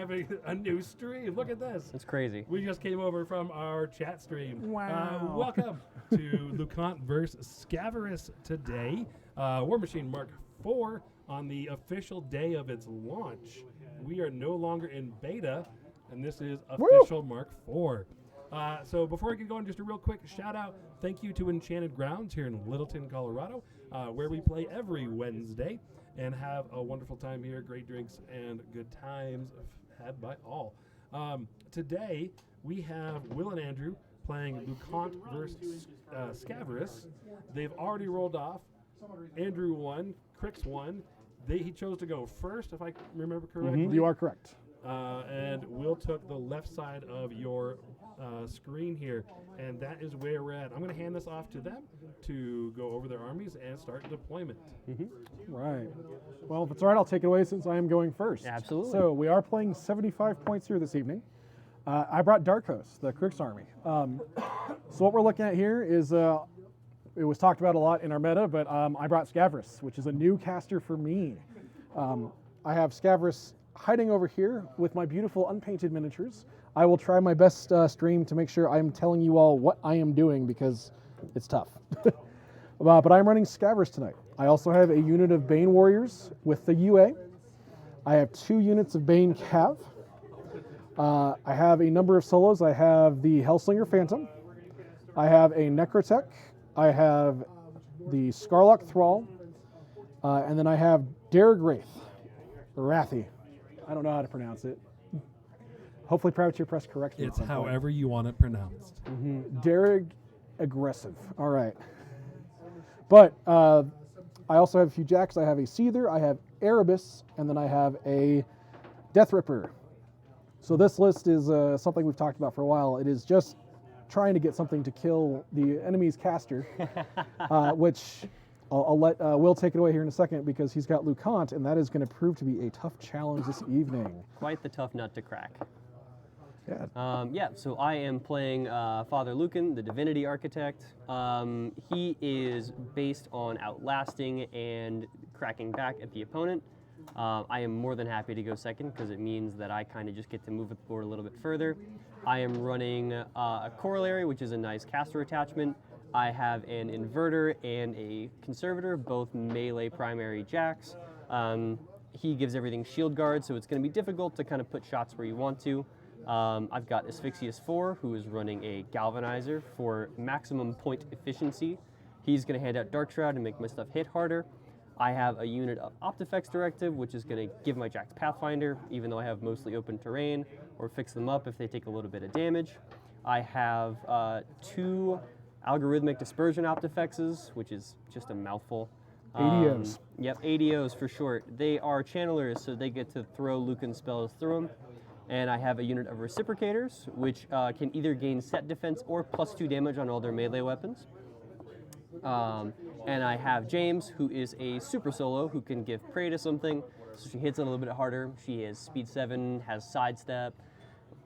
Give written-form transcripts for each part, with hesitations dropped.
having a new stream. Look at this. It's crazy. We just came over from our chat stream. Wow. Welcome to Lucant vs. Scaverous today. Warmachine Mark IV on the official day of its launch. We are no longer in beta, and this is official Mark IV. So before we get going, just a real quick shout out. Thank you to Enchanted Grounds here in Littleton, Colorado, where we play every Wednesday and have a wonderful time here. Great drinks and good times had by all. Today we have Will and Andrew playing Lucant versus Scaverous. They've already rolled off. Andrew won. Crix won. He chose to go first, if I remember correctly. Mm-hmm. You are correct. And Will took the left side of your screen here, and that is where we're at. I'm going to hand this off to them to go over their armies and start deployment. Right. Well, if it's all right, I'll take it away since I am going first. Absolutely. So we are playing 75 points here this evening. I brought Darkos, the Crix army. So what we're looking at here is, it was talked about a lot in our meta, but I brought Scaverous, which is a new caster for me. I have Scaverous hiding over here with my beautiful unpainted miniatures. I will try my best stream to make sure I'm telling you all what I am doing because it's tough. But I'm running Scaverous tonight. I also have a unit of Bane Warriors with the UA. I have 2 units of Bane Cav. I have a number of solos. I have the Hellslinger Phantom. I have a Necrotech. I have the Scarlock Thrall. And then I have Derrig Wraith. Wrathy. I don't know how to pronounce it. Hopefully Privateer Press corrects me. It's however you want it pronounced. Derrig Aggressive. All right. But I also have a few jacks. I have a Seether, I have Erebus, and then I have a Death Ripper. So this list is something we've talked about for a while. It is just trying to get something to kill the enemy's caster, which I'll let Will take it away here in a second because he's got Lucant, and that is going to prove to be a tough challenge this evening. Quite the tough nut to crack. Yeah. So I am playing Father Lucant, the Divinity Architect. He is based on outlasting and cracking back at the opponent. I am more than happy to go second because it means that I kind of just get to move the board a little bit further. I am running a Corollary, which is a nice caster attachment. I have an Inverter and a Conservator, both melee primary jacks. He gives everything shield guard, so it's going to be difficult to kind of put shots where you want to. I've got Asphyxius 4, who is running a Galvanizer for maximum point efficiency. He's going to hand out Dark Shroud and make my stuff hit harder. I have a unit of Optifex Directive, which is going to give my jacks Pathfinder, even though I have mostly open terrain, or fix them up if they take a little bit of damage. I have 2 Algorithmic Dispersion Optifexes, which is just a mouthful. ADOs. Yep, ADOs for short. They are channelers, so they get to throw Lucant spells through them. And I have a unit of Reciprocators, which can either gain set defense or +2 damage on all their melee weapons. And I have James, who is a super solo who can give prey to something, so she hits it a little bit harder. She is speed 7, has sidestep,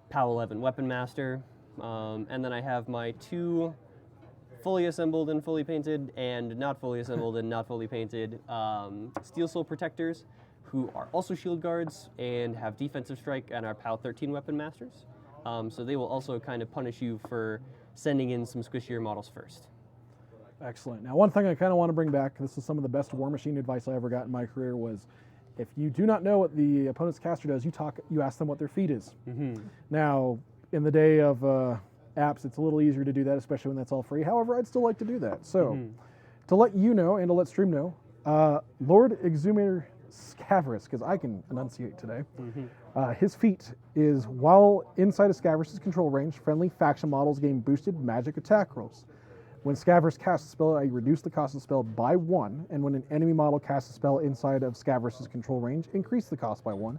POW 11 Weapon Master. And then I have my 2 fully assembled and fully painted, and not fully assembled and not fully painted Steel Soul Protectors, who are also shield guards and have defensive strike and are POW 13 Weapon Masters. So they will also kind of punish you for sending in some squishier models first. Excellent. Now, one thing I kind of want to bring back, this is some of the best Warmachine advice I ever got in my career, was if you do not know what the opponent's caster does, you ask them what their feat is. Now, in the day of apps, it's a little easier to do that, especially when that's all free. However, I'd still like to do that. So, to let you know and to let stream know, Lord Exhumator Scaverous, because I can enunciate today, his feat is while inside of Scaverous' control range, friendly faction models gain boosted magic attack rolls. When Scaverous casts a spell, I reduce the cost of the spell by 1, and when an enemy model casts a spell inside of Scaverous' control range, increase the cost by 1.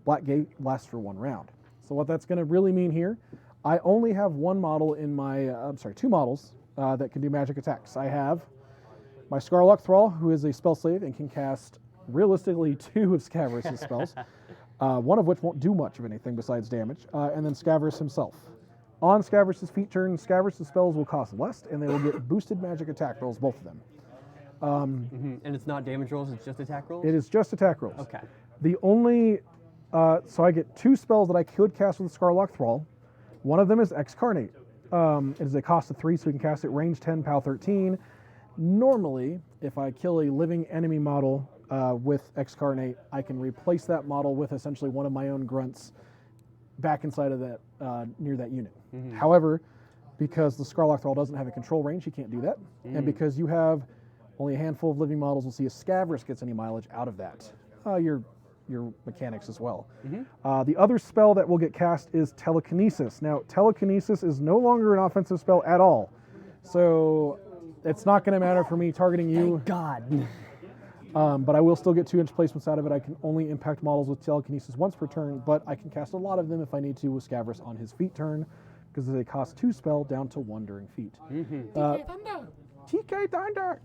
Black Gate lasts for 1 round. So what that's going to really mean here, I only have 1 model in my, 2 models that can do magic attacks. I have my Scarlock Thrall, who is a spell slave and can cast realistically 2 of Scaverous' spells, one of which won't do much of anything besides damage, and then Scaverous himself. On Scaverous' feat turn, Scaverous' spells will cost less, and they will get boosted magic attack rolls, both of them. And it's not damage rolls, it's just attack rolls? It is just attack rolls. Okay. The only So I get 2 spells that I could cast with the Scarlock Thrall. One of them is Excarnate. It is a cost of 3, so we can cast it range 10, POW 13. Normally, if I kill a living enemy model with Excarnate, I can replace that model with essentially one of my own grunts back inside of that, near that unit. However, because the Scarlock Thrall doesn't have a control range, you can't do that. And because you have only a handful of living models, we'll see if Scaverous gets any mileage out of that. Your mechanics as well. The other spell that will get cast is Telekinesis. Now, Telekinesis is no longer an offensive spell at all. So it's not going to matter for me targeting you. Thank God. But I will still get 2-inch placements out of it. I can only impact models with Telekinesis once per turn, but I can cast a lot of them if I need to with Scaverous on his feat turn, because it's a cost 2 spell down to 1 during feat. TK Thunder. TK Thunder!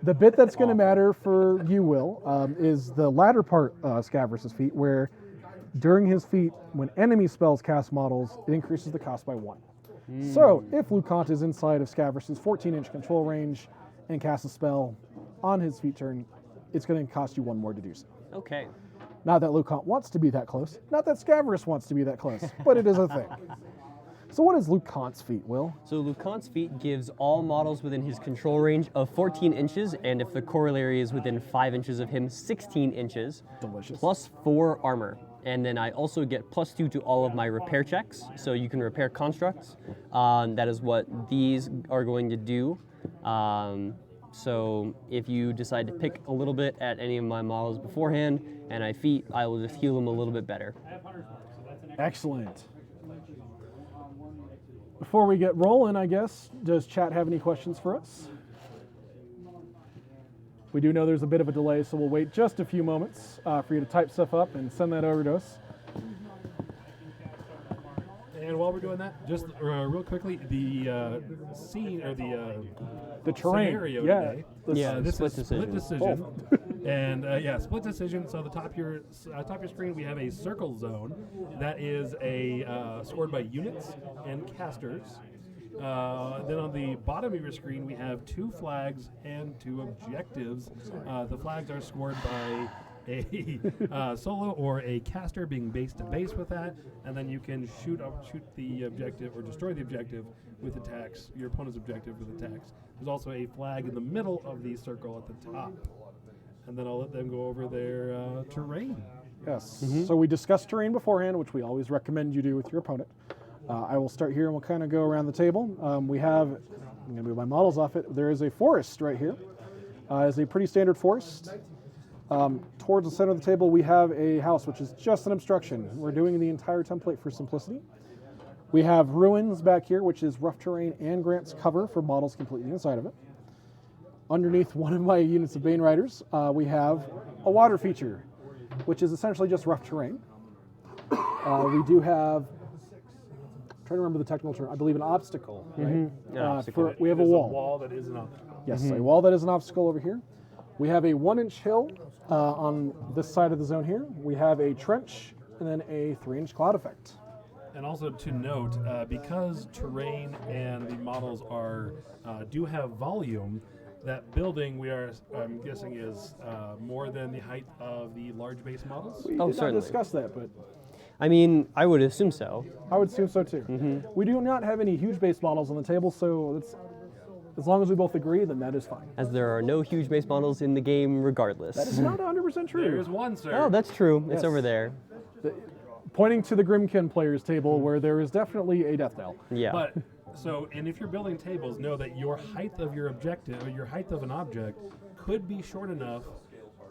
The bit that's going to matter for you, Will, is the latter part of Scaverous' feat, where during his feat, when enemy spells cast models, it increases the cost by 1. So if Lucant is inside of Scaverous' 14-inch control range and casts a spell on his feat turn, it's going to cost you 1 more to do so. Okay. Not that Lucant wants to be that close, not that Scaverous wants to be that close, but it is a thing. So what is Lucant's feat, Will? So Lucant's feat gives all models within his control range of 14 inches, and if the corollary is within 5 inches of him, 16 inches. Delicious. Plus 4 armor. And then I also get +2 to all of my repair checks, so you can repair constructs. That is what these are going to do. So if you decide to pick a little bit at any of my models beforehand, and I feat, I will just heal them a little bit better. Excellent. Before we get rolling, I guess, does chat have any questions for us? We do know there's a bit of a delay, so we'll wait just a few moments for you to type stuff up and send that over to us. And while we're doing that, just real quickly, the scene or The terrain, scenario yeah. today. Yeah, This split is split decision, Oh. and split decision. So the top of your screen, we have a circle zone that is scored by units and casters. Then on the bottom of your screen, we have 2 flags and 2 objectives. The flags are scored by a solo or a caster being base to base with that, and then you can shoot the objective or destroy the objective with attacks, your opponent's objective with attacks. There's also a flag in the middle of the circle at the top. And then I'll let them go over their terrain. Yes. So we discussed terrain beforehand, which we always recommend you do with your opponent. I will start here and we'll kind of go around the table. I'm going to move my models off it. There is a forest right here. It's a pretty standard forest. Towards the center of the table, we have a house, which is just an obstruction. We're doing the entire template for simplicity. We have ruins back here, which is rough terrain and grants cover for models completely inside of it. Underneath one of my units of Bane Riders, we have a water feature, which is essentially just rough terrain. We do have, I'm trying to remember the technical term, I believe an obstacle, right? Obstacle. We have a There's wall. A wall that is an obstacle. Yes, a wall that is an obstacle over here. We have a 1-inch hill on this side of the zone here. We have a trench and then a 3-inch cloud effect. And also to note, because terrain and the models do have volume, that building I'm guessing is more than the height of the large base models. We Oh, did certainly. not discuss that, but I mean, I would assume so. I would assume so too. We do not have any huge base models on the table, so as long as we both agree, then that is fine. As there are no huge base models in the game regardless. That is not 100% true. There is one, sir. Oh, that's true. Yes. It's over there. Pointing to the Grimkin players table, where there is definitely a death knell. Yeah. But and if you're building tables, know that your height of your objective or your height of an object could be short enough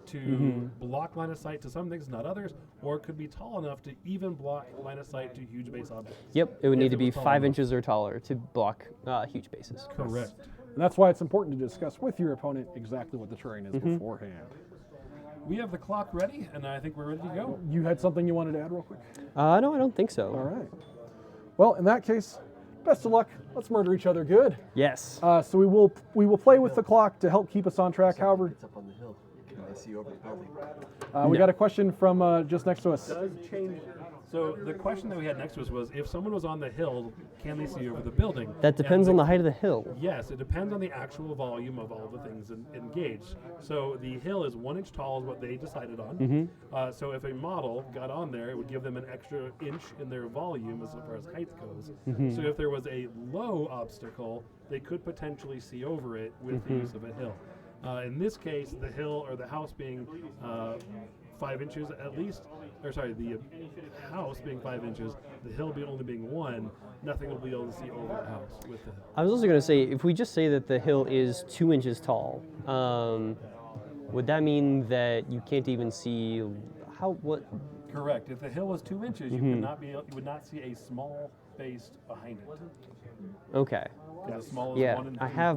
to block line of sight to some things, not others, or it could be tall enough to even block line of sight to huge base objects. Yep, it would If need to it be was tall 5 enough. inches or taller to block huge bases. Correct. And that's why it's important to discuss with your opponent exactly what the terrain is beforehand. We have the clock ready, and I think we're ready to go. You had something you wanted to add real quick? No, I don't think so. All right. Well, in that case, best of luck. Let's murder each other good. Yes. So we will play with the clock to help keep us on track. However, It's up on the hill. Can they see over the building? we got a question from just next to us. Does change So the question that we had next was if someone was on the hill, can they see over the building? That depends on the height of the hill. Yes, it depends on the actual volume of all the things engaged. So the hill is 1 inch tall is what they decided on. So if a model got on there, it would give them an extra inch in their volume as far as height goes. So if there was a low obstacle, they could potentially see over it with the use of a hill. In this case, the hill or the house being 5 inches at least, or sorry, the house being 5 inches, the hill only being 1, nothing will be able to see over the house with the hill. I was also going to say, if we just say that the hill is 2 inches tall, would that mean that you can't even see what? Correct. If the hill was 2 inches, you would not see a small space behind it. Okay. The smallest Yeah, 1 and I 3 have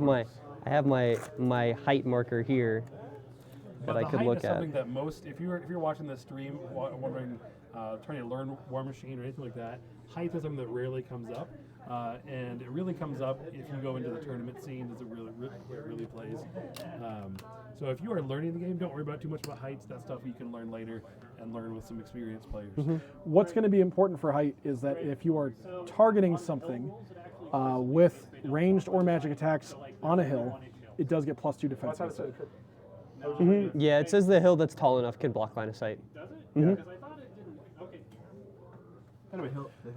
quarters. my height marker here that I the could height look is at. something that most, if you're watching the stream, wondering, trying to learn Warmachine or anything like that, height is something that rarely comes up, and it really comes up if you go into the tournament scene. Is where it really plays. So if you are learning the game, don't worry about too much about heights. That stuff you can learn later and learn with some experienced players. What's going to be important for height is that if you are targeting something with ranged or magic attacks on a hill, it does get +2 defense. Yeah, it says the hill that's tall enough can block line of sight.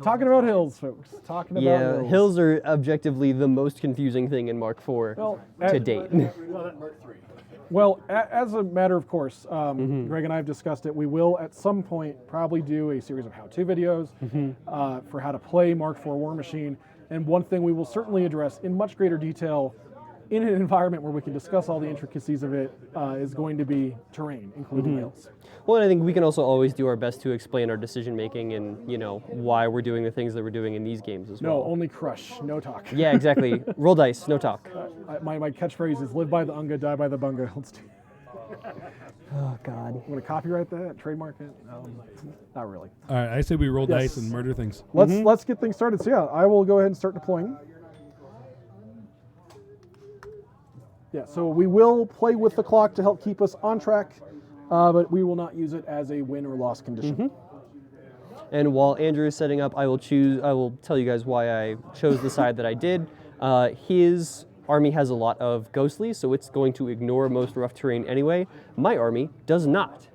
Talking about hills, folks. Talking about hills are objectively the most confusing thing in Mark IV to date. Well, as a matter of course, Greg and I have discussed it. We will at some point probably do a series of how-to videos for how to play Mark IV Warmachine. And one thing we will certainly address in much greater detail in an environment where we can discuss all the intricacies of it is going to be terrain, including hills. Well, and I think we can also always do our best to explain our decision making and why we're doing the things that we're doing in these games as well. No, only crush, no talk. Yeah, exactly. Roll dice, no talk. My catchphrase is live by the unga, die by the bunga. Let's do. Oh God. I'm going to copyright that, trademark it. Not really. All right, I say we roll dice and murder things. Let's get things started. So yeah, I will go ahead and start deploying. Yeah, so we will play with the clock to help keep us on track, but we will not use it as a win or loss condition. And while Andrew is setting up, I will tell you guys why I chose the side that I did. His army has a lot of ghostly, so it's going to ignore most rough terrain anyway. My army does not.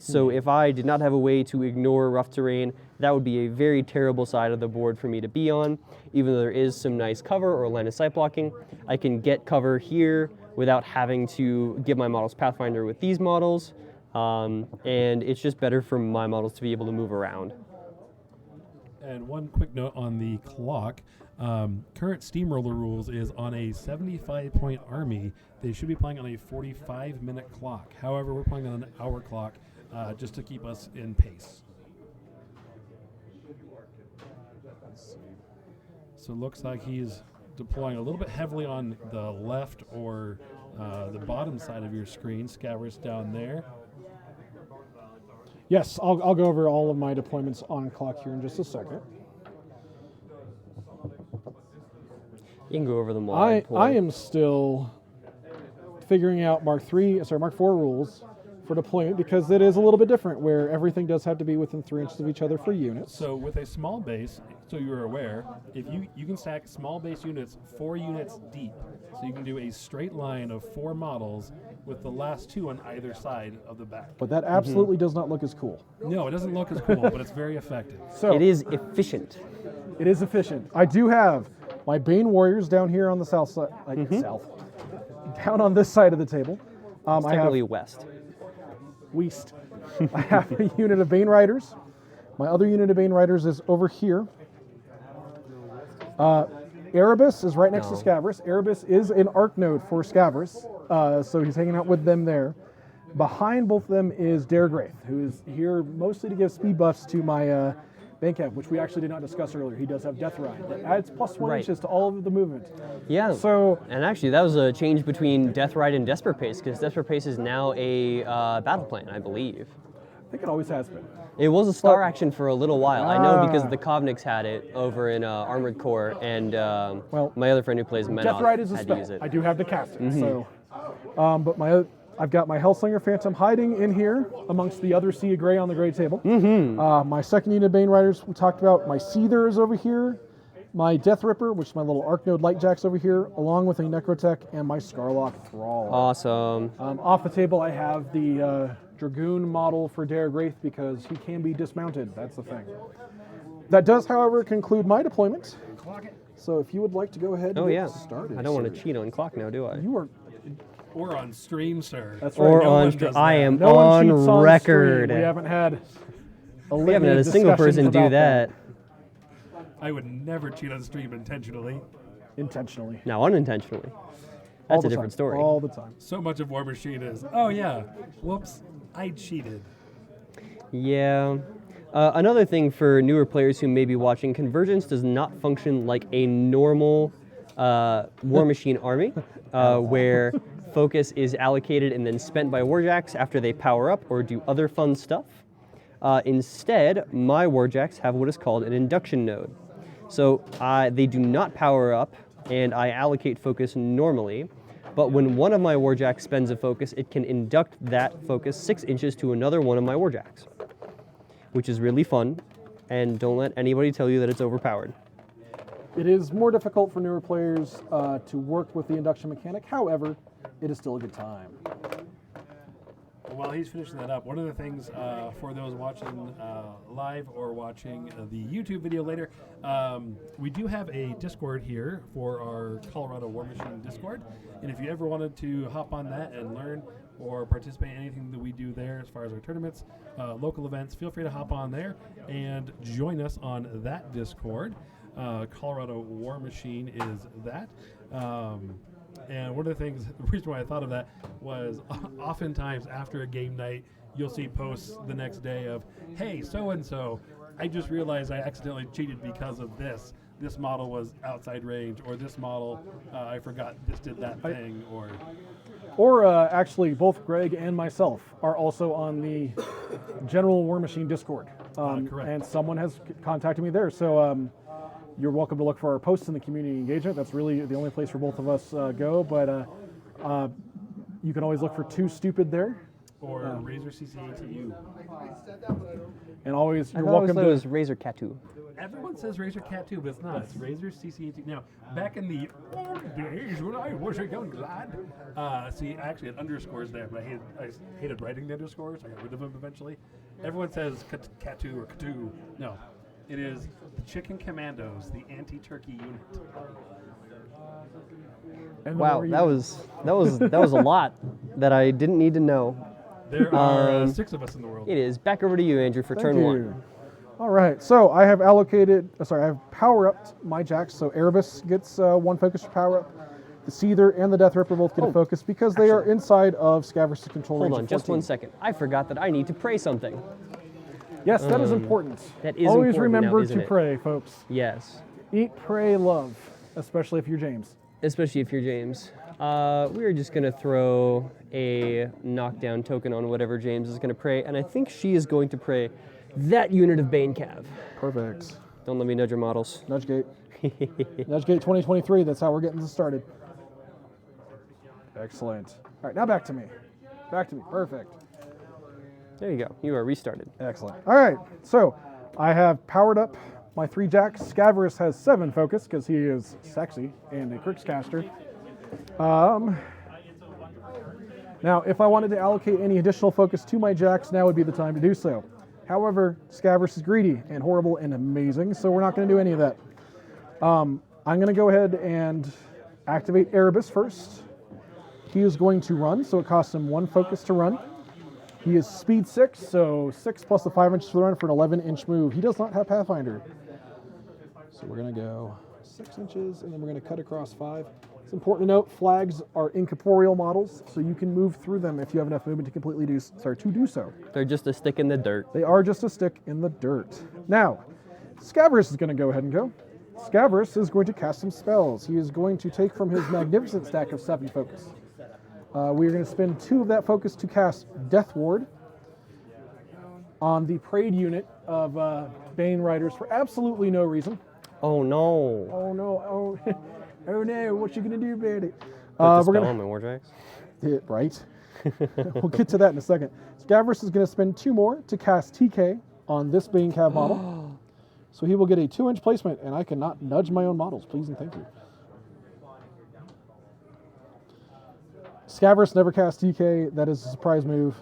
So if I did not have a way to ignore rough terrain, that would be a very terrible side of the board for me to be on. Even though there is some nice cover or line of sight blocking, I can get cover here without having to give my models Pathfinder with these models. And it's just better for my models to be able to move around. And one quick note on the clock. Current Steamroller rules is on a 75-point army, they should be playing on a 45-minute clock. However, we're playing on an hour clock just to keep us in pace. So it looks like he's deploying a little bit heavily on the left or the bottom side of your screen. Scaverous down there. Yes, I'll go over all of my deployments on clock here in just a second. You can go over them all. I am still figuring out Mark IV rules for deployment because it is a little bit different where everything does have to be within 3 inches of each other for units. So with a small base, so you're aware, if you can stack small base units 4 units deep. So you can do a straight line of 4 models with the last 2 on either side of the back. But that absolutely does not look as cool. No, it doesn't look as cool, but it's very effective. So it is efficient. It is efficient. I do have my Bane Warriors down here on the south side, down on this side of the table. It's technically west. West. I have a unit of Bane Riders. My other unit of Bane Riders is over here. Erebus is right next to Scaverous. Erebus is an arc node for Scaverous, so he's hanging out with them there. Behind both of them is Daregraith, who is here mostly to give speed buffs to my Bankhead, which we actually did not discuss earlier. He does have Death Ride that adds +1 inches to all of the movement. Yeah. So, and actually, that was a change between Death Ride and Desperate Pace, because Desperate Pace is now a battle plan, I believe. I think it always has been. It was a star action for a little while. I know because the Kovniks had it over in Armored Core, and my other friend who plays Menok Death Ride is a had spell. to use it. I do have to cast it. So, but my I've got my Hellslinger Phantom hiding in here amongst the other Sea of Grey on the Grey table. My second unit of Bane Riders, we talked about. My Seether is over here. My Death Ripper, which is my little Arc Node Lightjacks over here, along with a Necrotech and my Scarlock Thrall. Awesome. Off the table, I have the Dragoon model for Derek Wraith because he can be dismounted. That's the thing. That does, however, conclude my deployment. So if you would like to go ahead and get started. I don't want sir. to cheat on clock now, do I? You are. Or on stream, sir. That's right. Or No on one stream. does I that. am No one cheats on on record. stream. We haven't had We haven't had a single person do that. I would never cheat on stream intentionally. Intentionally. Now, unintentionally. All That's the a different time. story. All the time. So much of Warmachine is, oh yeah, whoops, I cheated. Yeah. Another thing for newer players who may be watching, Convergence does not function like a normal Warmachine army, where focus is allocated and then spent by Warjacks after they power up or do other fun stuff. Instead, my Warjacks have what is called an induction node. So they do not power up, and I allocate focus normally. But when one of my Warjacks spends a focus, it can induct that focus 6 inches to another one of my Warjacks, which is really fun. And don't let anybody tell you that it's overpowered. It is more difficult for newer players to work with the induction mechanic. However, it is still a good time. While he's finishing that up, one of the things for those watching live or watching the YouTube video later, we do have a Discord here for our Colorado Warmachine Discord. And if you ever wanted to hop on that and learn or participate in anything that we do there as far as our tournaments, local events, feel free to hop on there and join us on that Discord. Colorado Warmachine is that. And one of the things, the reason why I thought of that was oftentimes after a game night, you'll see posts the next day of, hey, so-and-so, I just realized I accidentally cheated because of this. This model was outside range, or this model, I forgot this did that thing, or... Or actually, both Greg and myself are also on the General Warmachine Discord. Correct. And someone has contacted me there. So you're welcome to look for our posts in the community engagement. That's really the only place where both of us go. But you can always look for Too Stupid there. Or Razor CCATU. And always, I you're thought welcome it to... was Razor Catu. Everyone says Razor Cat too, but it's not. It's Razor CCAT. Now, back in the old days when I was a young lad, see, I actually had underscores there, but I hated writing the underscores. I got rid of them eventually. Everyone says Catu or Catu. No, it is the Chicken Commandos, the anti-turkey unit. And Wow, that was a lot that I didn't need to know. There are 6 of us in the world. It is back over to you, Andrew, for turn 1. All right, so I have I have power-upped my jacks. So Erebus gets 1 focus for power-up. The Seether and the Death Ripper both get a focus because they are inside of Scaverous' control range. Hold on, of just 14. 1 second. I forgot that I need to pray something. Yes, that is important. That is Always important now, remember isn't to it? pray, folks. Yes, Eat, pray, love, especially if you're James. especially if you're James. We are just going to throw a knockdown token on whatever James is going to pray, and I think she is going to pray that unit of Bane Cav. Perfect. Don't let me nudge your models. Nudge Gate. Nudge Gate 2023, that's how we're getting this started. Excellent. All right, now back to me. Back to me, perfect. There you go. You are restarted. Excellent. All right, so I have powered up my 3 jacks. Scaverous has 7 focus because he is sexy and a Crixcaster. Now, if I wanted to allocate any additional focus to my jacks, now would be the time to do so. However, Scaverous is greedy and horrible and amazing, so we're not going to do any of that. I'm going to go ahead and activate Erebus first. He is going to run, so it costs him 1 focus to run. He is speed 6, so 6 plus the 5 inches for the run for an 11-inch move. He does not have Pathfinder. So we're going to go 6 inches, and then we're going to cut across 5. It's important to note, flags are incorporeal models, so you can move through them if you have enough movement to completely do so. They're just a stick in the dirt. They are just a stick in the dirt. Now, Scaverous is going to go ahead and go. Scaverous is going to cast some spells. He is going to take from his magnificent stack of 7 focus. We are going to spend 2 of that focus to cast Death Ward on the Prayed unit of Bane Riders for absolutely no reason. Oh no. Oh no, oh no, what you going to do about it? Put the We're spell gonna, on my Warjacks. right. We'll get to that in a second. Scaverous is going to spend 2 more to cast TK on this Bane Cav model. So he will get a 2-inch placement, and I cannot nudge my own models. Please and thank you. Scaverous never cast TK. That is a surprise move.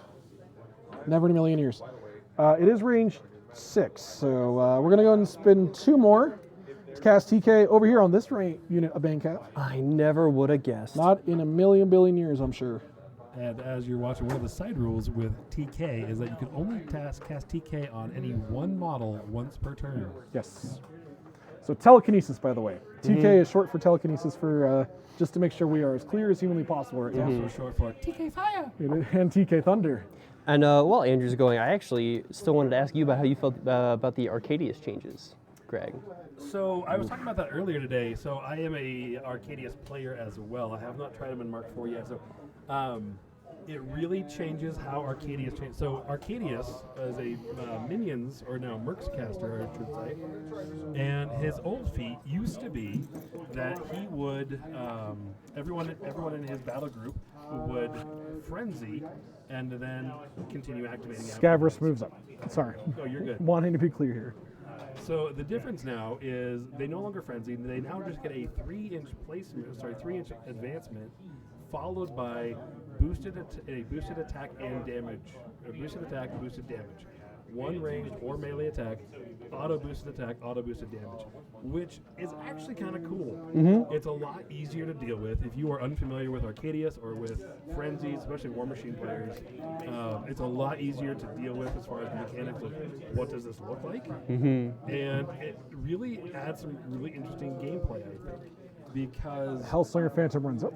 Never in a million years. It is range 6, so we're going to go ahead and spend 2 more to cast TK over here on this unit of Bane Cav. I never would have guessed. Not in a million billion years, I'm sure. And as you're watching, one of the side rules with TK is that you can only cast TK on any one model once per turn. Yes. So telekinesis, by the way. TK is short for telekinesis for just to make sure we are as clear as humanly possible right now. Also short for TK Fire. And TK Thunder. And while Andrew's going, I actually still wanted to ask you about how you felt about the Arcadius changes, Greg. So I was talking about that earlier today. So I am a Arcadius player as well. I have not tried them in Mark IV yet. So it really changes how Arcadius changes. So Arcadius is a minions, or now Mercs caster, I should say. And his old feat used to be that he would, everyone in his battle group would frenzy and then continue activating. Scaverous moves up. Sorry. Oh, you're good. Wanting to be clear here. So the difference now is they no longer frenzy. They now just get a 3-inch placement, 3-inch advancement, followed by a boosted attack and damage, boosted attack, boosted damage. 1 ranged or melee attack, auto boosted attack, auto boosted damage, which is actually kind of cool. It's a lot easier to deal with if you are unfamiliar with Arcadius or with frenzies, especially Warmachine players. It's a lot easier to deal with as far as the mechanics of what does this look like, and it really adds some really interesting gameplay, I think, because Hellslinger Phantom runs up.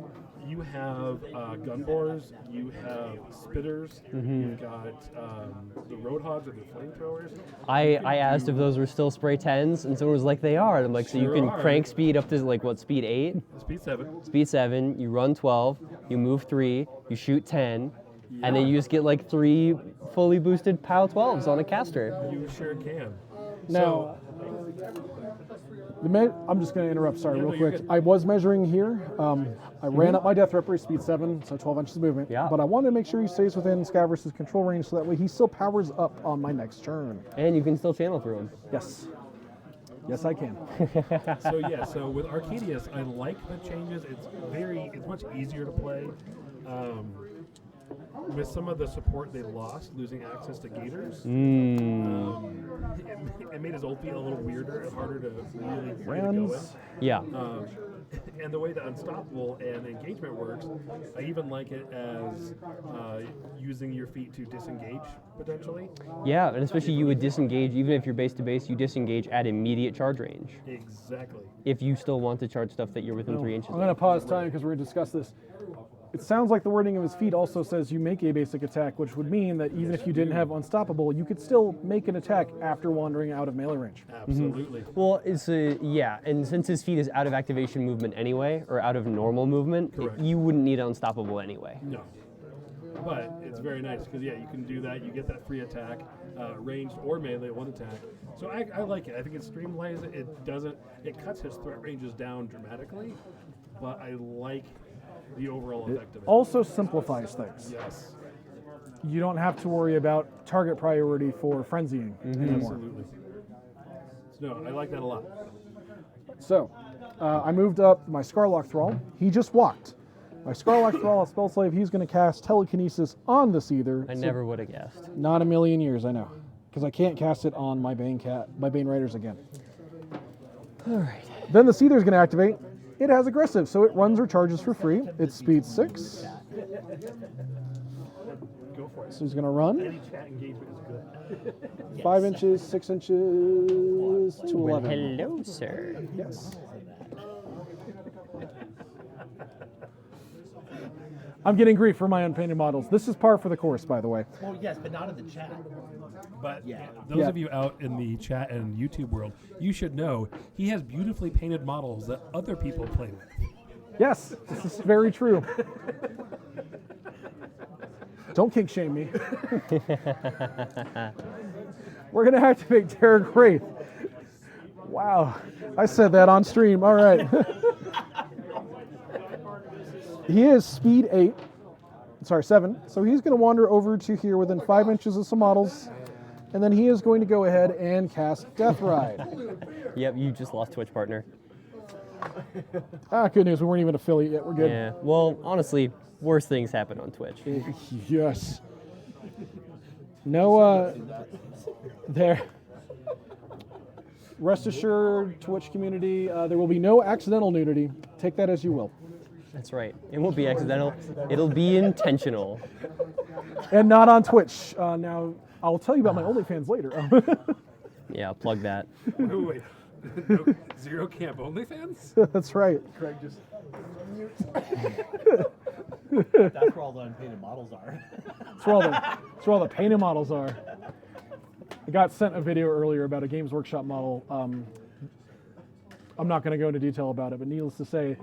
you have gun bores, you have spitters, you've got the roadhogs or the flamethrowers. I asked if those were still spray 10s, and someone was like, they are. And I'm like, so you Sure can are. crank speed up to like what, speed 8? Speed 7. Speed 7, you run 12, you move 3, you shoot 10, and then you just get like 3 fully boosted POW 12s on a caster. You sure can. Now, I'm just going to interrupt, sorry, Yeah, no, real you're quick. good. I was measuring here. I ran up my Death Ripper, speed 7, so 12 inches of movement. Yeah. But I wanted to make sure he stays within Scaverous' control range so that way he still powers up on my next turn. And you can still channel through them. Yes. Yes, I can. So with Arcadius, I like the changes. It's much easier to play. With some of the support they lost, losing access to gators, it made his ult feel a little weirder and harder to really go with. Runs. Yeah. And the way that Unstoppable and engagement works, I even like it as using your feet to disengage, potentially. Yeah, and especially you would disengage, even if you're base to base, you disengage at immediate charge range. Exactly. If you still want to charge stuff that you're within 3 inches I'm going to pause time because we're going to discuss this. It sounds like the wording of his feat also says you make a basic attack, which would mean that even if you didn't have Unstoppable, you could still make an attack after wandering out of melee range. Absolutely. Well, yeah, and since his feat is out of activation movement anyway, or out of normal movement, Correct. you wouldn't need Unstoppable anyway. No. But it's very nice because, yeah, you can do that. You get that free attack, ranged or melee, 1 attack. So I like it. I think it streamlines it. It cuts his threat ranges down dramatically, but I like the overall effect of it. Also simplifies things. Yes. You don't have to worry about target priority for frenzying anymore. Absolutely. So, no, I like that a lot. So, I moved up my Scarlock Thrall. He just walked. My Scarlock Thrall, a spell slave, he's going to cast telekinesis on the Seether. I never would have guessed. Not a million years, I know. Because I can't cast it on my Bane Riders again. All right. Then the Seether's going to activate. It has aggressive, so it runs or charges for free. It's speed 6. Go for it. So he's going to run. Any chat engagement is good. 5 inches, 6 inches to 11. Hello, sir. Yes. I'm getting grief for my unpainted models. This is par for the course, by the way. Well, yes, but not in the chat. But Yeah. those Yeah. of you out in the chat and YouTube world, you should know he has beautifully painted models that other people play with. Yes, this is very true. Don't kink shame me. We're going to activate Derek Wraith. Wow, I said that on stream. All right. He is speed 8. sorry, 7. So he's going to wander over to here within 5 inches of some models, and then he is going to go ahead and cast Death Ride. Yep, you just lost Twitch partner. Good news, we weren't even affiliate yet. We're good. Yeah. Well, honestly, worse things happen on Twitch. Yes. No, there. Rest assured, Twitch community, there will be no accidental nudity. Take that as you will. That's right. It won't be accidental. It'll be intentional. And not on Twitch. Now, I'll tell you about my OnlyFans later. Yeah, plug that. Wait. No, Zero Camp OnlyFans? That's right. Craig just That's where all the unpainted models are. That's where all the painted models are. I got sent a video earlier about a Games Workshop model. I'm not going to go into detail about it, but needless to say,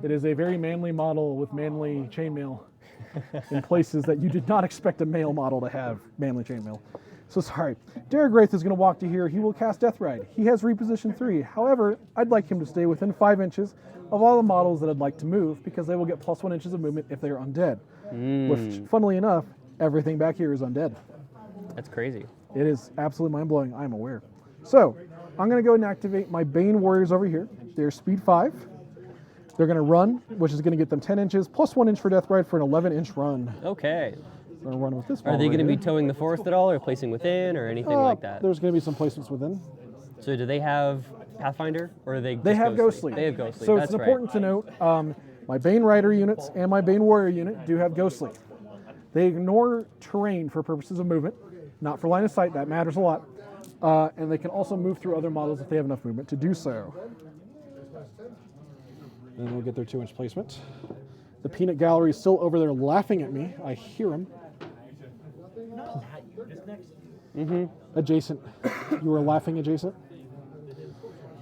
it is a very manly model with manly chainmail in places that you did not expect a male model to have manly chainmail. So sorry. Derek Wraith is going to walk to here. He will cast Death Ride. He has reposition 3. However, I'd like him to stay within 5 inches of all the models that I'd like to move because they will get +1 inches of movement if they are undead. Which, funnily enough, everything back here is undead. That's crazy. It is absolutely mind-blowing, I'm aware. So, I'm going to go and activate my Bane Warriors over here. They're speed 5. They're going to run, which is going to get them 10 inches, +1 inch for Death Ride for an 11-inch run. Okay. I'm going to run with this Are they going to be here. towing the forest at all, or placing within, or anything like that? There's going to be some placements within. So do they have Pathfinder, or are they? They just have Ghostly. They have Ghostly. So That's it's important to note, my Bane Rider units and my Bane Warrior unit do have Ghostly. They ignore terrain for purposes of movement, not for line of sight. That matters a lot. And they can also move through other models if they have enough movement to do so. And they'll get their 2-inch placement. The Peanut Gallery is still over there laughing at me. I hear him. Not at you, just next to you. Adjacent. You were laughing adjacent.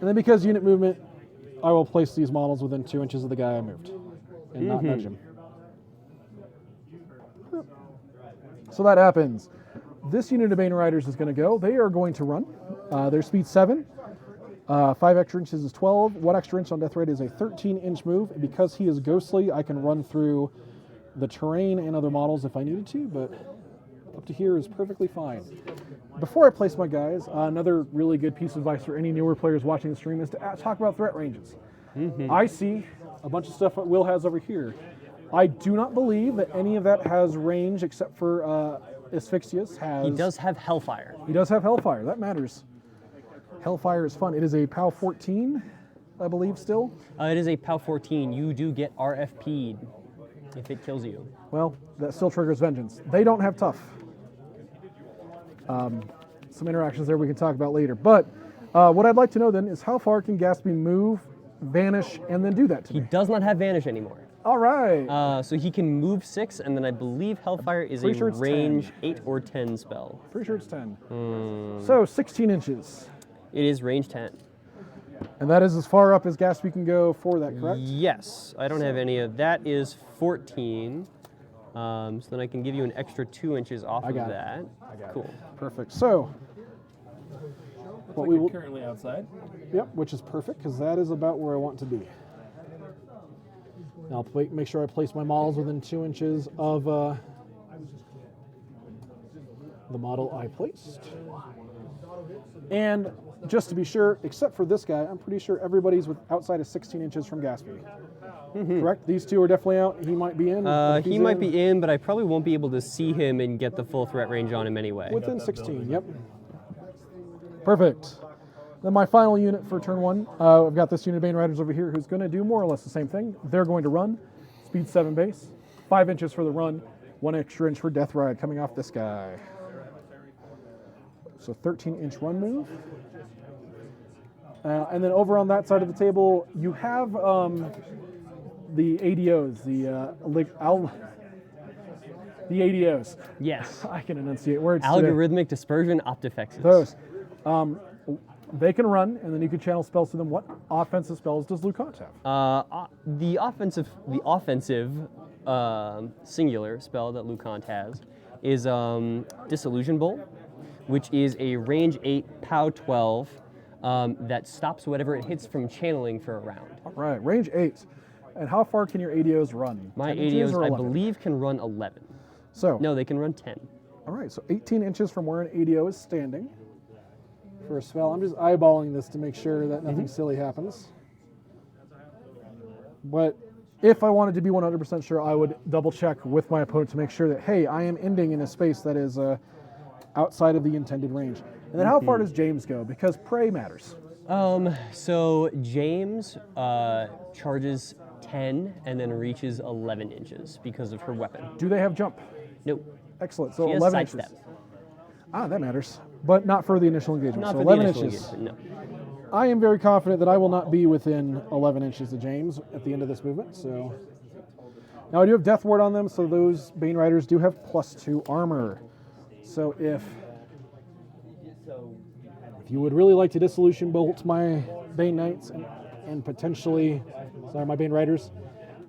And then because unit movement, I will place these models within 2 inches of the guy I moved and not nudge him. So that happens. This unit of Bane Riders is going to go. They are going to run. Their speed 7. 5 extra inches is 12. 1 extra inch on Death Ride is a 13-inch move. And because he is ghostly, I can run through the terrain and other models if I needed to, but up to here is perfectly fine. Before I place my guys, another really good piece of advice for any newer players watching the stream is to talk about threat ranges. I see a bunch of stuff that Will has over here. I do not believe that any of that has range except for Asphyxius has. He does have Hellfire. He does have Hellfire. That matters. Hellfire is fun. It is a POW 14, I believe, still. It is a POW 14. You do get RFP'd if it kills you. Well, that still triggers Vengeance. They don't have Tough. Some interactions there we can talk about later. But what I'd like to know then is how far can Gatsby move, vanish, and then do that to He me? does not have Vanish anymore. All right. So he can move 6, and then I believe Hellfire is a Pretty sure it's 10. range 8 or 10 spell. Pretty sure it's 10. So 16 inches. It is range 10. And that is as far up as Gatsby can go for that, correct? Yes, I don't have any of that. Is 14. So then I can give you an extra 2 inches off of got it. that. I got it. Cool. Perfect. So, what we will, Currently outside. yep, which is perfect because that is about where I want to be. Now I'll make sure I place my models within 2 inches of the model I placed. And just to be sure, except for this guy, I'm pretty sure everybody's outside of 16 inches from Gatsby. Correct? These two are definitely out. He might be in. If He he's might be in, but I probably won't be able to see him and get the full threat range on him anyway. within 16, yep. Perfect. Then my final unit for turn 1, I've got this unit of Bane Riders over here who's going to do more or less the same thing. They're going to run, speed 7 base, 5 inches for the run, 1 extra inch for Death Ride coming off this guy. So 13-inch run move. And then over on that side of the table, you have the ADOs, the ADOs. Yes. I can enunciate words today. Algorithmic Dispersion Optifexes. Those. They can run, and then you can channel spells to them. What offensive spells does Lucant have? The offensive singular spell that Lucant has is Disillusion Bolt, which is a range 8 POW 12 that stops whatever it hits from channeling for a round. All right, range 8. And how far can your ADOs run? My 10 inches ADOs, or I 11? believe, can run 11. So, No, they can run 10. all right, so 18 inches from where an ADO is standing for a spell. I'm just eyeballing this to make sure that nothing silly happens. But if I wanted to be 100% sure, I would double check with my opponent to make sure that, hey, I am ending in a space that is outside of the intended range. And then how far does James go? Because prey matters. So James charges 10 and then reaches 11 inches because of her weapon. Do they have jump? Nope. Excellent. So She has 11 inches. sidestep. Ah, that matters. But not for the initial engagement. Not so for 11 the initial inches. engagement, no. I am very confident that I will not be within 11 inches of James at the end of this movement. So now I do have Death Ward on them, so those Bane Riders do have +2 armor. So if you would really like to Dissolution Bolt my Bane Knights and potentially, my Bane Riders,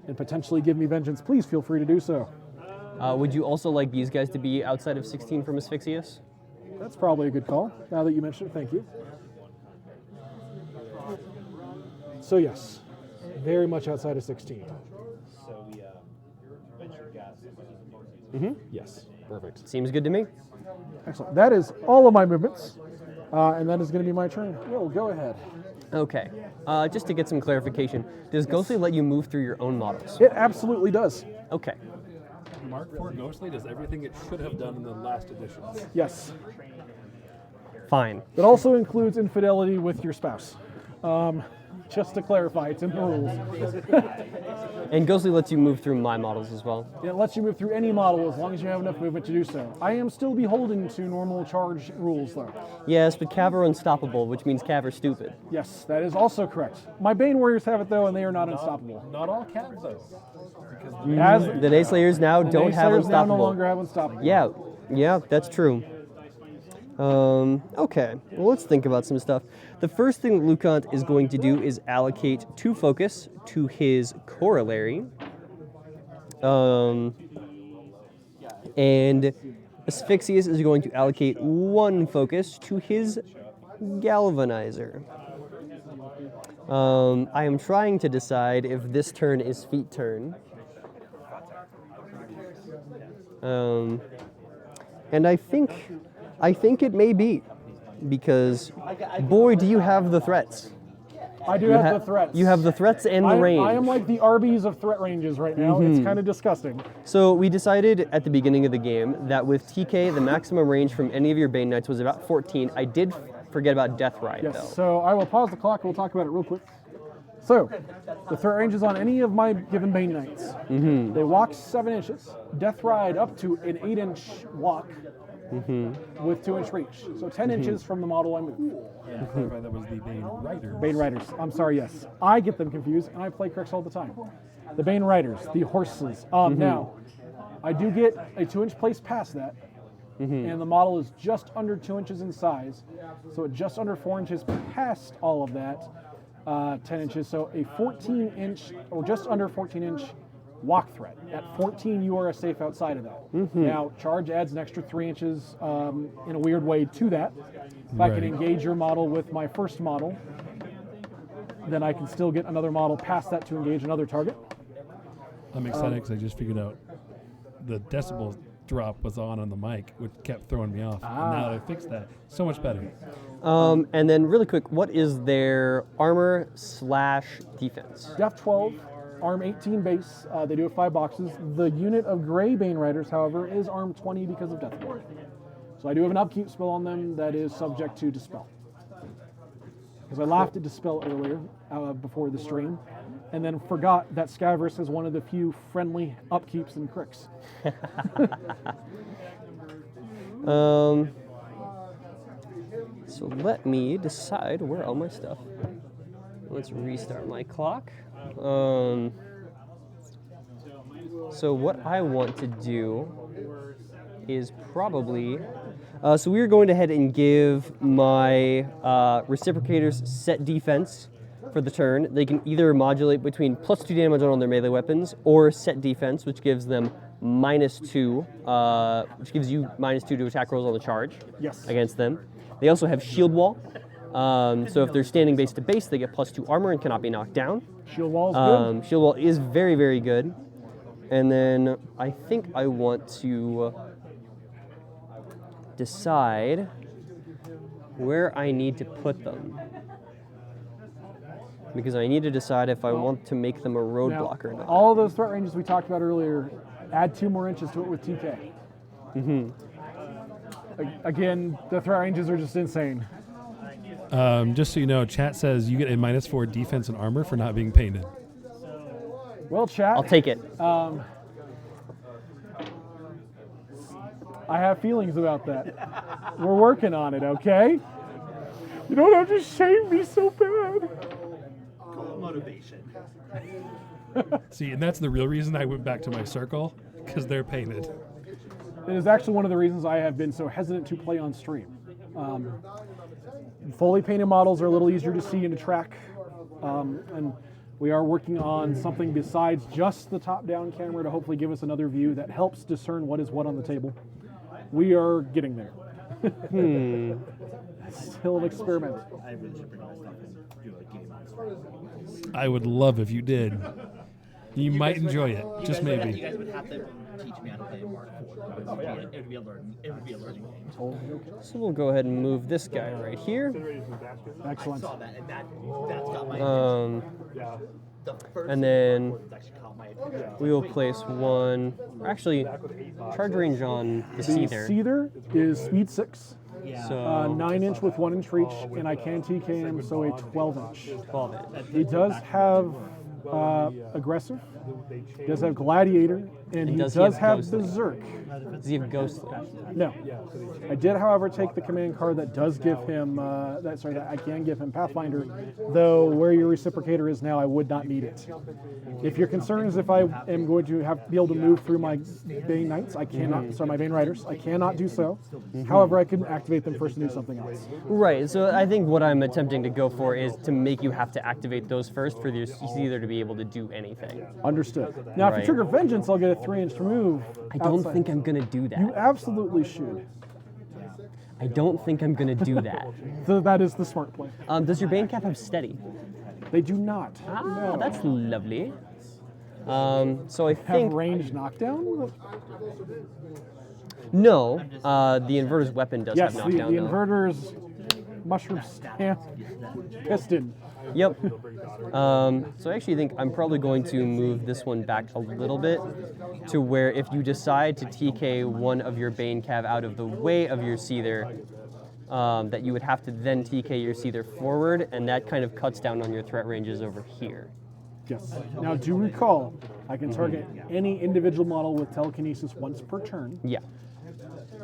and potentially give me vengeance, please feel free to do so. Would you also like these guys to be outside of 16 from Asphyxius? That's probably a good call, now that you mention it, thank you. So yes, very much outside of 16. So we venture gas. Yes, perfect. Seems good to me. Excellent. That is all of my movements, and that is going to be my turn. Will, go ahead. Okay. Just to get some clarification, does Ghostly let you move through your own models? It absolutely does. Okay. Mark IV Ghostly does everything it should have done in the last edition. Yes. Fine. It also includes infidelity with your spouse. Just to clarify, it's in the rules. And Ghostly lets you move through my models as well. It lets you move through any model as long as you have enough movement to do so. I am still beholden to normal charge rules, though. Yes, but Cav are unstoppable, which means Cav are stupid. Yes, that is also correct. My Bane Warriors have it, though, and they are not unstoppable. Not all cabs, though. Because As The Nayslayers now the don't have Naysayers now unstoppable. no longer have unstoppable. Yeah, that's true. Okay, well, let's think about some stuff. The first thing Lucant is going to do is allocate 2 focus to his corollary. And Asphyxius is going to allocate 1 focus to his galvanizer. I am trying to decide if this turn is feet turn. And I think it may be, because boy, do you have the threats. I do have the threats. You have the threats and the range. I am like the Arby's of threat ranges right now. It's kind of disgusting. So we decided at the beginning of the game that with TK, the maximum range from any of your Bane Knights was about 14. I did forget about Death Ride, Yes, though. so I will pause the clock and we'll talk about it real quick. So, the threat range is on any of my given Bane Knights. They walk 7 inches, Death Ride up to an 8-inch walk with 2-inch reach. So 10 inches from the model I move. to clarify, that was the Bane Riders. Bane Riders. I'm sorry, yes. I get them confused, and I play Crix all the time. The Bane Riders, the horses. Now, I do get a 2-inch place past that, and the model is just under 2 inches in size. So it's just under 4 inches past all of that, 10 inches. So a 14-inch, or just under 14-inch walk threat. At 14, you are safe outside of that. Now, charge adds an extra 3 inches in a weird way to that. If I can engage your model with my first model, then I can still get another model past that to engage another target. I'm excited because I just figured out the decibel drop was on the mic, which kept throwing me off. And now that I fixed that, so much better. And then really quick, what is their armor / defense? Def 12, Arm 18 base. They do have 5 boxes. The unit of Gray Bane Riders, however, is Arm 20 because of Death Ward. So I do have an upkeep spell on them that is subject to Dispel. Because I laughed at Dispel earlier, before the stream, and then forgot that Scaverous is one of the few friendly upkeeps in Crix. So let me decide where all my stuff. Let's restart my clock. So what I want to do is probably, so we're going to head and give my reciprocators set defense for the turn. They can either modulate between +2 damage on all their melee weapons, or set defense, which gives them -2, which gives you -2 to attack rolls on the charge against them. They also have shield wall. So if they're standing base to base, they get +2 armor and cannot be knocked down. Shield wall is good. Shield wall is very, very good. And then I think I want to decide where I need to put them. Because I need to decide if I want to make them a roadblock or not. All of those threat ranges we talked about earlier, add 2 more inches to it with TK. Again, the threat ranges are just insane. Just so you know, chat says you get a -4 defense and armor for not being painted. Well, chat. I'll take it. I have feelings about that. We're working on it, okay? You don't have to shame me so bad. Motivation. See, and that's the real reason I went back to my circle, because they're painted. It is actually one of the reasons I have been so hesitant to play on stream. Fully painted models are a little easier to see and to track, and we are working on something besides just the top-down camera to hopefully give us another view that helps discern what is what on the table. We are getting there. Still an experiment. I really should bring my stuff and do a game on this. I would love if you did. You might enjoy it, You just guys would have- maybe. You guys would have to teach me how to play a Mark IV. It would be a learning. It would be a learning game. So we'll go ahead and move this guy right here. Excellent. I saw that, and that's got my the first And then that's actually caught my attention. we will place one. Actually, charge range on the The Seether. Seether is speed 6, So 9-inch with 1-inch reach, and I can TK him, so a 12-inch. 12 inch. He does have aggressive, he does have gladiator, and he does does he have have ghostly? berserk. Does he have ghostly? No, I did, however, take the command card that does give him that I can give him Pathfinder. Though where your reciprocator is now, I would not need it. If your concern is if I am going to be able to move through my Bane Knights, I cannot. Sorry, my Bane Riders, I cannot do so. However, I can activate them first and do something else. Right. So I think what I'm attempting to go for is to make you have to activate those first for your Seether to be able to do anything. Understood. Now, if you Right. trigger Vengeance, I'll get a 3-inch remove. I don't outside. think I'm gonna do that. You absolutely should. I don't think I'm gonna do that. So that is the smart play. Does your Bane Cap have steady? They do not. Ah, that's lovely. So I Have think range knockdown? no. The inverter's weapon does Yes, have the knockdown. though. inverter's mushroom stamp piston. Yep. So I actually think I'm probably going to move this one back a little bit to where if you decide to TK one of your Bane Cav out of the way of your Seether, that you would have to then TK your Seether forward, and that kind of cuts down on your threat ranges over here. Yes. Now, do recall, I can target any individual model with telekinesis once per turn, Yeah.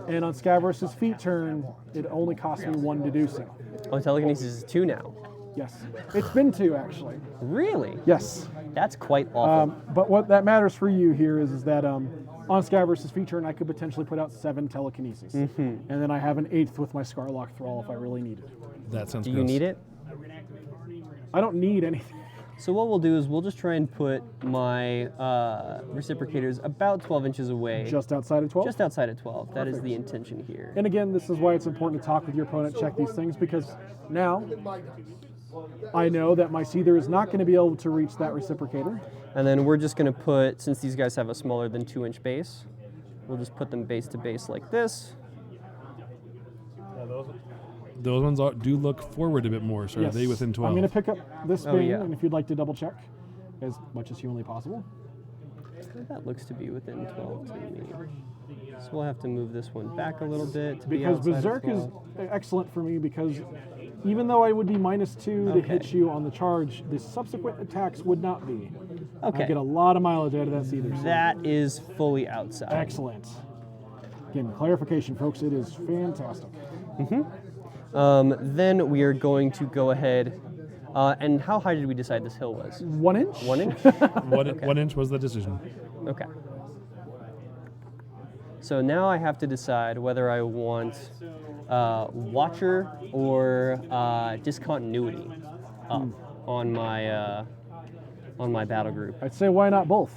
and on Scaverous' feet turn, it only costs me 1 to do so. Oh, telekinesis is 2 now. Yes. It's been 2, actually. Really? Yes. That's quite awful. But what that matters for you here is that on Scaverous' feet turn, I could potentially put out 7 telekinesis. And then I have an 8th with my Scarlock Thrall if I really need it. That sounds Do you gross. need it? I don't need anything. So what we'll do is we'll just try and put my reciprocators about 12 inches away. Just outside of 12? Just outside of 12. That is the intention here. And again, this is why it's important to talk with your opponent, check these things, because now I know that my Seether is not going to be able to reach that reciprocator. And then we're just going to put, since these guys have a smaller than 2-inch base, we'll just put them base to base like this. Those ones do look forward a bit more, so are they within 12? I'm going to pick up this Oh, Bane, yeah. and if you'd like to double check, as much as humanly possible. That looks to be within 12 to me. So we'll have to move this one back a little bit to be Because outside of Berserk is 12. excellent for me because even though I would be -2 to hit you on the charge, the subsequent attacks would not be. Okay. I get a lot of mileage out of that Seether. so That is fully outside. excellent. Again, clarification, folks, it is fantastic. Then we are going to go ahead, and how high did we decide this hill was? 1 inch? 1 inch? 1 inch was the decision. Okay. So now I have to decide whether I want Watcher or Discontinuity up on my battle group. I'd say why not both?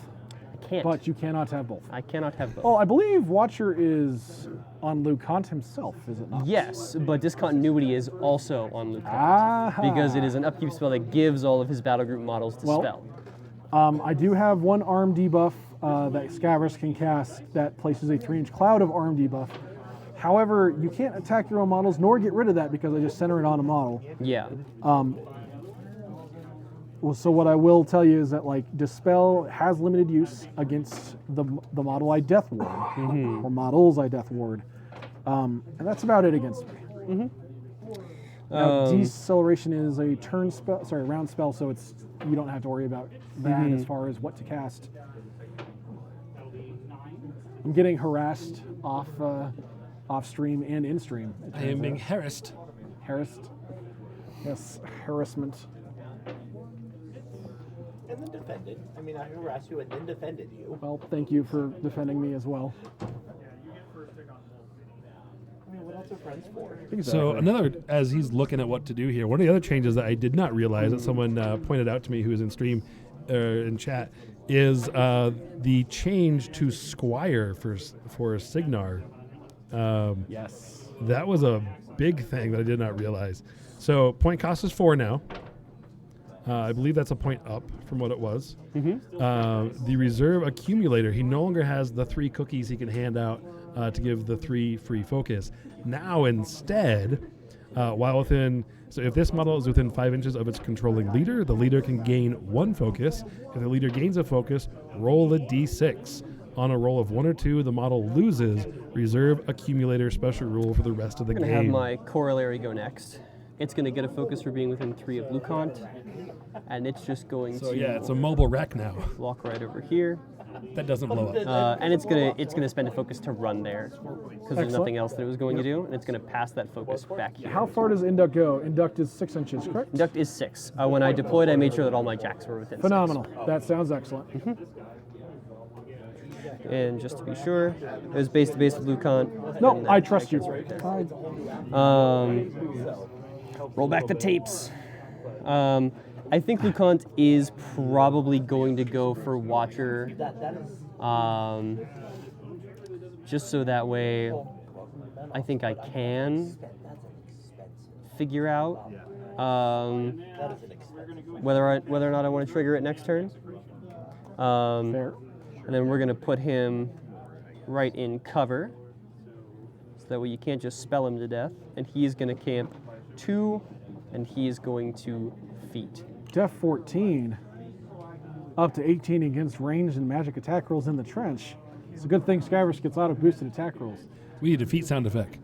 I can't. But you cannot have both. I cannot have both. Oh, I believe Watcher is on Lucant himself, is it not? Yes, but Discontinuity is also on Lucant. Ah. Because it is an upkeep spell that gives all of his battle group models to Well, spell. I do have one arm debuff that Scaverous can cast that places a 3-inch cloud of arm debuff. However, you can't attack your own models nor get rid of that because I just center it on a model. Yeah. Well, so what I will tell you is that like Dispel has limited use against the model I Death Ward or models I Death Ward, and that's about it against me. Now, Deceleration is a round spell, so you don't have to worry about that as far as what to cast. I'm getting harassed off stream and in stream. I am being harassed. Harassed. Yes, harassment. And then defended. I mean, I harassed you and then defended you. Well, thank you for defending me as well. I mean, what else are friends for? So another, as he's looking at what to do here, one of the other changes that I did not realize that someone pointed out to me who was in stream in chat is the change to Squire for Signar. Yes. That was a big thing that I did not realize. So point cost is 4 now. I believe that's a point up from what it was. The reserve accumulator, he no longer has the 3 cookies he can hand out to give the 3 free focus. Now instead, so if this model is within 5 inches of its controlling leader, the leader can gain 1 focus. If the leader gains a focus, roll a d6. On a roll of 1 or 2, the model loses reserve accumulator special rule for the rest of the I'm game. going to have my corollary go next. It's going to get a focus for being within 3 of Lucant, and it's just going So to yeah, it's a mobile wreck now. walk right over here, That doesn't blow up. and it's gonna spend a focus to run there because there's nothing else that it was going to do, and it's going to pass that focus back here. How far does Induct go? Induct is 6 inches, correct? Induct is 6. When I deployed, I made sure that all my jacks were within 6. Phenomenal. That sounds excellent. And just to be sure, it was base to base with Lucant. No, and I that trust you. gets right there. I- Roll back the tapes. I think Lucant is probably going to go for Watcher, just so that way I think I can figure out whether or not I want to trigger it next turn. Fair. And then we're going to put him right in cover, so that way you can't just spell him to death. And he's going to camp 2, and he is going to feet. Def 14. Up to 18 against ranged and magic attack rolls in the trench. It's a good thing Scaverous gets auto boosted attack rolls. We need a feet sound effect.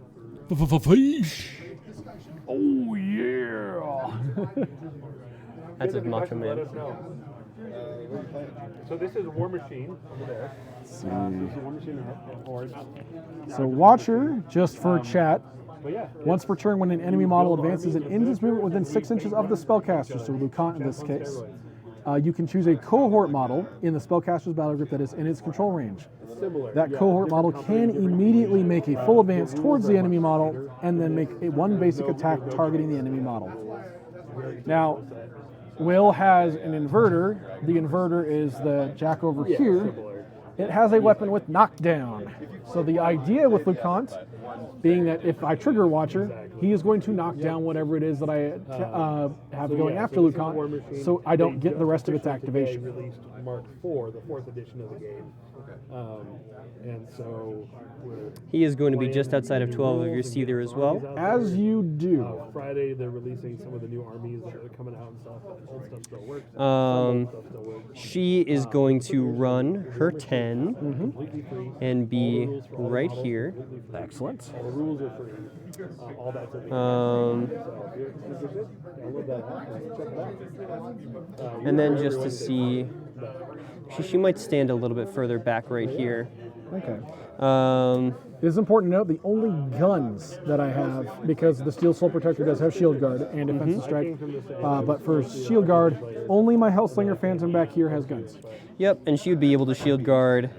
Oh yeah! That's a Macho Man. So this is Warmachine over there. This is Warmachine Horde. So Watcher, just for chat, But yeah, once per turn when an enemy model advances and ends its movement within 6 inches of the spellcaster, so Lucant in this case, you can choose a cohort model in the spellcaster's battle group that is in its control range. That cohort model can immediately make a full advance towards the enemy model and then make one basic attack targeting the enemy model. Now, Will has an inverter. The inverter is the jack over here. It has a weapon with knockdown. So the idea with Lucant being that if I trigger Watcher, he is going to knock down whatever it is that I have going after Lucant, so I don't get the rest of its activation. Released Mark IV, the 4th edition of the game. And so He is going to be just outside of 12 of your Seether as well. As you do. Friday they're releasing some of the new armies that are coming out and stuff. But old stuff still works. Stuff still works. She is going to run her 10 Completely free. and be right here. Excellent. All the rules are free. All that's in the Um, So if you're interested, download that app, check it out. and then just to see, she might stand a little bit further back right here. Okay. It It is important to note the only guns that I have, because the Steel Soul Protector does have Shield Guard and Defensive Strike, but for Shield Guard, only my Hellslinger Phantom back here has guns. Yep, and she would be able to shield guard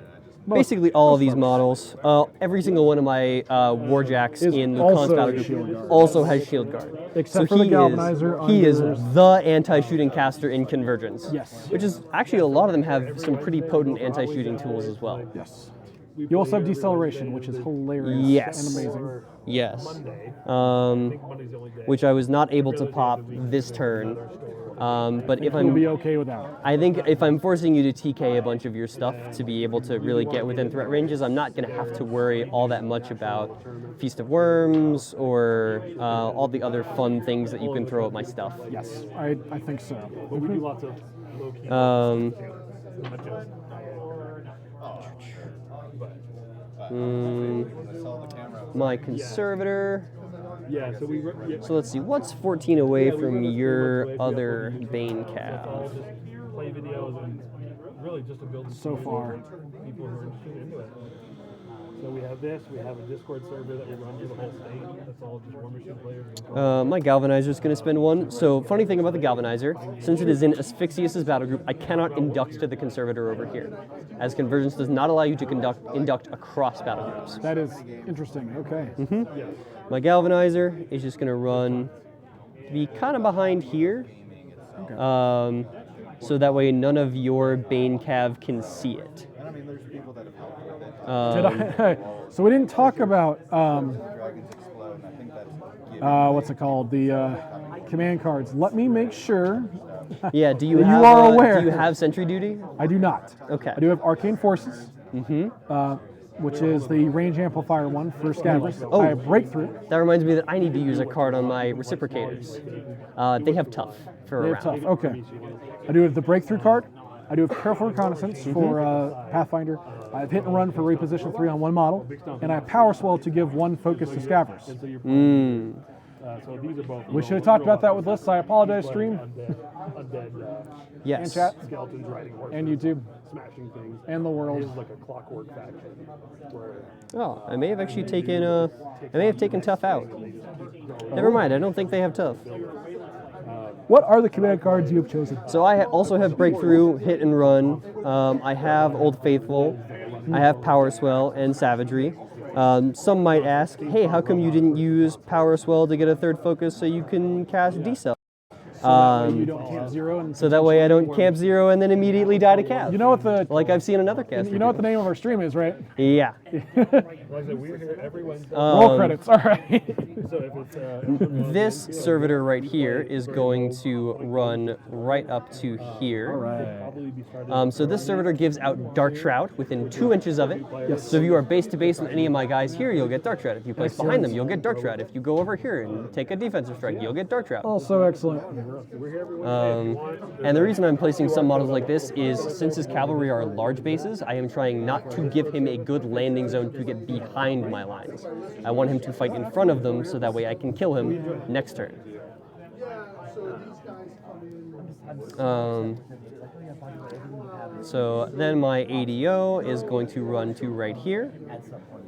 basically all of these models. Every single one of my Warjacks Is in the also battle group shield guard. also has shield guard. Except for the Galvanizer He is under- the anti-shooting caster in Convergence. Yes. Which is actually a lot of them have some pretty potent anti-shooting tools as well. Yes. You also have Deceleration, which is hilarious Yes. and amazing. Yes. Monday. Um, Monday's the only day. which I was not able to pop this turn But if You'll I'm be okay with that. I think if I'm forcing you to TK a bunch of your stuff to be able to really get within threat ranges, I'm not going to have to worry all that much about Feast of Worms or all the other fun things that you can throw at my stuff. Yes, I think so. But we do lots of low-key Um, not just. My conservator. Yeah, so we. Yeah, So let's see, what's 14 away we from run a your play other field Bane where Cav? just play videos and really just to build So far. people who are interested into it. So we have this. We have a Discord server that we run for the whole state. That's all just Warmachine players. My Galvanizer is going to spend one. So, funny thing about the Galvanizer, since it is in Asphyxius' battle group, I cannot induct to the Conservator over here, as Convergence does not allow you to induct across battle groups. That is interesting. Okay. My Galvanizer is just going to run, be kind of behind here, so that way none of your Bane Cav can see it. And I mean, there's people that have helped with it. So we didn't talk about Dragons explode, and I think that's what's it called? The command cards. Let me make sure. Yeah, do you You have are aware. Do you have Sentry Duty? I do not. Okay. I do have Arcane Forces, which is the range amplifier one for Scaverous. Oh. I have Breakthrough. That reminds me that I need to use a card on my Reciprocators. They have Tough for They a have round. tough. Okay. I do have the Breakthrough card. I do have Careful Reconnaissance for Pathfinder. I have Hit and Run for reposition 3 on one model, and I have Power Swell to give 1 focus to Scaverous. So you're playing, so these are both. We should have talked about that with lists. I apologize, stream Undead Yes. and chat skeletons riding horses and YouTube smashing things. and the It world. is like a clockwork faction where Oh, I may have actually taken Tough out. Never mind. I don't think they have Tough. What are the command cards you have chosen? So I also have Breakthrough, Hit and Run. I have Old Faithful. I have Power Swell and Savagery. Some might ask, hey, how come you didn't use Power Swell to get a 3rd focus so you can cast D-Cell? You don't camp 0 and So that way I don't camp 0 and then immediately die to Cav. you know what the Like I've seen another caster you know what the do. name of our stream is, right? Yeah. like I said, we're here every Wednesday. Roll credits. All right. So if it's This servitor right here is going to run right up to here. probably be started. So this servitor gives out Dark Shroud within 2 inches of it. Yes. So if you are base to base with any of my guys here, you'll get Dark Shroud. If you place behind them, you'll get Dark Shroud. If you go over here and take a defensive strike, you'll get Dark Shroud. Also excellent. We're here every Wednesday. And the reason I'm placing some models like this is since his cavalry are large bases, I am trying not to give him a good landing zone to get behind my lines. I want him to fight in front of them so that way I can kill him next turn. So then my ADO is going to run to right here.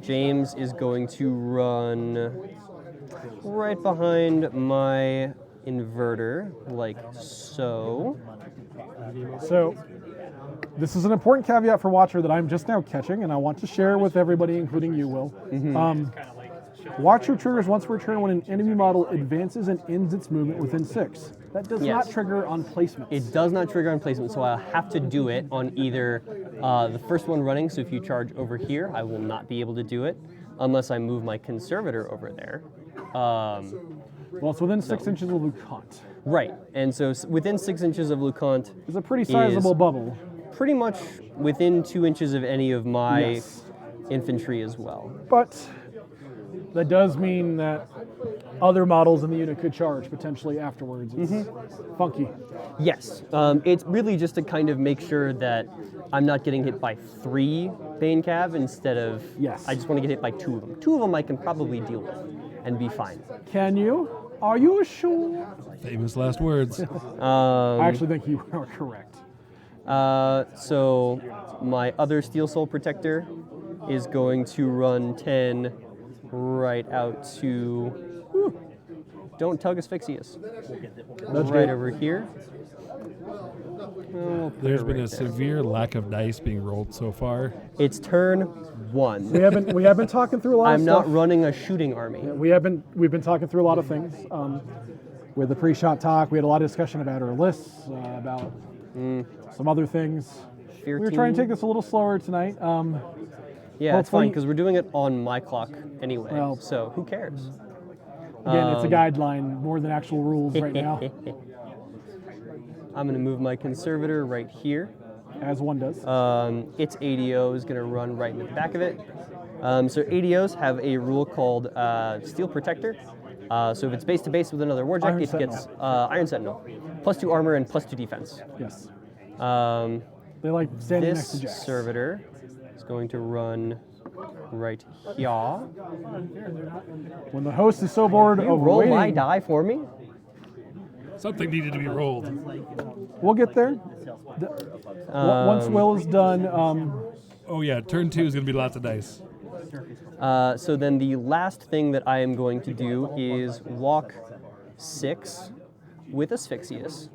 James is going to run right behind my inverter, like so. So, this is an important caveat for Watcher that I'm just now catching, and I want to share with everybody, including you, Will. Watcher triggers once per turn when an enemy model advances and ends its movement within 6. That does Yes. not trigger on placements. It does not trigger on placement, so I'll have to do it on either the first one running, so if you charge over here, I will not be able to do it unless I move my conservator over there. Well, it's within 6 inches of Lucant. Right, and so within 6 inches of Lucant, It's a pretty sizable bubble. pretty much within 2 inches of any of my Yes. infantry as well. But that does mean that other models in the unit could charge potentially afterwards. It's funky. Yes, it's really just to kind of make sure that I'm not getting hit by 3 Bane Cav instead of, Yes. I just want to get hit by 2 of them. 2 of them I can probably deal with and be fine. Can you? Are you sure? Famous last words. I actually think you are correct. So my other Steel Soul Protector is going to run 10 right out to, don't tug Asphyxius. That's Right good. over here. There's been a severe lack of dice being rolled so far. It's turn 1. We have been talking through a lot of I'm stuff. not running a shooting army. We've been talking through a lot of things. With the pre-shot talk, we had a lot of discussion about our lists, about some other things. We were trying to take this a little slower tonight. Yeah, it's hopefully- fine because we're doing it on my clock anyway. Well- So who cares? Again, it's a guideline more than actual rules right now. I'm going to move my Conservator right here. As one does. Its ADO is going to run right in the back of it. So ADOs have a rule called Steel Protector. So if it's base to base with another warjack, Iron it gets Iron Sentinel. +2 armor and +2 defense. Yes. Um, They like standing next to this jacks. servitor is going to run right here. When the host is so bored You of roll waiting, my die for me? Something needed to be rolled. we'll get there. Once Will is done, Oh yeah, turn 2 is going to be lots of dice. So then the last thing that I am going to do is walk 6 with Asphyxius.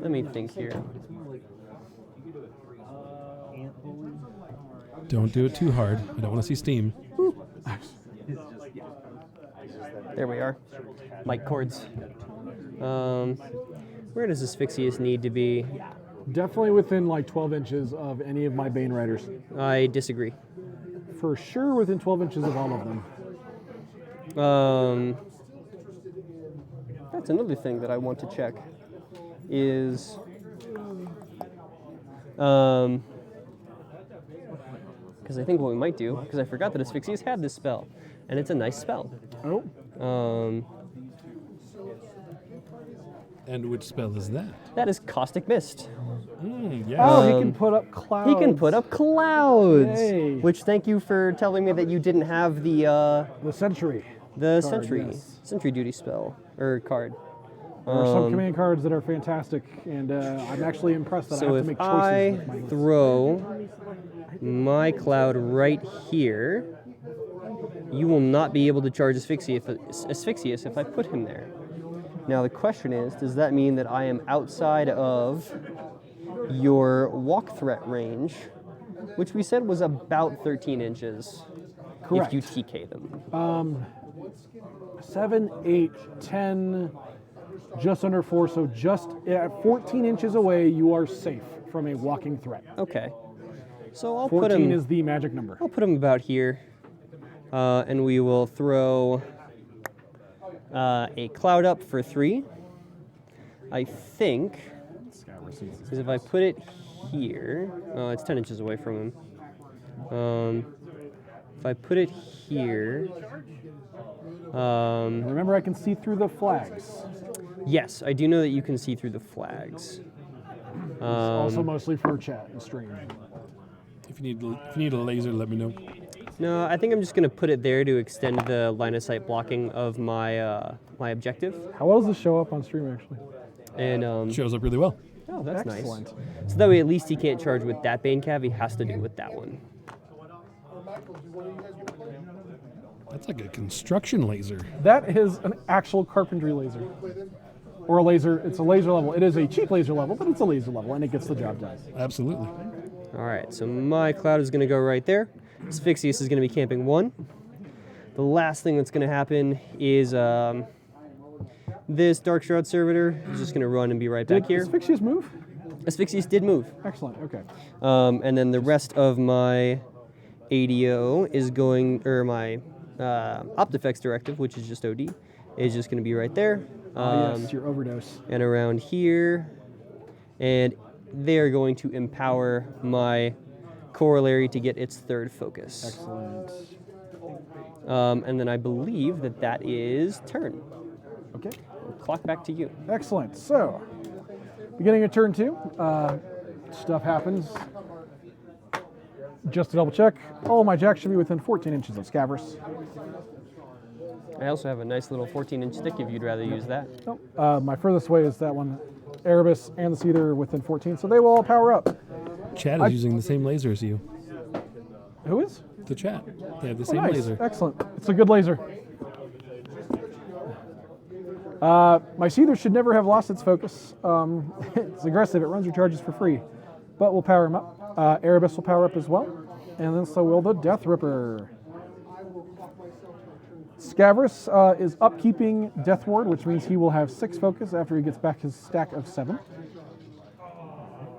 Let me think here. Don't do it too hard. I don't want to see steam. There we are. Mic cords. Where does Asphyxius need to be? definitely within like 12 inches of any of my Bane Riders. I disagree. For sure within 12 inches of all of them. That's another thing that I want to check is because I think what we might do, because I forgot that Asphyxius had this spell, and it's a nice spell. Oh. And which spell is that? That is Caustic Mist. Yes. Oh, he can put up clouds. He can put up clouds. Yay. Which, thank you for telling me that you didn't have The Sentry. the Card, sentry yes. sentry duty spell or card. There are some command cards that are fantastic, and I'm actually impressed that I So have to if make choices I with my list. throw my cloud right here, you will not be able to charge Asphyxius if I put him there. Now the question is, does that mean that I am outside of your walk threat range, which we said was about 13 inches Correct. if you TK them? 7, 8, 10, just under 4, so just at 14 inches away, you are safe from a walking threat. Okay. So I'll put 14 him is the magic number. I'll put him about here. And we will throw a cloud up for 3. I think, because if I put it here, it's 10 inches away from him. If I put it here, Remember, I can see through the flags. yes, I do know that you can see through the flags. Also mostly for chat and stream. If you need a laser, let me know. No, I think I'm just going to put it there to extend the line of sight blocking of my my objective. How well does this show up on stream, actually? And Shows up really well. oh, that's Excellent. nice. So that way, at least he can't charge with that Bane Cav. He has to do with that one. That's like a construction laser. That is an actual carpentry laser. Or a laser, it's a laser level. It is a cheap laser level, but it's a laser level, and it gets the job done. Absolutely. All right, so my cloud is going to go right there. Asphyxius is going to be camping 1. The last thing that's going to happen is this Dark Shroud Servitor is just going to run and be right back here. Did Asphyxius move? Asphyxius did move. Excellent, okay. And then the rest of my ADO is going, or my Optifex Directive, which is just OD, is just going to be right there. Yes, your overdose. And around here. And they are going to empower my Corollary to get its 3rd focus. Excellent. And then I believe that that is turn. Okay. Clock back to you. Excellent. So, beginning of turn 2, stuff happens. Just to double check, all my jacks should be within 14 inches of Scaverous. I also have a nice little 14-inch stick if you'd rather use that. Oh, my furthest away is that one. Erebus and the Seether within 14, so they will all power up. Chat is using the same laser as you. Who is? The chat. They have the Oh, same nice. laser. Excellent. It's a good laser. My Seether should never have lost its focus. It's aggressive. It runs your charges for free, but we'll power him up. Erebus will power up as well, and then so will the Death Ripper. Scaverous is upkeeping Death Ward, which means he will have 6 focus after he gets back his stack of 7.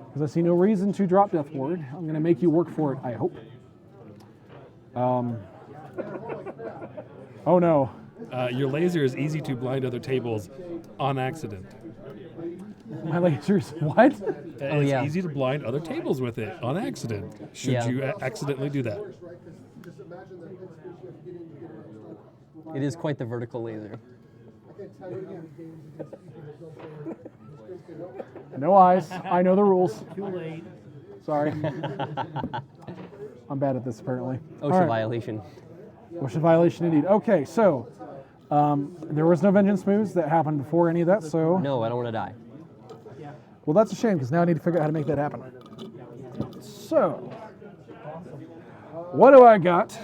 Because I see no reason to drop Death Ward. I'm going to make you work for it, I hope. Oh no. Your laser is easy to blind other tables on accident. My lasers, what? Oh, It's yeah. easy to blind other tables with it on accident. Should Yeah. you accidentally do that? It is quite the vertical laser. No eyes. I know the rules. Too late. Sorry. I'm bad at this, apparently. OSHA All right. violation. OSHA violation indeed. Okay, so there was no vengeance moves that happened before any of that, so... No, I don't want to die. Well, that's a shame, because now I need to figure out how to make that happen. So, what do I got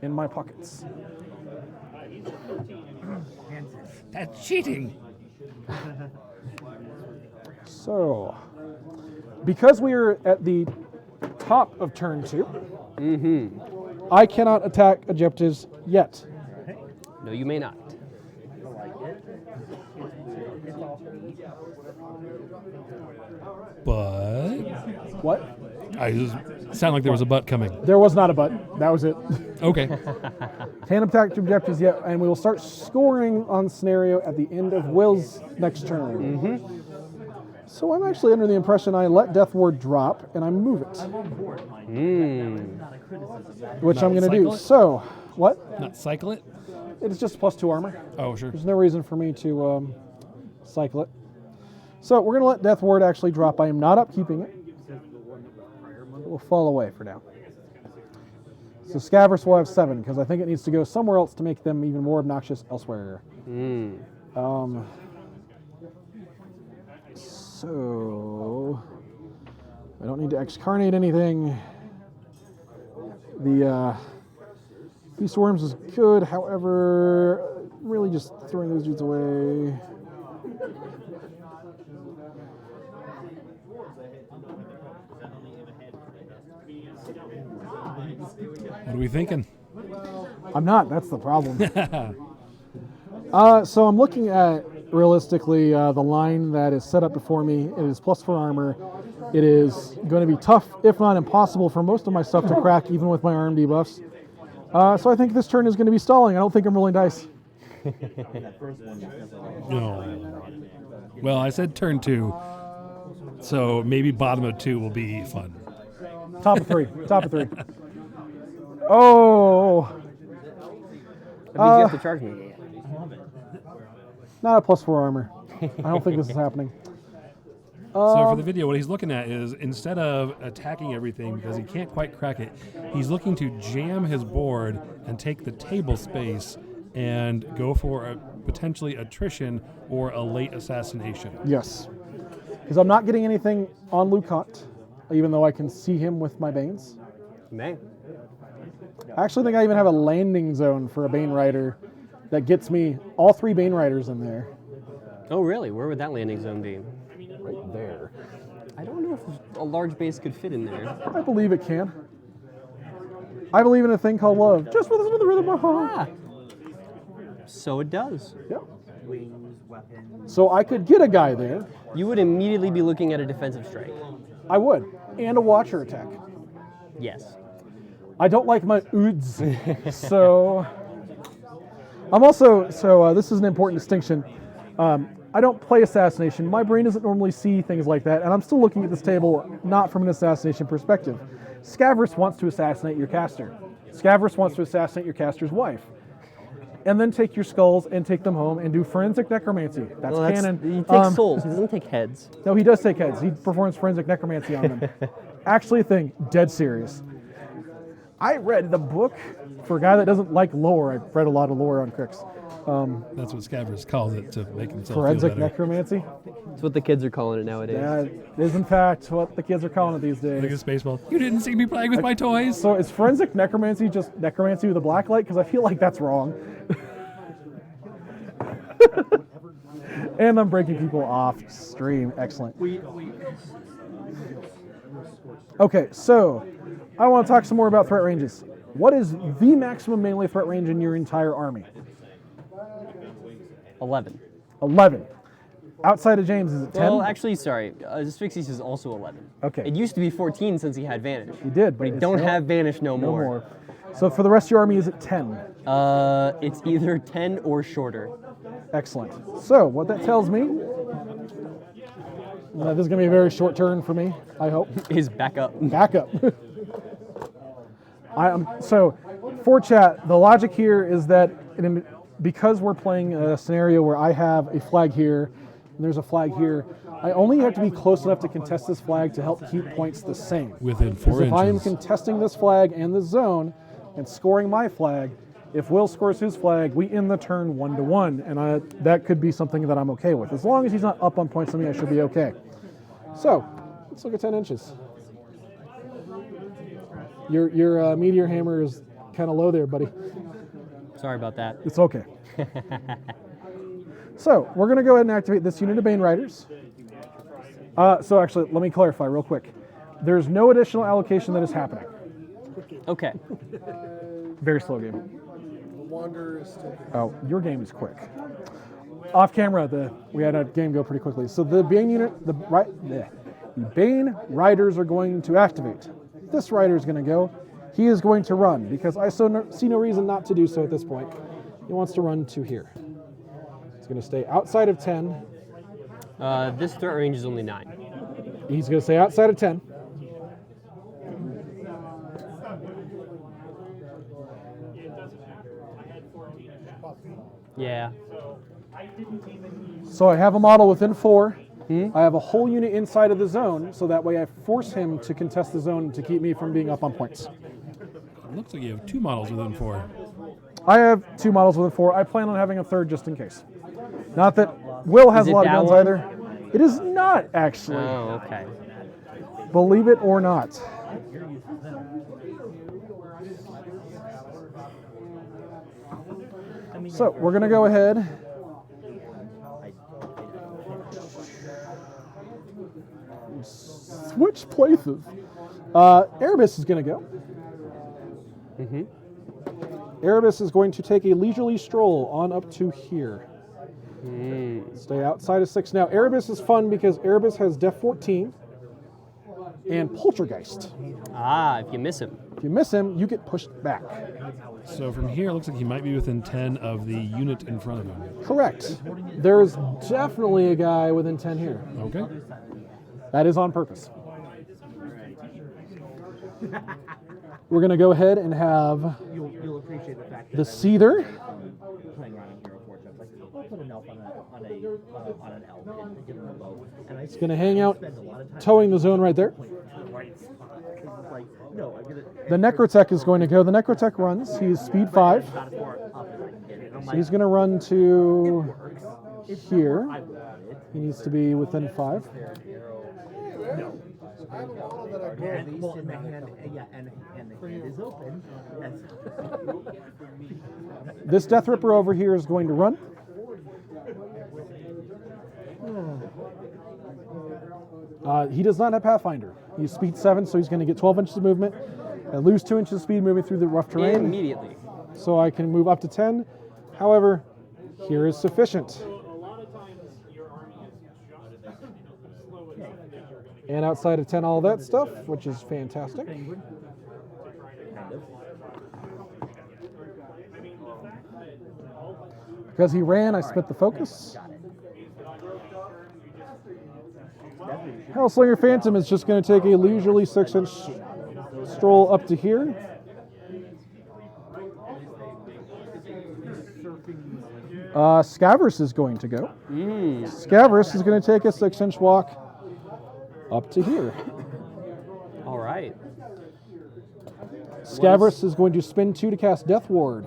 in my pockets? That's cheating. So, because we are at the top of turn 2, I cannot attack objectives yet. No, you may not. But What? I just sound like there was a butt coming. There was not a but. That was it. Okay. Can't attack objectives yet, and we will start scoring on scenario at the end of Will's next turn. So I'm actually under the impression I let Death Ward drop, and I move it, which I'm going to do. cycle it? So, what? Not cycle it? It's just +2 armor. Oh, sure. There's no reason for me to cycle it. So we're going to let Death Ward actually drop. I am not upkeeping it. It will fall away for now. So Scaverous will have 7, because I think it needs to go somewhere else to make them even more obnoxious elsewhere. So I don't need to excarnate anything. The Feast of Worms is good, however, really just throwing those dudes away. What are we thinking? I'm not, that's the problem. So I'm looking at, realistically, the line that is set up before me. It is +4 armor. It is going to be tough, if not impossible, for most of my stuff to crack, even with my arm debuffs. So I think this turn is going to be stalling. I don't think I'm rolling dice. No. Well, I said turn 2, so maybe bottom of 2 will be fun. Top of 3. Top of 3. Oh, That means you have to charge me. not a +4 armor. I don't think this is happening. So for the video, what he's looking at is, instead of attacking everything because he can't quite crack it, he's looking to jam his board and take the table space and go for a potentially attrition or a late assassination. Yes. Because I'm not getting anything on Lucant, even though I can see him with my Banes. You may. I actually think I even have a landing zone for a Bane Rider that gets me all 3 Bane Riders in there. Oh, really? Where would that landing zone be? Right there. I don't know if a large base could fit in there. I believe it can. I believe in a thing called love. Just with the rhythm of my heart. So it does. Yeah. So I could get a guy there. You would immediately be looking at a defensive strike. I would. And a Watcher attack. Yes. I don't like my oods. So I'm also, this is an important distinction. I don't play assassination. My brain doesn't normally see things like that, and I'm still looking at this table not from an assassination perspective. Scaverous wants to assassinate your caster. Scaverous wants to assassinate your caster's wife. And then take your skulls and take them home and do forensic necromancy. That's canon. He takes souls. He doesn't take heads. No, he does take heads. He performs forensic necromancy on them. Actually a thing, dead serious. I read the book for a guy that doesn't like lore. I've read a lot of lore on Crix. That's what Scaverous calls it to make himself Forensic feel better. necromancy. That's what the kids are calling it nowadays. That is in fact what the kids are calling it these Like a days. Spaceball. You didn't see me playing with my toys. So is forensic necromancy just necromancy with a black light? Because I feel like that's wrong. And I'm breaking people off stream. Excellent. Okay, so I want to talk some more about threat ranges. What is the maximum melee threat range in your entire army? 11. 11. Outside of James, is it 10? Well, actually, sorry. Asphyxius is also 11. Okay. It used to be 14 since he had Vanish. He did, But he it's don't no- have Vanish no No more. more. So for the rest of your army, is it 10? It's either 10 or shorter. Excellent. So what that tells me, this is going to be a very short turn for me, I hope. Is back up. Back up. So for chat, the logic here is that because we're playing a scenario where I have a flag here, and there's a flag here, I only have to be close enough to contest this flag to help keep points the same. Within 4 Because inches. if I am contesting this flag and this zone and scoring my flag, if Will scores his flag, we end the turn 1-1, and that could be something that I'm okay with. As long as he's not up on points on me, I should be okay. So, let's look at 10 inches. Your meteor hammer is kind of low there, buddy. Sorry about that. It's okay. So, we're going to go ahead and activate this unit of Bane Riders. So actually, let me clarify real quick. There's no additional allocation that is happening. Okay. Very slow game. Oh, your game is quick. Off camera, we had a game go pretty quickly. So the Bane unit, the Bane Riders are going to activate. This rider is going to go. He is going to run because I see no reason not to do so at this point. He wants to run to here. He's going to stay outside of 10. This threat range is only 9. He's going to stay outside of 10. Yeah. So I have a model within 4. I have a whole unit inside of the zone, so that way I force him to contest the zone to keep me from being up on points. It looks like you have 2 models within 4. I have 2 models within 4. I plan on having a third just in case. Not that Will has Is a it lot of that guns one? either. It is not, actually. Oh, okay. Believe it or not. So we're going to go ahead. Switch places. Erebus is going to go. Erebus is going to take a leisurely stroll on up to here. Stay outside of 6. Now, Erebus is fun because Erebus has Def 14 and Poltergeist. Ah, if you miss him. If you miss him, you get pushed back. So from here, it looks like he might be within 10 of the unit in front of him. Correct. There's definitely a guy within 10 here. Okay. That is on purpose. We're going to go ahead and have You'll appreciate the fact that the Seether. playing around in Hero Forge, I was like, I'll put an elf on an elf and give him a bow. And He's going to hang out, towing the zone right there. Like, no, I'm gonna. The Necrotech is going to go. The Necrotech runs. He's speed 5. About as far up as I can get it. I'm So like, he's going to run to it's here. I wanted it. He needs to be within 5. No. And, well, and the hand, yeah, and the hand is open. This Death Ripper over here is going to run. He does not have Pathfinder. He's speed 7, so he's going to get 12 inches of movement and lose 2 inches of speed moving through the rough terrain. Immediately. So I can move up to 10. However, here is sufficient. And outside of 10, all that stuff, which is fantastic. Because he ran, I split the focus. Hellslinger Phantom is just going to take a leisurely 6-inch stroll up to here. Scaverous is going to go. Scaverous is going to take a 6-inch walk up to here. All right. Scaverous is going to spin 2 to cast Death Ward.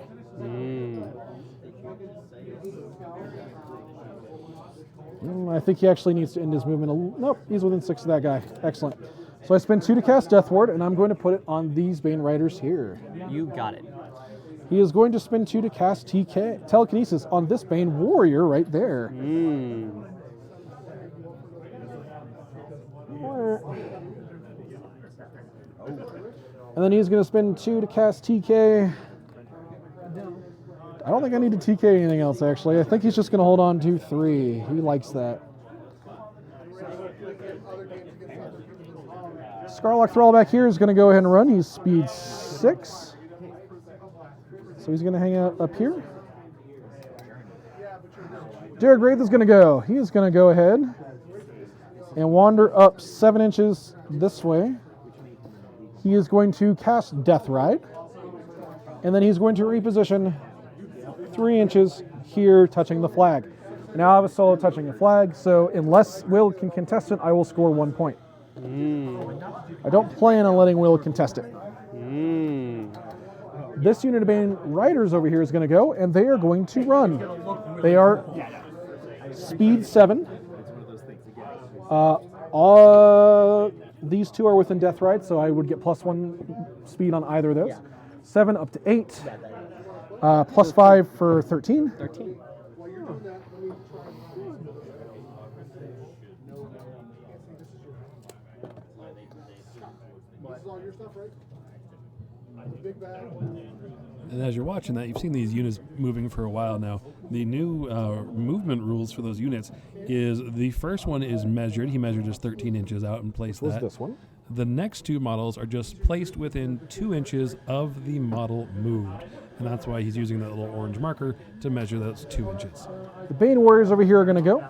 I think he actually needs to end his movement. Nope, he's within 6 of that guy. Excellent. So I spend 2 to cast Death Ward, and I'm going to put it on these Bane Riders here. You got it. He is going to spend 2 to cast Telekinesis on this Bane Warrior right there. And then he's going to spend 2 to cast TK. I don't think I need to TK anything else, actually. I think he's just going to hold on to 3. He likes that. Scarlock Thrall back here is going to go ahead and run. He's speed 6. So he's going to hang out up here. Jared Wraith is going to go. He is going to go ahead and wander up 7 inches this way. He is going to cast Death Ride. And then he's going to reposition 3 inches here, touching the flag. Now I have a solo touching the flag, so unless Will can contest it, I will score 1 point. I don't plan on letting Will contest it. This unit of Bane Riders over here is going to go, and they are going to run. They are speed 7. These two are within Death Ride, so I would get +1 speed on either of those. 7 up to 8. +5 for 13. 13. And as you're watching that, you've seen these units moving for a while now. The new movement rules for those units is the first one is measured. He measured just 13 inches out and placed Was that. this one? The next 2 models are just placed within 2 inches of the model moved. And that's why he's using that little orange marker to measure those 2 inches. The Bane Warriors over here are going to go.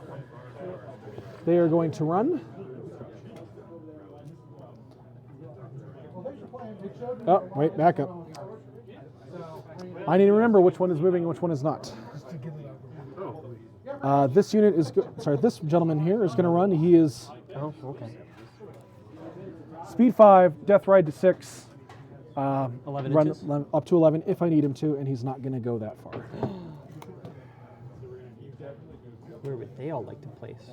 They are going to run. Oh, wait, back up. I need to remember which one is moving and which one is not. This unit is, this gentleman here is going to run. He is speed 5, Death Ride to 6, 11 run inches? up to 11 if I need him to, and he's not going to go that far. Where would they all like to place?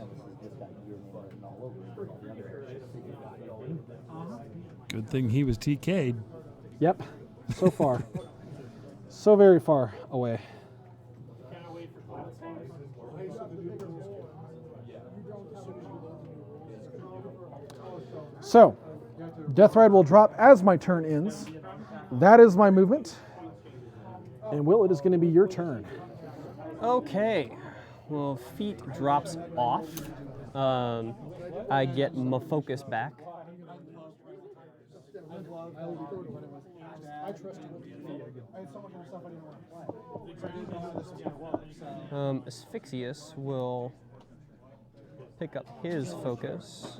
Good thing he was TK'd. Yep, so far. So very far away. So, Death Ride will drop as my turn ends. That is my movement. And Will, it is going to be your turn. Okay. Well, feet drops off. I get my focus back. Asphyxious will pick up his focus.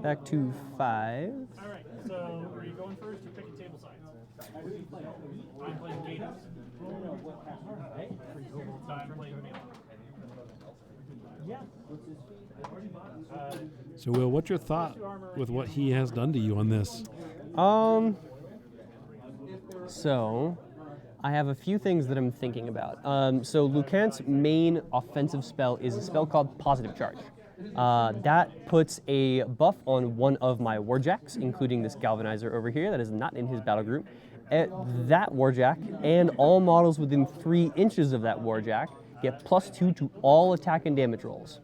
Back to 5. All right, so are you going first or picking table sides? I'm playing Gator. So I'm playing Melee. Yeah. So, Will, what's your thought with what he has done to you on this? So I have a few things that I'm thinking about. So Lucant's main offensive spell is a spell called Positive Charge. That puts a buff on one of my Warjacks, including this Galvanizer over here that is not in his battle group. That Warjack and all models within 3 inches of that Warjack get +2 to all attack and damage rolls.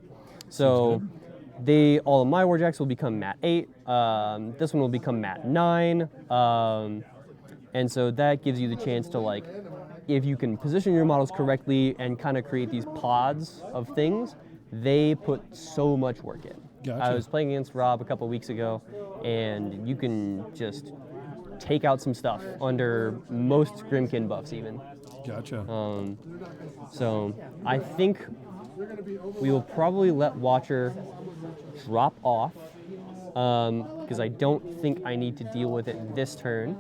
So all of my Warjacks will become Mat 8. This one will become Mat 9. And so that gives you the chance to, like, if you can position your models correctly and kind of create these pods of things, they put so much work in. Gotcha. I was playing against Rob a couple weeks ago, and you can just take out some stuff under most Grimkin buffs even. Gotcha. So I think we will probably let Watcher drop off, because I don't think I need to deal with it this turn.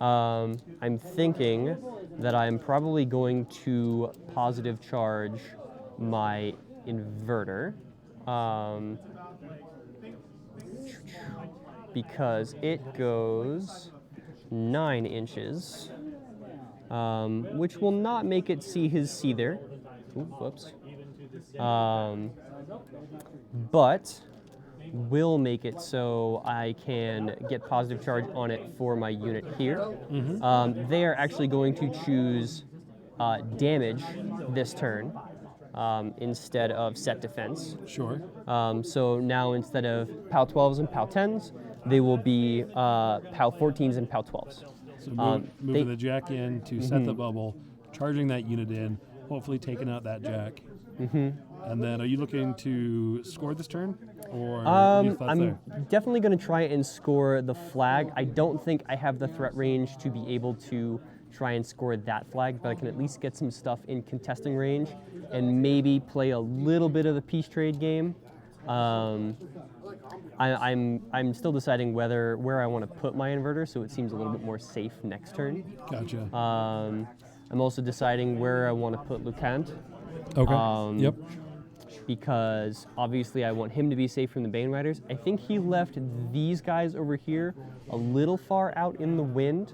I'm thinking that I'm probably going to positive charge my inverter, because it goes 9 inches, which will not make it see his Seether. Ooh, whoops. But will make it so I can get positive charge on it for my unit here. They are actually going to choose damage this turn instead of set defense. Sure. So now instead of POW 12s and POW 10s, they will be POW 14s and POW 12s. So moving the jack in to set the bubble, charging that unit in, hopefully taking out that jack. And then are you looking to score this turn? Or any thoughts I'm there? definitely going to try and score the flag. I don't think I have the threat range to be able to try and score that flag, but I can at least get some stuff in contesting range and maybe play a little bit of the peace trade game. I'm still deciding where I want to put my inverter, so it seems a little bit more safe next turn. Gotcha. I'm also deciding where I want to put Lucant. Okay. Yep. Because obviously I want him to be safe from the Bane Riders. I think he left these guys over here a little far out in the wind,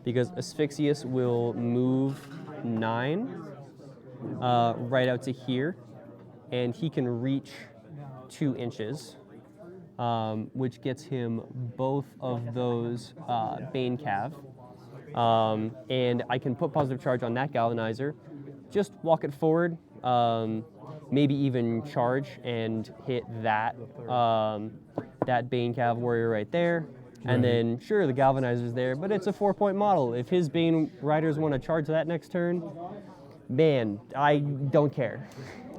because Asphyxius will move 9 right out to here, and he can reach 2 inches, which gets him both of those Bane Cav. And I can put positive charge on that galvanizer, just walk it forward, maybe even charge and hit that that Bane Cav warrior right there. And then, sure, the galvanizer's there, but it's a 4-point model. If his Bane Riders want to charge that next turn, man, I don't care.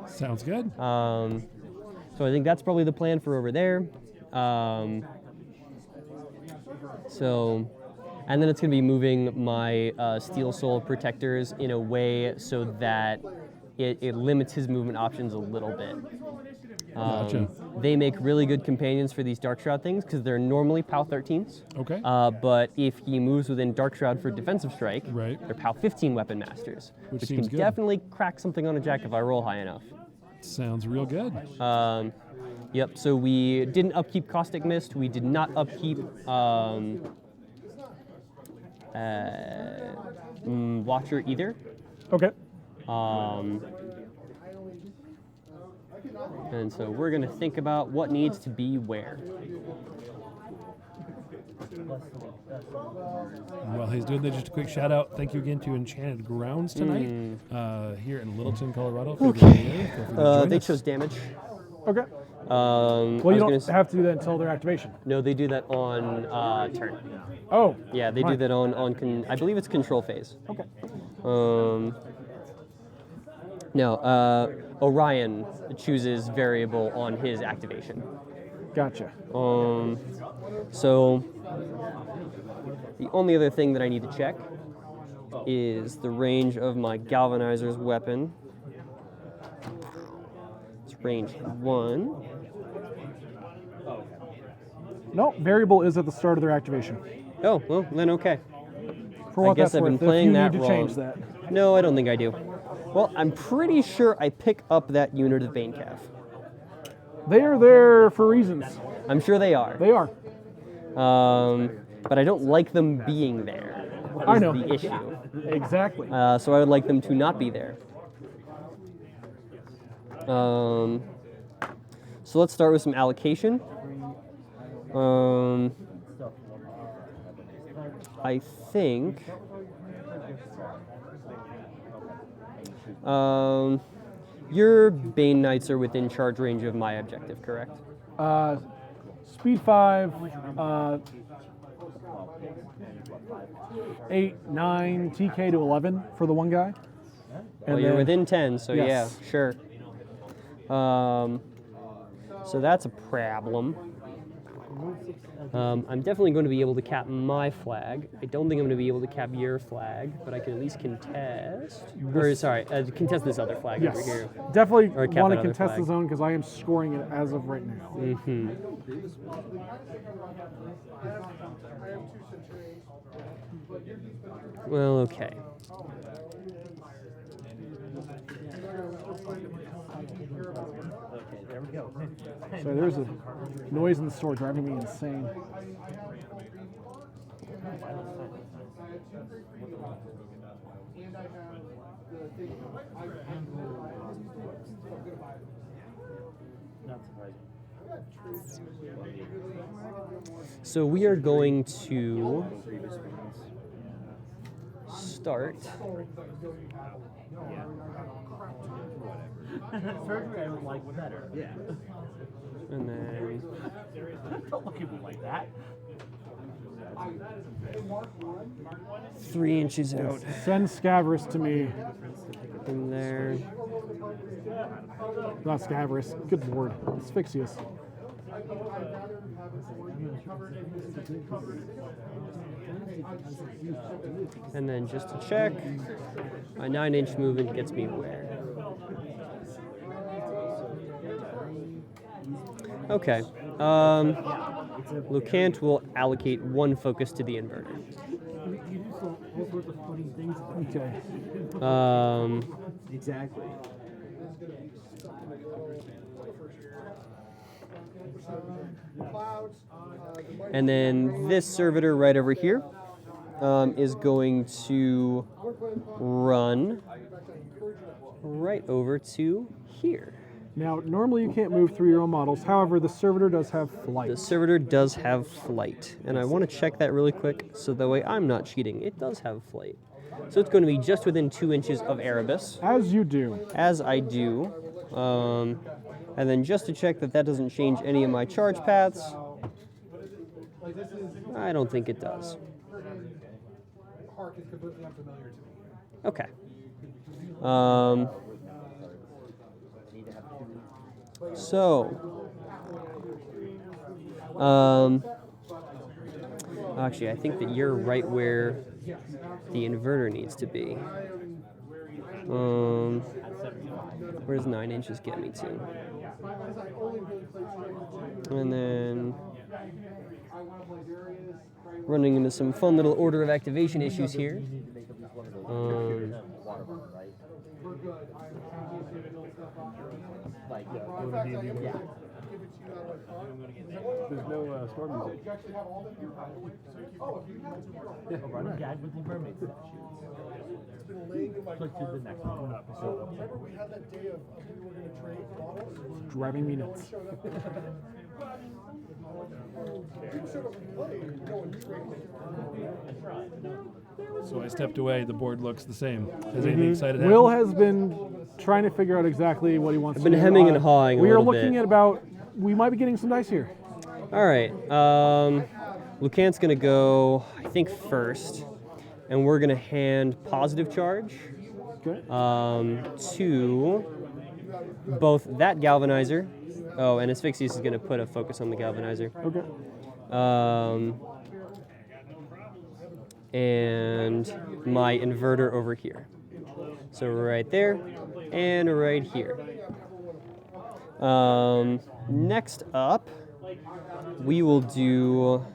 Sounds good. So I think that's probably the plan for over there. And then it's going to be moving my Steel Soul Protectors in a way so that it limits his movement options a little bit. Gotcha. They make really good companions for these Dark Shroud things because they're normally POW 13s. Okay. But if he moves within Dark Shroud for Defensive Strike, Right. they're POW 15 Weapon Masters, which can seems good. definitely crack something on a Jack if I roll high enough. Sounds real good. Yep, so we didn't upkeep Caustic Mist. We did not upkeep Watcher either. Okay. And so we're going to think about what needs to be where. While he's doing that, just a quick shout out. Thank you again to Enchanted Grounds tonight here in Littleton, Colorado. They chose damage. Okay. Well, Well, you don't have to do that until their activation. No, they do that on turn. Oh. Yeah, they do right. that on I believe it's control phase. Okay. No, Orion chooses variable on his activation. Gotcha. So the only other thing that I need to check is the range of my Galvanizer's weapon. It's range 1. No, variable is at the start of their activation. Oh, well, then okay. For what I guess that's I've been worth, playing if you that need to wrong. change that. No, I don't think I do. Well, I'm pretty sure I pick up that unit of Bane Cav. They are there for reasons. I'm sure they are. They are. But I don't like them being there. I is know. the issue. Exactly. So I would like them to not be there. So let's start with some allocation. I think your Bane Knights are within charge range of my objective, correct? Speed 5, 8, 9, TK to 11 for the one guy. Well, you're within 10, so Yes. yeah, sure. So that's a problem. I'm definitely going to be able to cap my flag. I don't think I'm going to be able to cap your flag, but I can at least contest. Contest this other flag over Yes. here. Definitely Or cap want to that other contest flag. the zone because I am scoring it as of right now. Mm-hmm. Well, okay. There we go. So there's a noise in the store driving me insane. Not surprising. So we are going to start. Surgery I would like better. Yeah. And then Don't look at me like that. 3 inches out Send Scaverous to me. from there. Not Scaverous. Good lord. Asphyxius. And then just to check, my 9-inch movement gets me where? Okay. Lucant will allocate 1 focus to the inverter. You do all sorts of funny things. Okay. Exactly. And then this servitor right over here is going to run right over to here. Now, normally you can't move through your own models. However, the servitor does have flight. The servitor does have flight, and I want to check that really quick so that way I'm not cheating. It does have flight. So it's going to be just within 2 inches of Erebus, As you do. as I do. And then just to check that that doesn't change any of my charge paths, I don't think it does. Okay. Actually, I think that you're right where the inverter needs to be. Where does 9 inches get me to? And then running into some fun little order of activation issues here. There's no storm music. Gag with the mermaids. Click to the next one. Remember we had that day of we were going to trade models? Driving me nuts. You showed up and played. No one traded. So I stepped away. The board looks the same. Has anything excited happened? Will has been trying to figure out exactly what he wants I've to been do. hemming and hawing a We are little looking bit. at about, we might be getting some dice here. All right. Lucant's going to go, I think, first. And we're going to hand positive charge Okay. to both that galvanizer. Oh, and Asphyxius is going to put a focus on the galvanizer. Okay. And my inverter over here. So right there and right here. Next up, we will do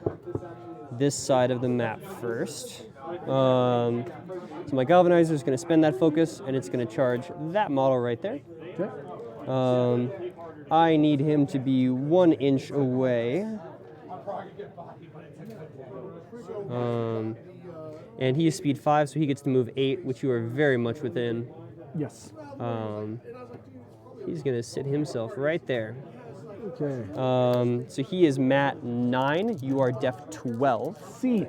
this side of the map first. So my galvanizer is going to spend that focus, and it's going to charge that model right there. Okay. I need him to be 1 inch away. And he is speed 5, so he gets to move 8, which you are very much within. Yes. He's going to sit himself right there. Okay. So he is mat 9, you are def 12. C.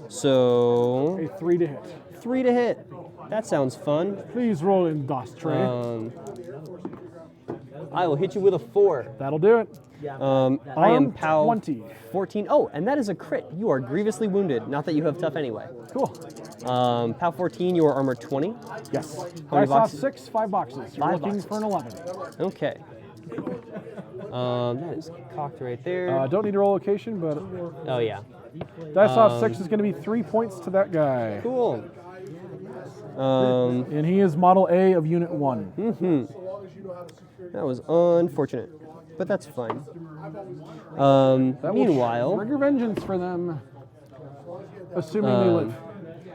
So A 3 to hit. 3 to hit. That sounds fun. Please roll in DOS tray. I will hit you with a 4. That'll do it. I am Arm POW 20. 14. Oh, and that is a crit. You are grievously wounded. Not that you have tough anyway. Cool. POW 14, you are armor 20. Yes. How many Dice off boxes? 6, 5 boxes. You're 5 looking boxes. for an 11. Okay. That is cocked right there. Don't need to roll location, but Oh, yeah. dice off 6 is going to be 3 points to that guy. Cool. And he is model A of unit 1. That was unfortunate, but that's fine. That will Meanwhile, trigger vengeance for them, assuming they live.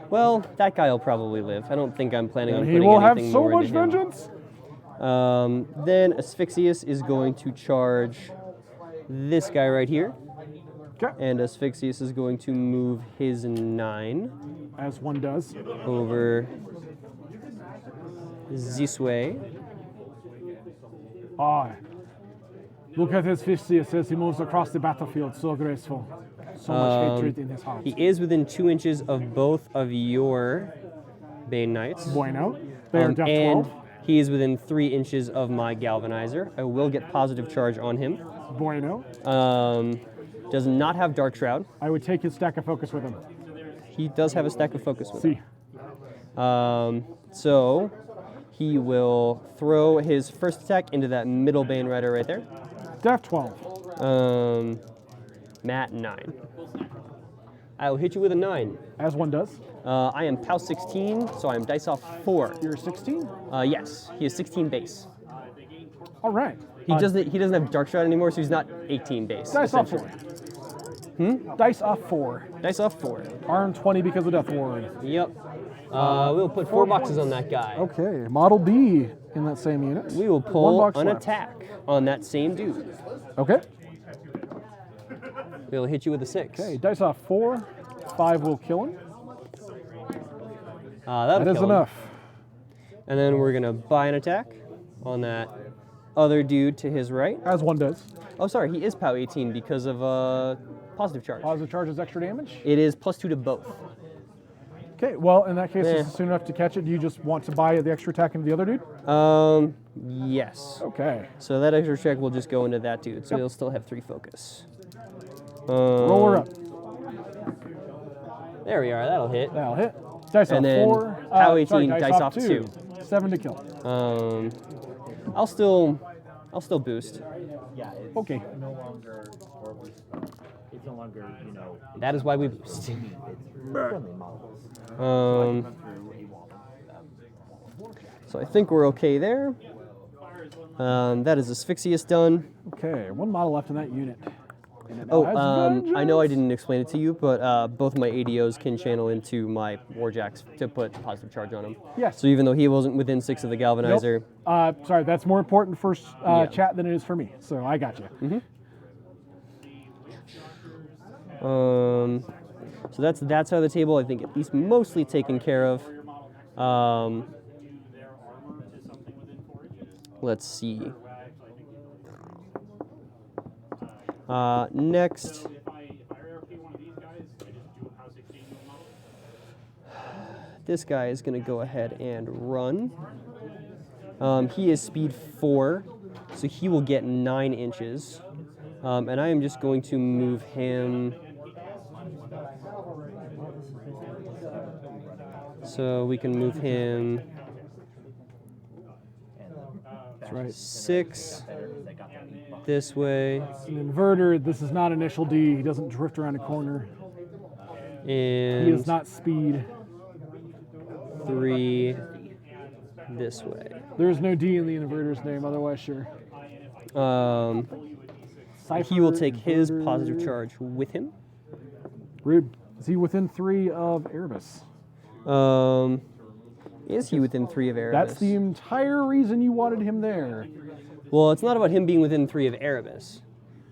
well, that guy will probably live. I don't think I'm planning on And he putting will have anything so more much into him. vengeance. Then Asphyxius is going to charge this guy right here, Okay. and Asphyxius is going to move his 9 As one does. over this way. Ah. Look at his Asphyxius as he moves across the battlefield, so graceful. So much hatred in his heart. He is within 2 inches of both of your Bane Knights. Bueno. They are def And 12. he is within 3 inches of my Galvanizer. I will get positive charge on him. Bueno. Does not have Dark Shroud. I would take his stack of focus with him. He does have a stack of focus with him. See. So he will throw his first attack into that middle Bane Rider right there. Def 12. Mat 9. I will hit you with a 9. As one does. I am POW 16, so I'm dice off 4. You're 16? Yes, he is 16 base. All right. He doesn't have Dark Shot anymore, so he's not 18 base. Dice off 4. Dice off 4. Dice off 4. Arm 20 because of Death Ward. Yep. We'll put 4 boxes on that guy. Okay. Model B in that same unit. We will One pull box an left. attack on that same dude. Okay. We'll hit you with a 6. Okay. Dice off 4. 5 will kill him. That'll That is kill him. enough. And then we're gonna buy an attack on that other dude to his right. As one does. Oh, sorry, he is POW 18 because of positive charge. Positive charge is extra damage. It is +2 to both. Okay. Well, in that case, Eh. this is soon enough to catch it. Do you just want to buy the extra attack into the other dude? Yes. Okay. So that extra check will just go into that dude, so he'll still have 3 focus. Roll her up. There we are, that'll hit. That'll hit. Dice And off then 4. POW 18, dice off 2. 7 to kill. I'll still boost. Yeah, it's Okay. no longer, it's no longer, you know, That is why we boost. it's friendly models. So I think we're okay there. That is Asphyxious done. Okay. One model left in that unit. And it Oh, has I know I vengeance. didn't explain it to you, but both my ADOs can channel into my Warjacks to put positive charge on him. Yes. So even though he wasn't within 6 of the Galvanizer, Sorry, that's more important for Yeah. chat than it is for me. So I got you. so that's that side of the table. I think at least mostly taken care of. Let's see. Next, this guy is going to go ahead and run. He is speed 4, so he will get 9 inches. And I am just going to move him. So we can move him That's right. 6 this way. An inverter. This is not initial D. He doesn't drift around a corner. And He is not speed. 3 this way. There's no D in the inverter's name. Otherwise, sure. He will take his Inverter. positive charge with him. Rude. Is he within 3 of Erebus? Is he within 3 of Erebus? That's the entire reason you wanted him there. Well, it's not about him being within 3 of Erebus.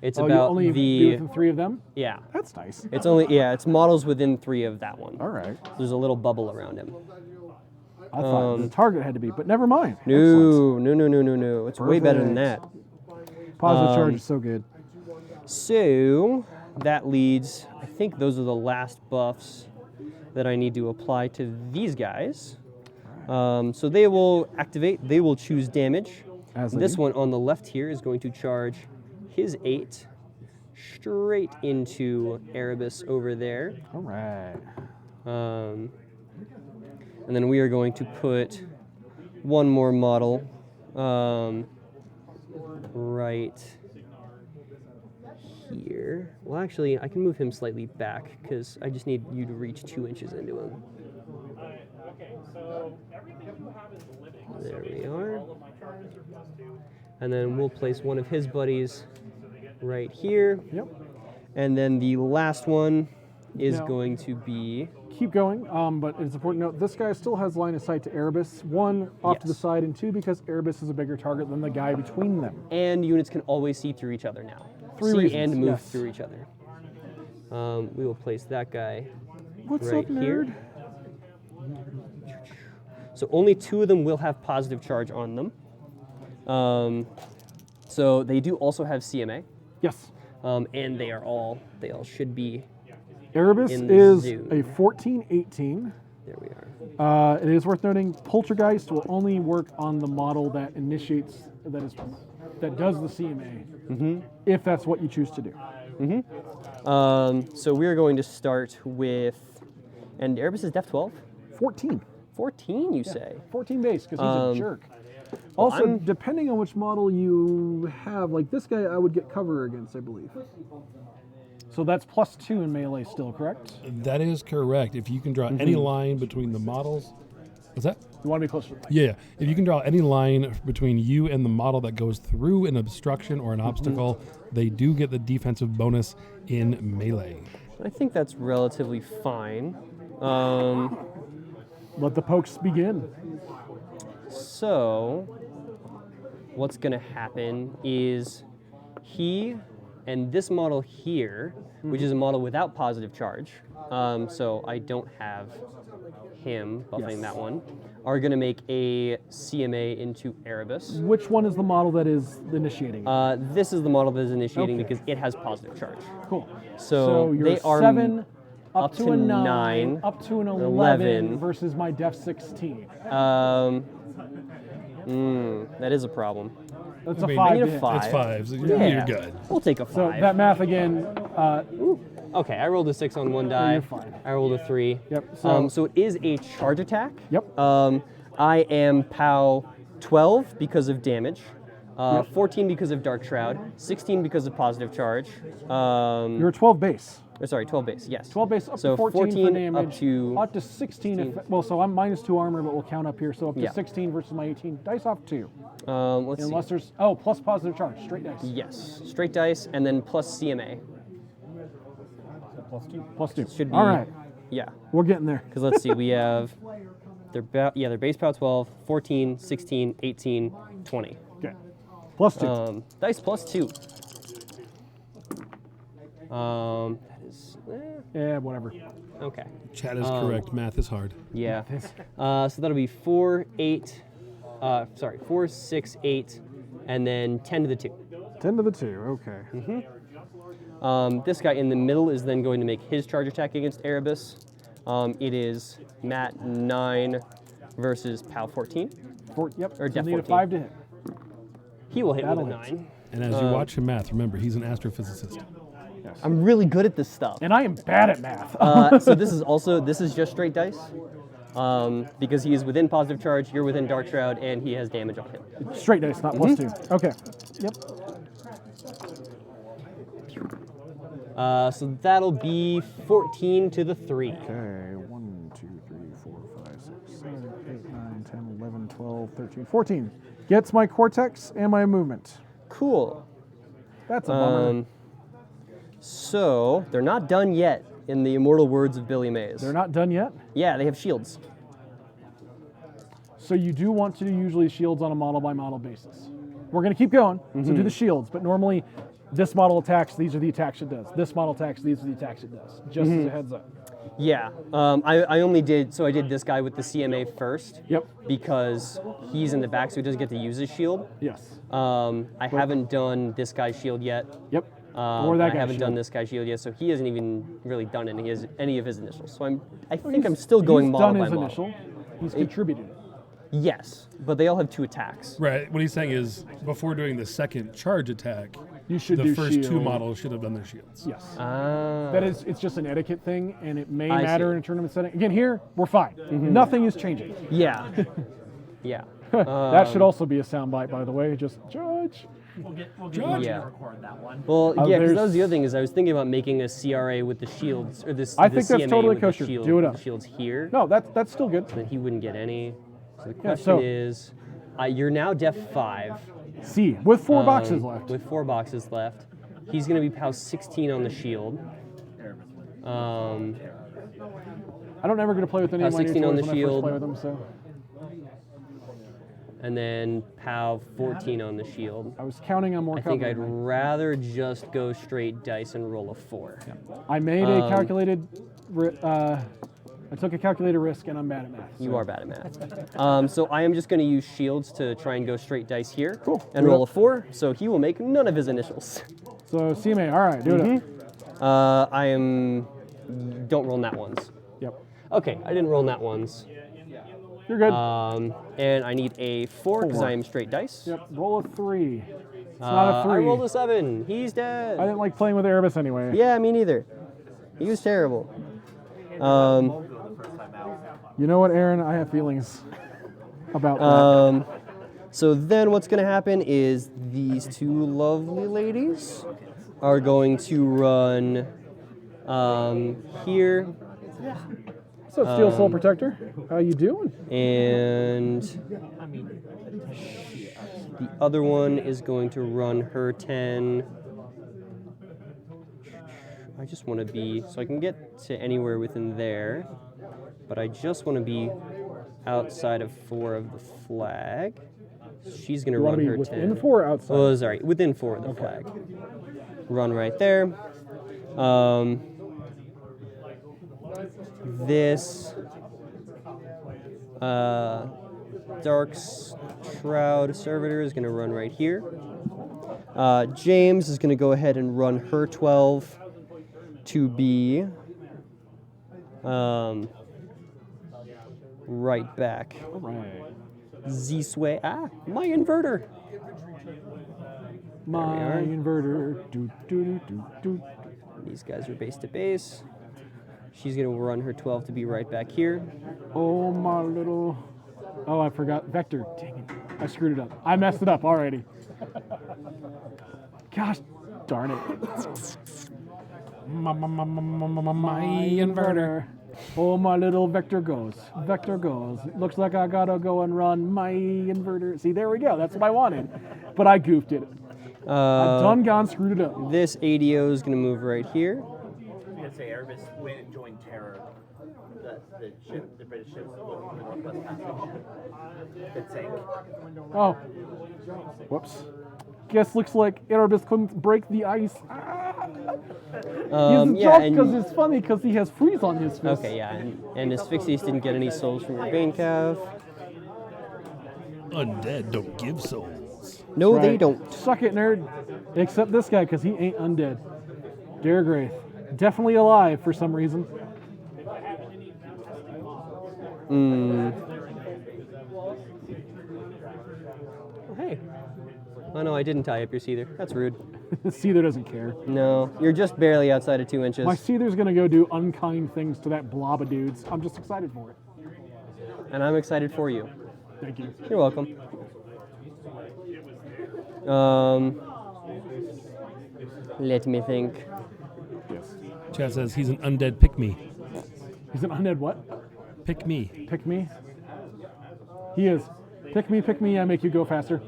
It's You about only be the within 3 of them? yeah. That's nice. It's only it's models within 3 of that one. All right. There's a little bubble around him. I thought the target had to be, but never mind. No, no. It's way better than that. Excellent. Positive charge is so good. So that leads. I think those are the last buffs that I need to apply to these guys. So they will activate. They will choose damage. As they This do. one on the left here is going to charge his 8 straight into Erebus over there. All right. And then we are going to put one more model right here. Well, actually, I can move him slightly back because I just need you to reach 2 inches into him. Okay, so everything you have is living. There so we basically are. all of my charges are +2. And then we'll place one of his buddies right here. Yep. And then the last one is Now- going to be Keep going, but it's important to note this guy still has line of sight to Erebus. 1, off to the Yes. side, and 2, because Erebus is a bigger target than the guy between them. and units can always see through each other now. 3 see reasons, and move yes. through each other. We will place that guy What's right up, nerd? here. So only 2 of them will have positive charge on them. So they do also have CMA, Yes. and they all should be. Erebus In the is zoo. a 14-18. There we are. It is worth noting, Poltergeist will only work on the model that initiates, that does the CMA, if that's what you choose to do. So we are going to start with, and Erebus is Def 12. 14. 14, you say? 14 base, because he's a jerk. Also, I'm- depending on which model you have, like this guy, I would get cover against, I believe. So that's +2 in melee still, correct? That is correct. If you can draw any line between the models, what's that? You want to be closer to the mic. Yeah, if you can draw any line between you and the model that goes through an obstruction or an obstacle, they do get the defensive bonus in melee. I think that's relatively fine. Let the pokes begin. So, what's going to happen is he and this model here, which is a model without positive charge, so I don't have him buffing that one, are going to make a CMA into Erebus. Which one is the model that is initiating? This is the model that is initiating Okay. because it has positive charge. Cool. So you're they are 7 up up to to a 9, 9, up to an 11 11. versus my def 16. That is a problem. That's I a mean, 5 I need to a hit. 5. It's 5, so Yeah. you're good. We'll take a 5. So that math again, Okay, I rolled a 6 on one die. you're fine. I rolled a 3. Yep, So it is a charge attack. Yep. I am POW 12 because of damage, 14 because of Dark Shroud, 16 because of positive charge. you're a 12 base. Sorry, 12 base, yes. 12 base up So to 14 for damage. up to 16. Well, so I'm -2 armor, but we'll count up here. So up to Yeah. 16 versus my 18. Dice off 2. let's see. Unless there's, plus positive charge. Straight dice. Yes, straight dice and then plus CMA. +2. Should be. All right. Yeah, We're getting there. because let's see, we have their base POW 12, 14, 16, 18, 20. Okay. +2. Dice plus 2. That is Yeah, whatever. okay. Chat is correct. Math is hard. Yeah. So that'll be 4, 8. 4, 6, 8, and then 10 to the 2. 10 to the 2. Okay. This guy in the middle is then going to make his charge attack against Erebus. It is Mat 9 versus POW 14. Yep. Or so def need a 14. 5 to hit. He will hit That'll with a hit. 9. And as you watch him math, remember, he's an astrophysicist. I'm really good at this stuff. And I am bad at math. So this is just straight dice. Because he is within positive charge, you're within Dark Shroud, and he has damage on him. Straight dice, not +2. Okay. Yep. So that'll be 14 to the 3. Okay. 1, 2, 3, 4, 5, 6, 7, 8, 9, 10, 11, 12, 13, 14. Gets my cortex and my movement. Cool. That's a bummer. So they're not done yet, in the immortal words of Billy Mays. They're not done yet. Yeah, they have shields. So you do want to do usually shields on a model by model basis. We're going to keep going. So do the shields, but normally this model attacks, these are the attacks it does. This model attacks, these are the attacks it does. Just as a heads up. Yeah, I only did, so I did this guy with the CMA first. Yep. Because he's in the back, so he doesn't get to use his shield. Yes. I haven't done this guy's shield yet. Yep. Or that I guy's haven't done shield. this guy's shield yet, so he hasn't even really done any of his initials. So I think I'm still going He's model done by his model. initial. He's contributed. Yes, but they all have 2 attacks. Right. What he's saying is, before doing the second charge attack, You should the do first 2 shield. models should have done their shields. Yes. Ah. That is, it's just an etiquette thing, and it may I matter see. in a tournament setting. Again, here, we're fine. Nothing is changing. Yeah. Yeah. That should also be a soundbite, by the way. Just judge. We'll get Yeah. to record that one. Well, yeah, because that was there's- the other thing is I was thinking about making a CRA with the shields, or this. I the think that's CMA totally with the kosher. shield- Do it up. the shields here. No, that's still good. Then he wouldn't get any. So the question so- is, you're now def 5 C with 4 boxes left. with 4 boxes left. He's going to be POW 16 on the shield. I don't ever get to play with any of my new 16 on toys the when I first shield. play with them, so And then POW 14 on the shield. I was counting on more I think I'd coverage. rather just go straight dice and roll a 4. I made a calculated. I took a calculated risk, and I'm bad at math. You are bad at math. So I am just going to use shields to try and go straight dice here. Cool. And Do it roll a up. 4, so he will make none of his initials. So CMA, all right, do it up. I am. Don't roll nat ones. Yep, Okay, I didn't roll nat ones. you're good. And I need a 4 because I am straight dice. Yep, roll a 3. It's not a 3. I rolled a 7. He's dead. I didn't like playing with Erebus anyway. Yeah, me neither. He was terrible. You know what, Aaron? I have feelings about that. So then what's going to happen is these 2 lovely ladies are going to run Here, So Steel Soul Protector, how you doing? and the other one is going to run her 10. I just want to be, so I can get to anywhere within there, but I just want to be outside of 4 of the flag. She's going to You want run to be her within 10. 4 or outside? Oh, sorry, within 4 of the flag. Run right there. This Dark Shroud Servitor is going to run right here. James is going to go ahead and run her 12 to be right back. All right. This way. Ah, my inverter. My are. inverter. Do, do, do, do, do. These guys are base to base. She's going to run her 12 to be right back here. Oh, my little... Oh, I forgot. Vector. Dang it. I screwed it up. I messed it up already. Gosh darn it. My inverter. Oh, my little Vector goes. Vector goes. Looks like I gotta go and run my inverter. See, there we go. That's what I wanted. But I goofed it. I done gone screwed it up. This ADO is going to move right here. I'm gonna say Erebus went and joined Terror, the ship, the British ship looking for the Northwest Passage. That sank. Oh. Whoops. Guess looks like Erebus couldn't break the ice. He's a joke because it's funny because he has freeze on his fist. Okay, yeah, and Asphyxius didn't get any souls from your Bane Cav. Undead don't give souls. No, Right. they don't. Suck it, nerd. Except this guy because he ain't undead. Dargraith. Definitely alive for some reason. Hey. Oh no, I didn't tie up your Seether. That's rude. Seether doesn't care. No, you're just barely outside of 2 inches. My Seether's gonna go do unkind things to that blob of dudes. I'm just excited for it. And I'm excited for you. Thank you. You're welcome. Let me think. Chat says he's an undead pick-me. He's an undead what? Pick-me. Pick me? He is. Pick me, I make you go faster.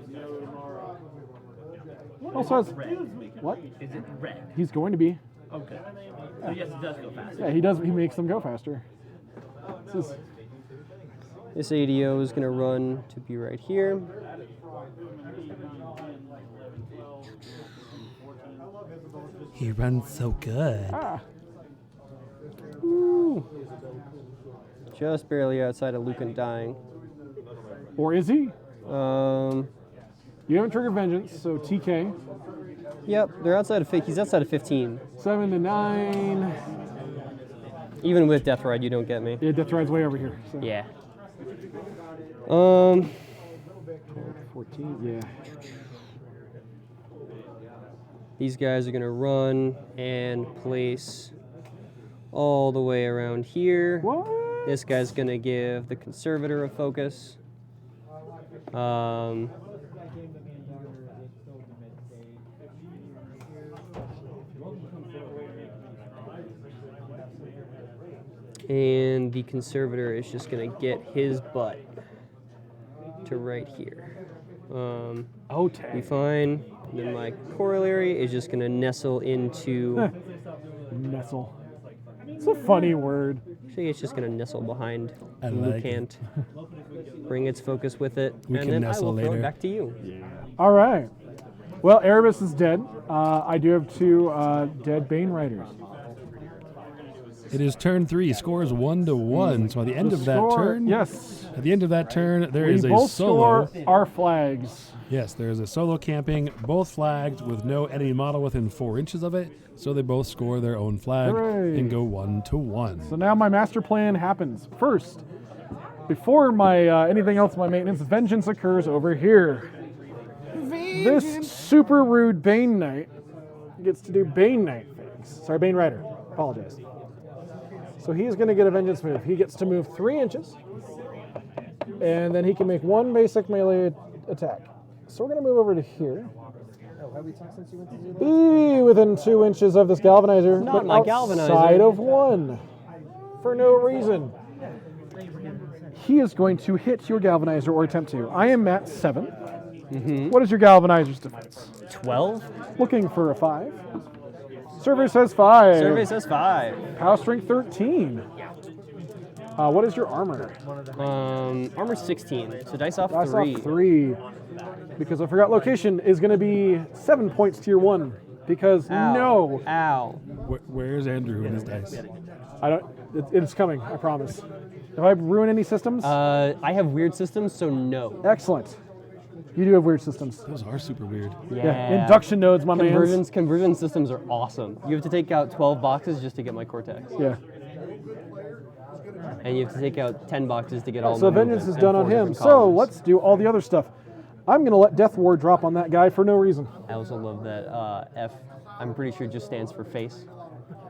Also has, what? Is it red? He's going to be. Okay. So yes, it does go faster. Yeah, he does. He makes them go faster. This is, This ADO is going to run to be right here. He runs so good. Woo. Just barely outside of Lucant dying. or is he? Um, You haven't triggered Vengeance, so TK. Yep, they're outside of. He's outside of 15. 7 to 9. Even with Death Ride, you don't get me. Yeah, Death Ride's way over here. So. Yeah. 14, yeah. These guys are gonna run and place all the way around here. What? This guy's gonna give the Conservator a focus. And the Conservator is just gonna get his butt to right here. Be fine. And then my Corollary is just gonna nestle into. Nestle. It's a funny word. Actually, it's just gonna nestle behind I like Lucant. Bring its focus with it, We and can then I nestle will throw later. it back to you. All right. Well, Erebus is dead. I do have 2 dead Bane Riders. It is turn 3. Scores 1-1. So at the end of that Score- turn, Yes. at the end of that turn, there We is a both solo. score our flags. Yes, there is a solo camping, both flagged with no enemy model within 4 inches of it. So they both score their own flag Hooray. and go 1-1. So now my master plan happens. First, before my anything else, my maintenance, Vengeance occurs over here. This super rude Bane Knight gets to do Bane Knight things. Sorry, Bane Rider. Apologize. So he's going to get a Vengeance move. He gets to move 3 inches, and then he can make 1 basic melee attack. So we're going to move over to here. Be within 2 inches of this galvanizer, Not but my outside galvanizer. of 1 for no reason. He is going to hit your galvanizer or attempt to. I am at 7. What is your galvanizer's defense? 12. Looking for a 5. Survey says 5. Survey says 5. Power strength 13. What is your armor? Armor 16. So dice off Dice 3. off 3. Because I forgot location is going to be 7 points tier 1. Because Ow. no, Ow. Where's Andrew and his dice? I don't. It's coming. I promise. Have I ruined any systems? I have weird systems, so no. Excellent. You do have weird systems. Those are super weird. Yeah. Induction nodes, my man. Conversion systems are awesome. You have to take out 12 boxes just to get my Cortex. Yeah. And you have to take out 10 boxes to get all So the vengeance is movement done and on 4 him. different So columns. let's do all the other stuff. I'm going to let Death Ward drop on that guy for no reason. I also love that F, I'm pretty sure just stands for face,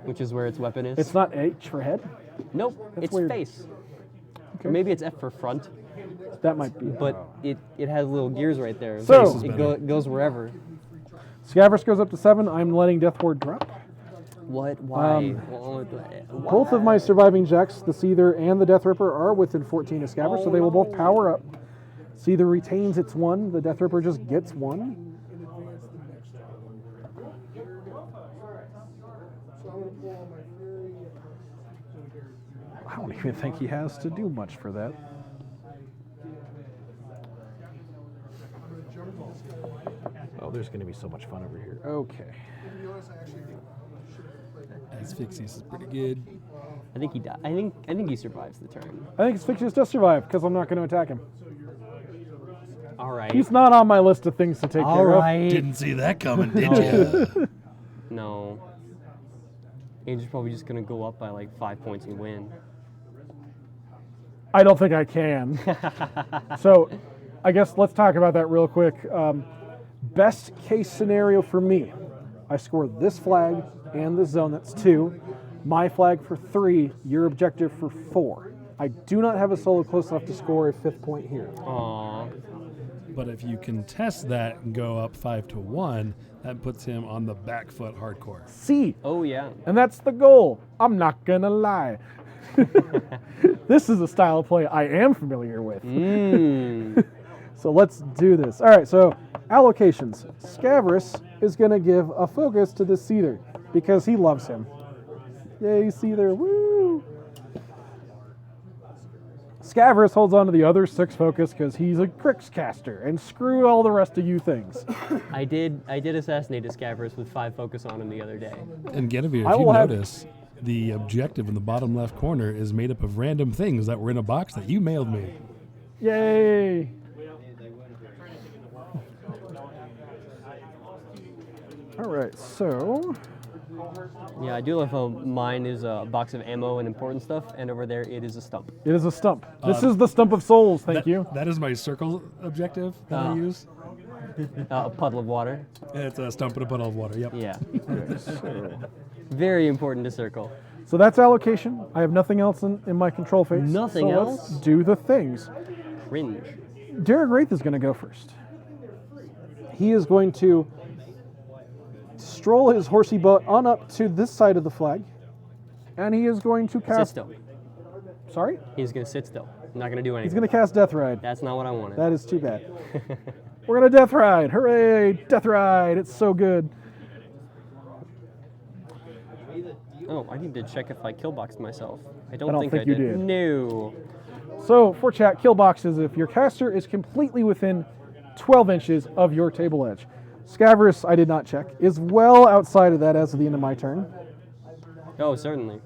which is where its weapon is. It's not H for head. Nope, it's weird. face. Or maybe it's F for front, That might be. but it has little gears right there. So- Face is better. It goes wherever. Scaverous goes up to 7. I'm letting Death Ward drop. What? Why? Both of my surviving Jacks, the Seether and the Death Ripper, are within 14 of Scaverous, so they will both power up. Seether retains its 1. The Death Ripper just gets 1. I don't even think he has to do much for that. Oh, there's going to be so much fun over here. Okay. Asphyxious is pretty good. I think he died. I think he survives the turn. I think Asphyxious does survive because I'm not going to attack him. All right. He's not on my list of things to take All care right. Didn't see that coming, did you? No. Angel's probably just gonna go up by like 5 points and win. of. I don't think I can. So I guess let's talk about that real quick. Best case scenario for me, I score this flag and this zone, that's 2. My flag for 3, your objective for 4. I do not have a solo close enough to score a 5th point here. Aww. But if you contest that and go up 5-1, that puts him on the back foot hardcore. C. Oh yeah. And that's the goal. I'm not gonna lie. This is a style of play I am familiar with. So let's do this. All right, so allocations. Scaverous is gonna give a focus to this Seether because he loves him. Yay, Seether, woo! Scaverous holds on to the other 6 focus because he's a Crix caster, and screw all the rest of you things. I did assassinate a Scaverous with 5 focus on him the other day. And Genevieve, I if you will have- notice, the objective in the bottom left corner is made up of random things that were in a box that you mailed me. Yay! All right, so Yeah, I do love how mine is a box of ammo and important stuff, and over there it is a stump. it is a stump. This is the stump of souls. Thank That- you. That is my circle objective that I use. A puddle of water. It's a stump and a puddle of water. Yep. Yeah. Very important to circle. So that's allocation. I have nothing else in my control phase. Nothing so else? Let's do the things. Cringe. Derek Wraith is going to go first. He is going to stroll his horsey butt on up to this side of the flag, and he is going to Sit cast. still. Sorry, He's gonna sit still. Not gonna do anything. he's going to cast Death Ride. That's not what I wanted. That is too bad. We're going to Death Ride. Hooray! Death Ride. It's so good. Oh, I need to check if I killboxed myself. I don't, I don't think, think I you did. did. No. So for chat, kill boxes if your caster is completely within 12 inches of your table edge. Scaverous, I did not check, is well outside of that as of the end of my turn. Oh, certainly.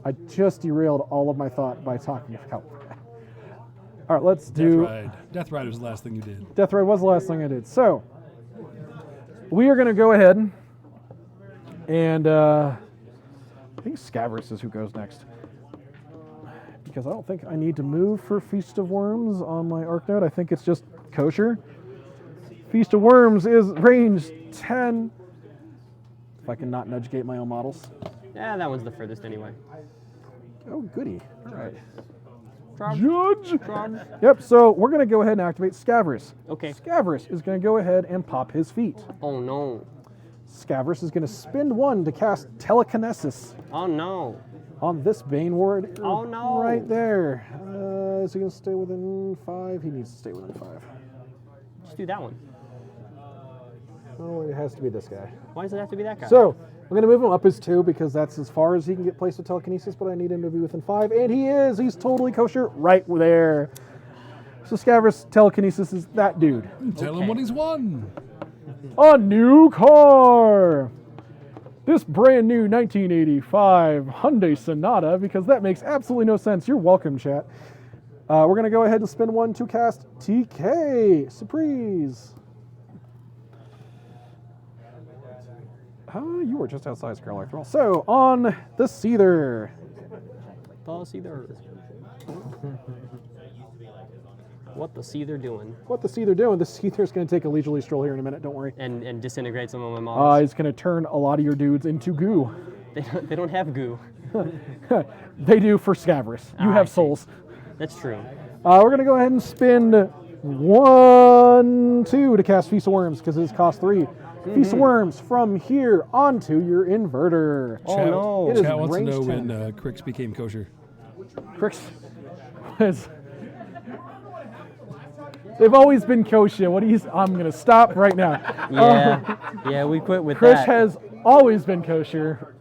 I just derailed all of my thought by talking about that. All right, let's do... Death Ride. Death Ride was the last thing you did. Death Ride was the last thing I did. So, we are going to go ahead and I think Scaverous is who goes next. Because I don't think I need to move for Feast of Worms on my arc node. I think it's just kosher. Feast of Worms is range 10. If I can not nudge gate my own models. Yeah, that one's the furthest anyway. Oh, goody. All right. Judge. Yep, so we're going to go ahead and activate Scaverous. Okay. Scaverous is going to go ahead and pop his feet. Oh no. Scaverous is going to spend 1 to cast Telekinesis Oh no. on this Bane Ward. Oh, no. Right there. Is he going to stay within 5? He needs to stay within 5. Just do that one. Oh, it has to be this guy. Why does it have to be that guy? So, I'm going to move him up as 2 because that's as far as he can get placed with telekinesis, but I need him to be within 5, and he is. He's totally kosher right there. So Scaverous telekinesis is that dude. Tell him what he's won. A new car! This brand new 1985 Hyundai Sonata, because that makes absolutely no sense. You're welcome, chat. We're going to go ahead and spend 1 to cast TK. Surprise! You were just outside Scarlet Thrall. So, on the Seether. What the Seether doing? What the Seether doing? The Seether's going to take a leisurely stroll here in a minute, don't worry. And disintegrate some of my models. He's going to turn a lot of your dudes into goo. They don't have goo. They do for Scaverous. You I have see. souls. That's true. We're going to go ahead and spend 1, 2 to cast Feast of Worms because it costs 3. Feast of Worms from here onto your inverter. Oh no. It is Chat wants to range know 10. when Crix became kosher. Crix was. They've always been kosher. What do you? I'm gonna stop right now. Yeah, we quit with Crix that. has always been kosher.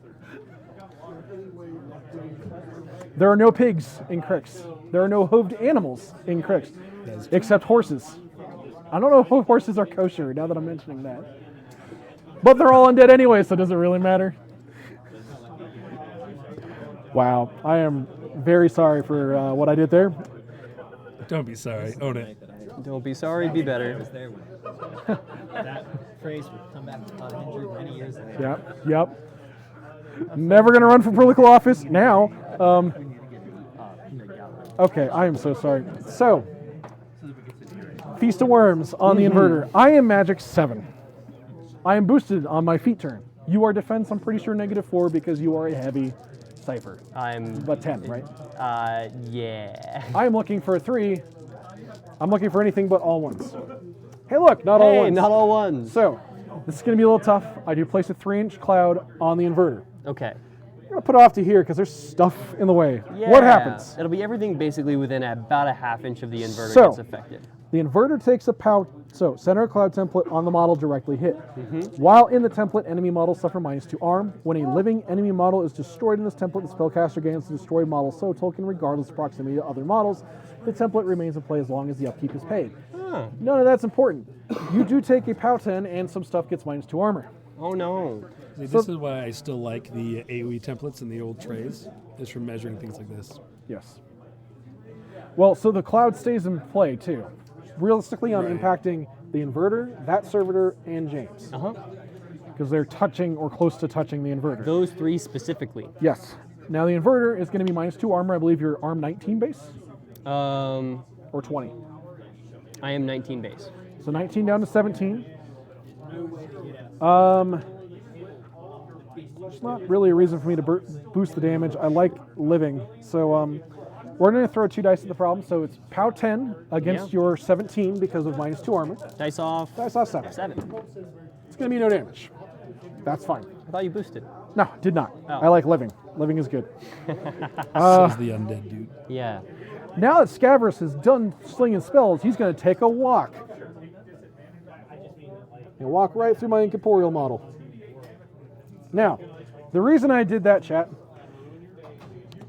There are no pigs in Crix. There are no hooved animals in Crix, except horses. I don't know if horses are kosher now that I'm mentioning that. But they're all undead anyway, so does it really matter? Wow, I am very sorry for what I did there. Don't be sorry. Own it. Don't be sorry, be better. That phrase would come back uninjured many years later. Yep. Never gonna run for political office now. Okay, I am so sorry. So, Feast of Worms on the inverter. I am Magic 7. I am boosted on my feet turn. You are defense, I'm pretty sure -4 because you are a heavy cipher. But 10, right? Yeah. I am looking for a 3. I'm looking for anything but all ones. Hey look, not all ones. Not all ones. So, this is gonna be a little tough. I do place a 3-inch cloud on the inverter. Okay. I'm gonna put it off to here because there's stuff in the way. Yeah. What happens? It'll be everything basically within about a ½ inch of the inverter So- gets affected. The inverter takes a center a cloud template on the model directly hit. While in the template, enemy models suffer -2 arm. When a living enemy model is destroyed in this template, the spellcaster gains the destroyed model so token regardless of proximity to other models. The template remains in play as long as the upkeep is paid. None of that's important. You do take a POW 10 and some stuff gets -2 armor. Oh no. See, this is why I still like the AoE templates and the old trays, is for measuring things like this. Yes. Well, so the cloud stays in play too. Realistically, I'm Right. impacting the inverter, that servitor, and James. Because they're touching or close to touching the inverter. Those 3 specifically. Yes. Now the inverter is going to be -2 armor. I believe you're arm 19 base or 20. I am 19 base. So 19 down to 17. There's not really a reason for me to boost the damage. I like living. So we're going to throw 2 dice at the problem. So it's POW 10 against your 17 because of -2 armor. Dice off. Dice off 7. 7. It's going to be no damage. That's fine. I thought you boosted. No, did not. Oh. I like living. Living is good. Says the undead dude. Yeah. Now that Scaverous has done slinging spells, he's going to take a walk. And walk right through my incorporeal model. Now, the reason I did that, chat,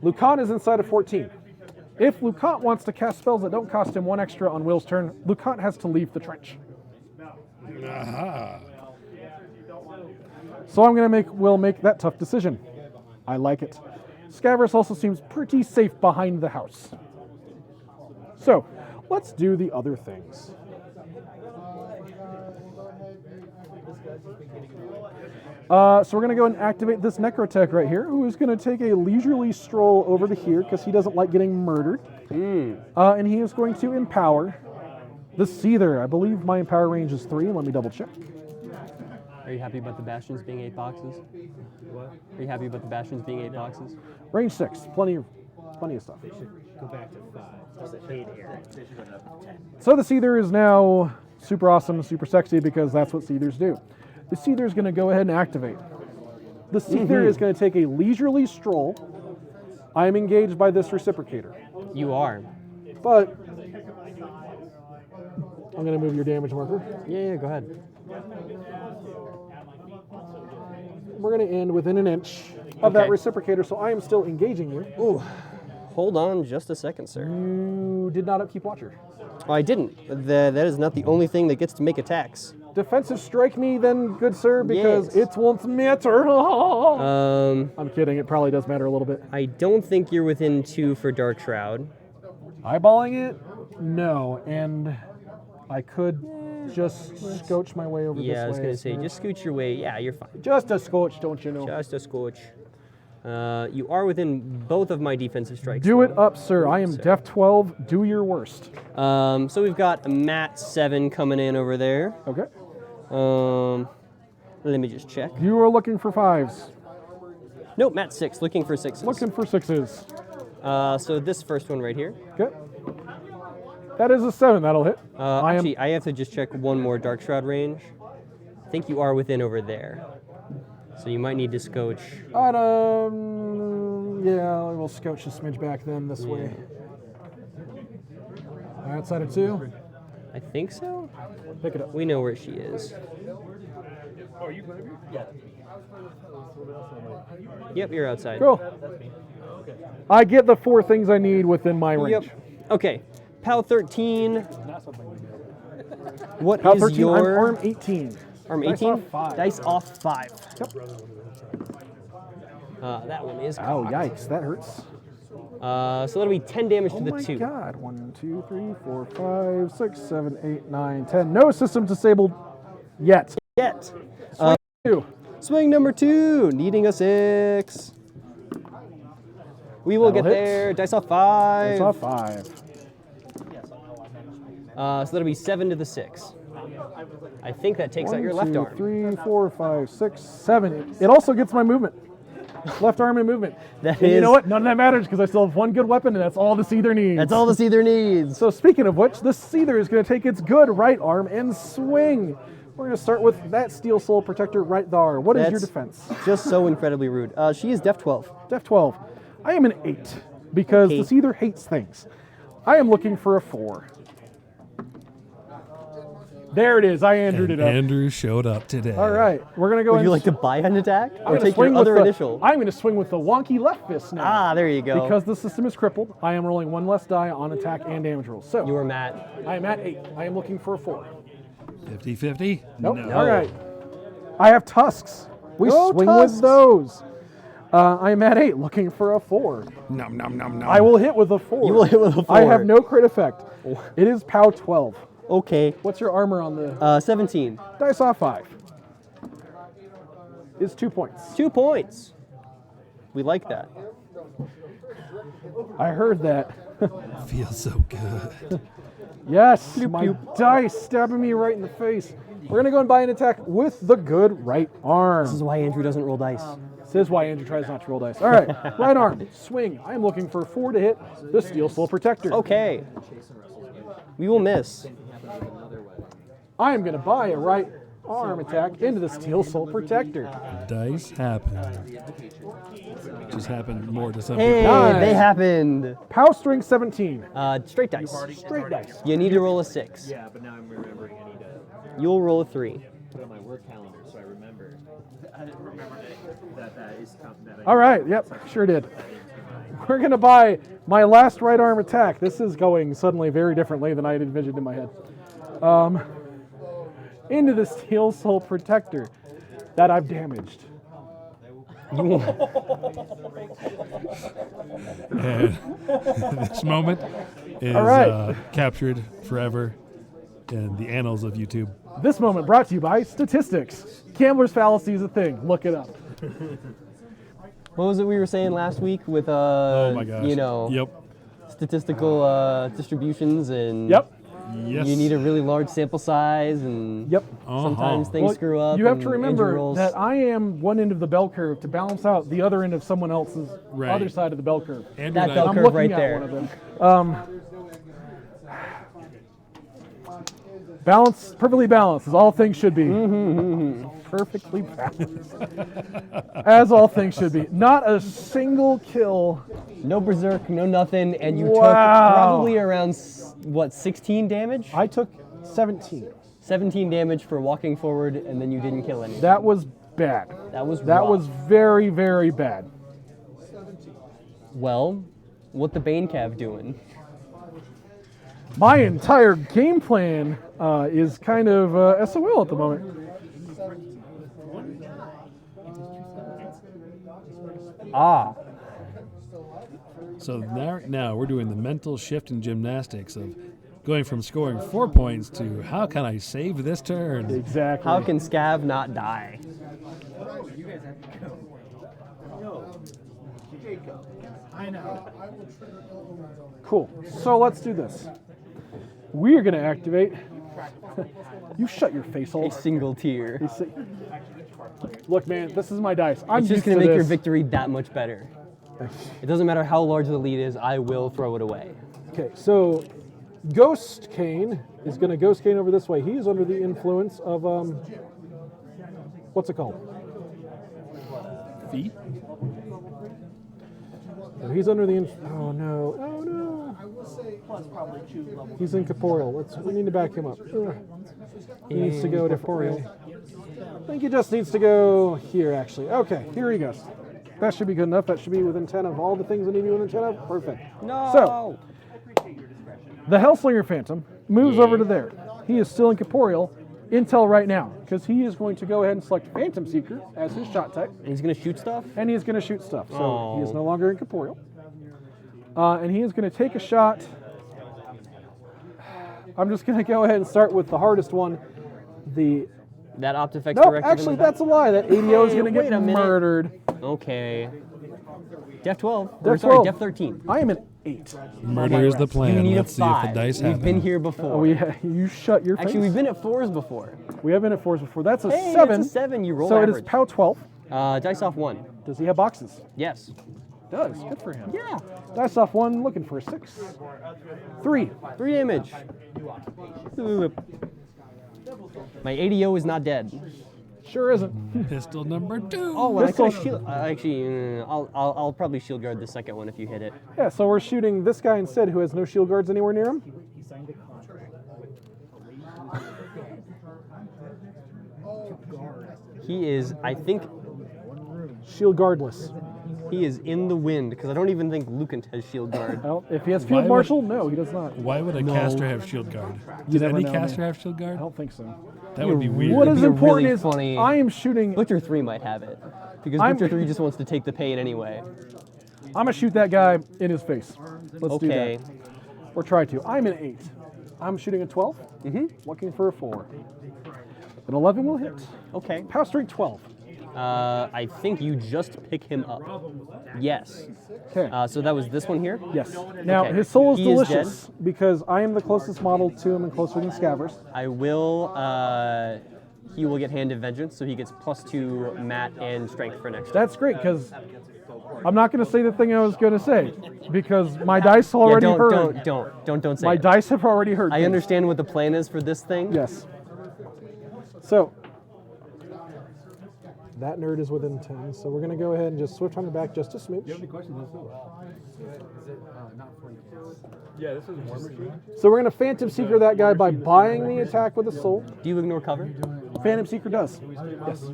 Lucant is inside of 14. If Lucant wants to cast spells that don't cost him 1 extra on Will's turn, Lucant has to leave the trench. Aha. So I'm going to make Will make that tough decision. I like it. Scaverous also seems pretty safe behind the house. So, let's do the other things. So we're going to go and activate this Necrotech right here, who is going to take a leisurely stroll over to here because he doesn't like getting murdered. And he is going to empower the Seether. I believe my empower range is 3. Let me double check. Are you happy about the bastions being 8 boxes? What? Are you happy about the bastions being 8 boxes? Range 6. Plenty of plenty of stuff. Go back to 5. Plus the hate here. They should go up to 10. So the Seether is now super awesome, super sexy, because that's what Seethers do. The Seether is going to go ahead and activate. The Seether is going to take a leisurely stroll. I am engaged by this reciprocator. You are. But I'm going to move your damage marker. Yeah, go ahead. We're going to end within an inch of that Okay. reciprocator, so I am still engaging you. Ooh, hold on just a second, sir. You did not upkeep Watcher. Oh, I didn't. That is not the only thing that gets to make attacks. Defensive strike me then, good sir, because Yes. it won't matter. Um, I'm kidding, it probably does matter a little bit. I don't think you're within 2 for Dark Shroud. Eyeballing it? No, and I could just scotch my way over this way. Yeah, I was going to say, just scooch your way. Yeah, you're fine. Just a scotch, don't you know? Just a scotch. You are within both of my defensive strikes. Do though. it up, sir. I am Def 12. Do your worst. So we've got a Mat 7 coming in over there. Okay. Let me just check. You are looking for 5s. Nope, Mat 6, looking for 6s. Looking for 6s. So this first one right here. Okay. That is a 7. That'll hit. I am. Actually, I have to just check one more Dark Shroud range. I think you are within over there. So you might need to scotch. Yeah, we'll scotch a smidge back then this way. Outside of 2. I think so. Pick it up. We know where she is. Yep, you're outside. Cool. I get the 4 things I need within my range. Yep. Okay. PAL 13. What How is 13? your I'm arm 18. arm Dice 18? off 5. Dice off 5. Yep. That one is Oh, cocked. yikes, that hurts. So that'll be 10 damage Oh to the my 2. god. 1, 2, 3, 4, 5, 6, 7, 8, 9, 10. No system disabled yet. Yet. 2. Swing number 2, needing a 6. We will That'll get hit. there. Dice off 5. Dice off 5. So that'll be 7 to the 6. I think that takes out your 1, left 2, arm. 3, 4, 5, 6, 7. It also gets my movement. Left arm and movement. That And you is- know what? None of that matters because I still have 1 good weapon, and that's all the Seether needs. That's all the Seether needs. So speaking of which, the Seether is going to take its good right arm and swing. We're going to start with that Steel Soul Protector right there. What is your That's defense? Just so incredibly rude. She is Def 12. Def 12. I am an 8 because Okay. the Seether hates things. I am looking for a 4. There it is. I Andrewed it up. Andrew showed up today. All right. We're going to go Would and you like to buy an attack? I'm Or gonna take swing your with other the- initial? I'm going to swing with the wonky left fist now. Ah, there you go. Because the system is crippled, I am rolling 1 less die on attack and damage rolls. So You are Matt. I am at 8. I am looking for a 4. 50-50? Nope. No. All right. I have tusks. We Go swing Tusks. with those. I am at 8, looking for a 4. Nom, nom, nom, nom. I will hit with a 4. You will hit with a I 4. have no crit effect. It is POW 12. Okay. What's your armor on the 17. dice off 5? Is 2 points. 2 points. We like that. I heard that. Feels so good. Yes, my dice stabbing me right in the face. We're going to go and buy an attack with the good right arm. This is why Andrew doesn't roll dice. This is why Andrew tries not to roll dice. All right, right arm, swing. I am looking for 4 to hit the Steel Soul Protector. Okay. We will miss. I am going to buy a right arm attack into the Steel Soul Protector. Dice happen. Just happened more to some Hey, people. Nice. they happened. POW String 17. Straight dice. Straight dice. You need to roll a 6. Yeah, but now I'm remembering I need to You'll roll a 3. put on my work calendar so I remember. I remember that is that I All right, yep, sure did. We're going to buy my last right arm attack. This is going suddenly very differently than I had envisioned in my head. Into the Steel Soul Protector that I've damaged. And this moment is All right. captured forever in the annals of YouTube. This moment brought to you by statistics. Gambler's fallacy is a thing. Look it up. What was it we were saying last week with, Oh my gosh. you know, Yep. statistical distributions and... Yep. Yes. You need a really large sample size, and Yep. sometimes things Well, screw up. you have and to Andrew remember rolls. that I am one end of the bell curve to balance out the other end of someone else's Right. other side of the bell curve. Andrew That and bell I, I'm curve looking right at there. one of them. Balance, perfectly balanced, as all things should be. Perfectly balanced, as all things should be. Not a single kill. No berserk, no nothing, and you took Wow. probably around, 16 damage? I took 17. 17 damage for walking forward, and then you didn't kill anything. That was bad. That was That rough. was very, very bad. Well, what the Bane Cav doing? My entire game plan is kind of SOL at the moment. Ah. so now we're doing the mental shift and gymnastics of going from scoring 4 points to how can I save this turn? Exactly. How can Scav not die? I know. Cool. So let's do this. We are going to activate. You shut your face hole. A single tier. Look, man, this is my dice. I'm It's just used going to to make your this. victory that much better. It doesn't matter how large the lead is, I will throw it away. Okay, so Ghost Cane is going to Ghost Cane over this way. He is under the influence of what's it called? Feet? No, he's under the oh no. He's incorporeal. We need to back him up. Ugh. He needs to go a different way. I think he just needs to go here, actually. Okay, here he goes. That should be good enough. That should be within 10 of all the things that need to be within 10 of. Perfect. No! So, the Hellslinger Phantom moves over to there. He is still incorporeal until right now, because he is going to go ahead and select Phantom Seeker as his shot type, And he's going to shoot stuff? and he is going to shoot stuff. So he is Oh. no longer incorporeal. And he is going to take a shot. I'm just going to go ahead and start with the hardest one. That Optifex No, directive? actually, that's a lie. That ADO is going to Wait get a minute. murdered. Okay. Def 12. Def Or sorry, 12. Def 13. I am an 8. Murder is the You plan. need Let's a see if 5. the dice We've happen. been here before. You shut your face. Actually, we've been at 4s before. We have been at 4s before. That's a Hey, 7. it's a 7. You roll So average. it is POW 12. Dice off 1. Does he have boxes? Yes. Does. Good for him. Yeah. Dice off 1, looking for a 6. 3. 3 damage. My ADO is not dead. Sure isn't. Pistol number 2. Oh, and I Pistol- could have shield. Actually, I'll probably shield guard the second one if you hit it. Yeah, so we're shooting this guy instead who has no shield guards anywhere near him. He is, I think, Shield guardless. he is in the wind because I don't even think Lucant has shield guard. Well, if he has Why Field would- Marshal, no, he does not. Why would a No. caster have shield guard? You Does never any know, caster man. have shield guard? I don't think so. That would be weird. What It'd is be important really is funny. I am shooting. Butcher 3 might have it because I'm- Butcher 3 just wants to take the pain anyway. I'm gonna shoot that guy in his face. Let's do Okay. that. Or try to. I'm an 8. I'm shooting a 12. Looking for a 4. An 11 will hit. Okay. Power strength 12. I think you just pick him up. Yes. Okay. So that was this one here? Yes. Now Okay. his soul is He is delicious because I am the closest model to him and closer than Scaverous. I will, he will get Hand of Vengeance, so he gets +2 mat and strength for next. That's great because I'm not going to say the thing I was going to say because my dice already yeah, heard. don't say My it. dice have already heard. I things. understand what the plan is for this thing. Yes. So that nerd is within 10, so we're going to go ahead and just switch on it back just a smidge. Yeah, this is Warmachine. So we're going to Phantom Seeker that guy by buying the attack with a soul. Do you ignore cover? Phantom Seeker does. Yes.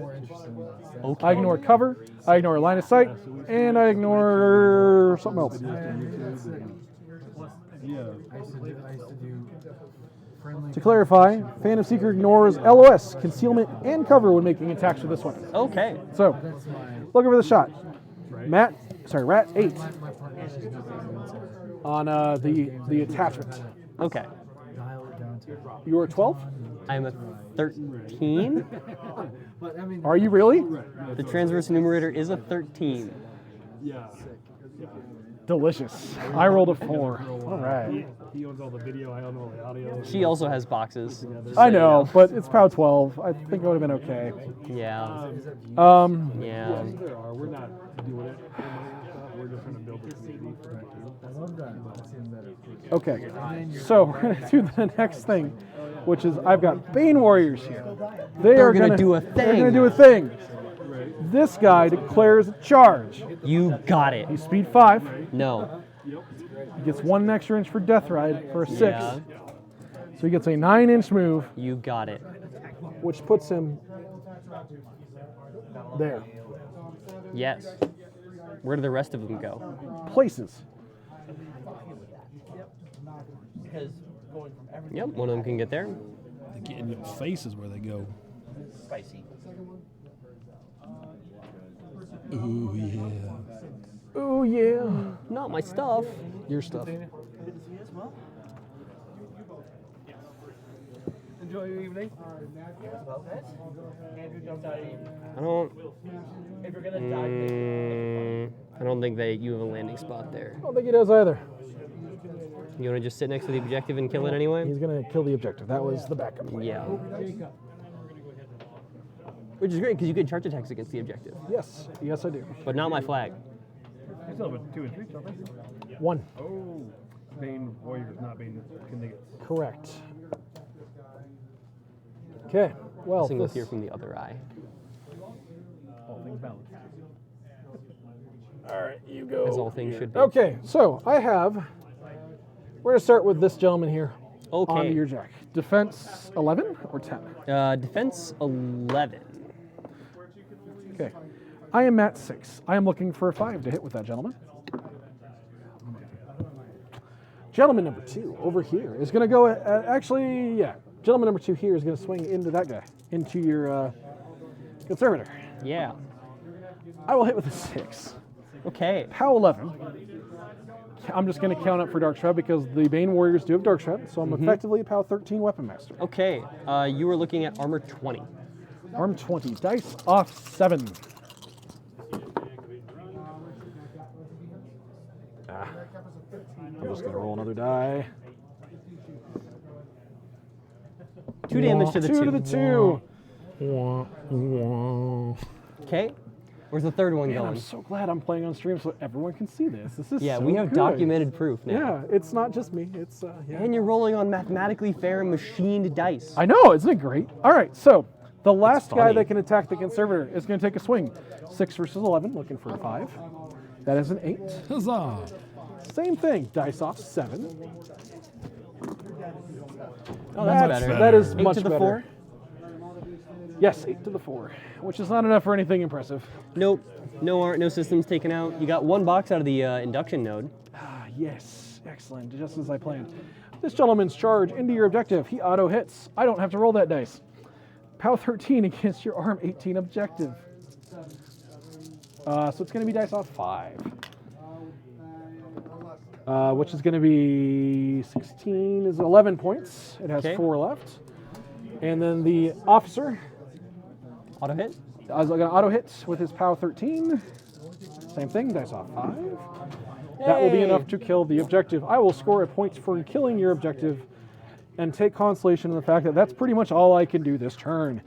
Okay. I ignore cover, I ignore line of sight, and I ignore something else. To clarify, Phantom Seeker ignores LOS, concealment, and cover when making attacks with this one. Okay. So, looking for the shot. Rat 8 on the attachment. Okay. You are 12? I'm a 13. Are you really? The transverse numerator is a 13. Delicious. I rolled a 4. All right. He owns all the video. I own all the audio. She also has boxes. just I so you know, but it's POW 12. I think it would have been okay. Yeah. Yeah. There are. We're not doing it. We're just trying to build a community for that. Okay, so we're gonna do the next thing, which is I've got Bane Warriors here. They're gonna do a They're gonna thing. do a thing. This guy declares a charge. You got it. He's speed 5. No. He gets 1 extra inch for Death Ride for a 6. Yeah. So he gets a 9-inch move, You got it. which puts him there. Yes. Where do the rest of them go? Places. Because going from everything Yep, one of them can get there. They get in your faces where they go. spicy. Ooh, yeah. Oh yeah. Not my stuff. Your stuff. Enjoy your evening. Well, Andrew jumped out of you. I don't. If you're gonna die, I don't think that you have a landing spot there. I don't think he does either. You want to just sit next to the objective and kill it anyway? He's gonna kill the objective. That was the backup plan. Yeah. Which is great because you get charge attacks against the objective, Yes. Yes, I do. but not my flag. They still have a 2 and 3, don't they? 1. Oh. Bane Warriors, not Bane Condigates. Correct. Okay. Well, Single this- here from the other eye. All things balanced. All right, you go. As all things should be. Okay, so I have. We're gonna start with this gentleman here. Okay. Onto your jack. Defense 11 or 10. Defense 11. Okay. I am at 6. I am looking for a 5 to hit with that gentleman. Gentleman number 2 over here is gonna go. Actually, yeah. Gentleman number 2 here is gonna swing into that guy, into your conservator. Yeah. I will hit with a 6. Okay. POW 11. I'm just going to count up for Dark Shroud because the Bane Warriors do have Dark Shroud, so I'm effectively a POW 13 Weapon Master. Okay. You were looking at armor 20. Arm 20. Dice off 7. I'm just going to roll another die. 2 damage to the 2. 2 to the 2. Okay. Where's the third one Man, going? I'm so glad I'm playing on stream so everyone can see this. This is Yeah, so we have good. documented proof now. Yeah, it's not just me. It's yeah. And you're rolling on mathematically fair machined dice. I know, isn't it great? All right, so the last guy funny. that can attack the conservator is going to take a swing. 6 versus 11, looking for a 5. That is an 8. Huzzah! Same thing, dice off 7. Oh, that's better. That is 8 much to the better. 4? Yes, 8 to the 4, which is not enough for anything impressive. Nope. No art, no systems taken out. You got 1 box out of the induction node. Ah, yes, excellent, just as I planned. This gentleman's charge into your objective. He auto hits. I don't have to roll that dice. POW 13 against your arm 18 objective. So it's going to be dice off 5. Which is going to be 16 is 11 points. It has Okay. 4 left. And then the officer Auto hit? I was going to auto hit with his POW 13. Same thing, dice off 5. That will be Yay. enough to kill the objective. I will score a point for killing your objective and take consolation in the fact that that's pretty much all I can do this turn.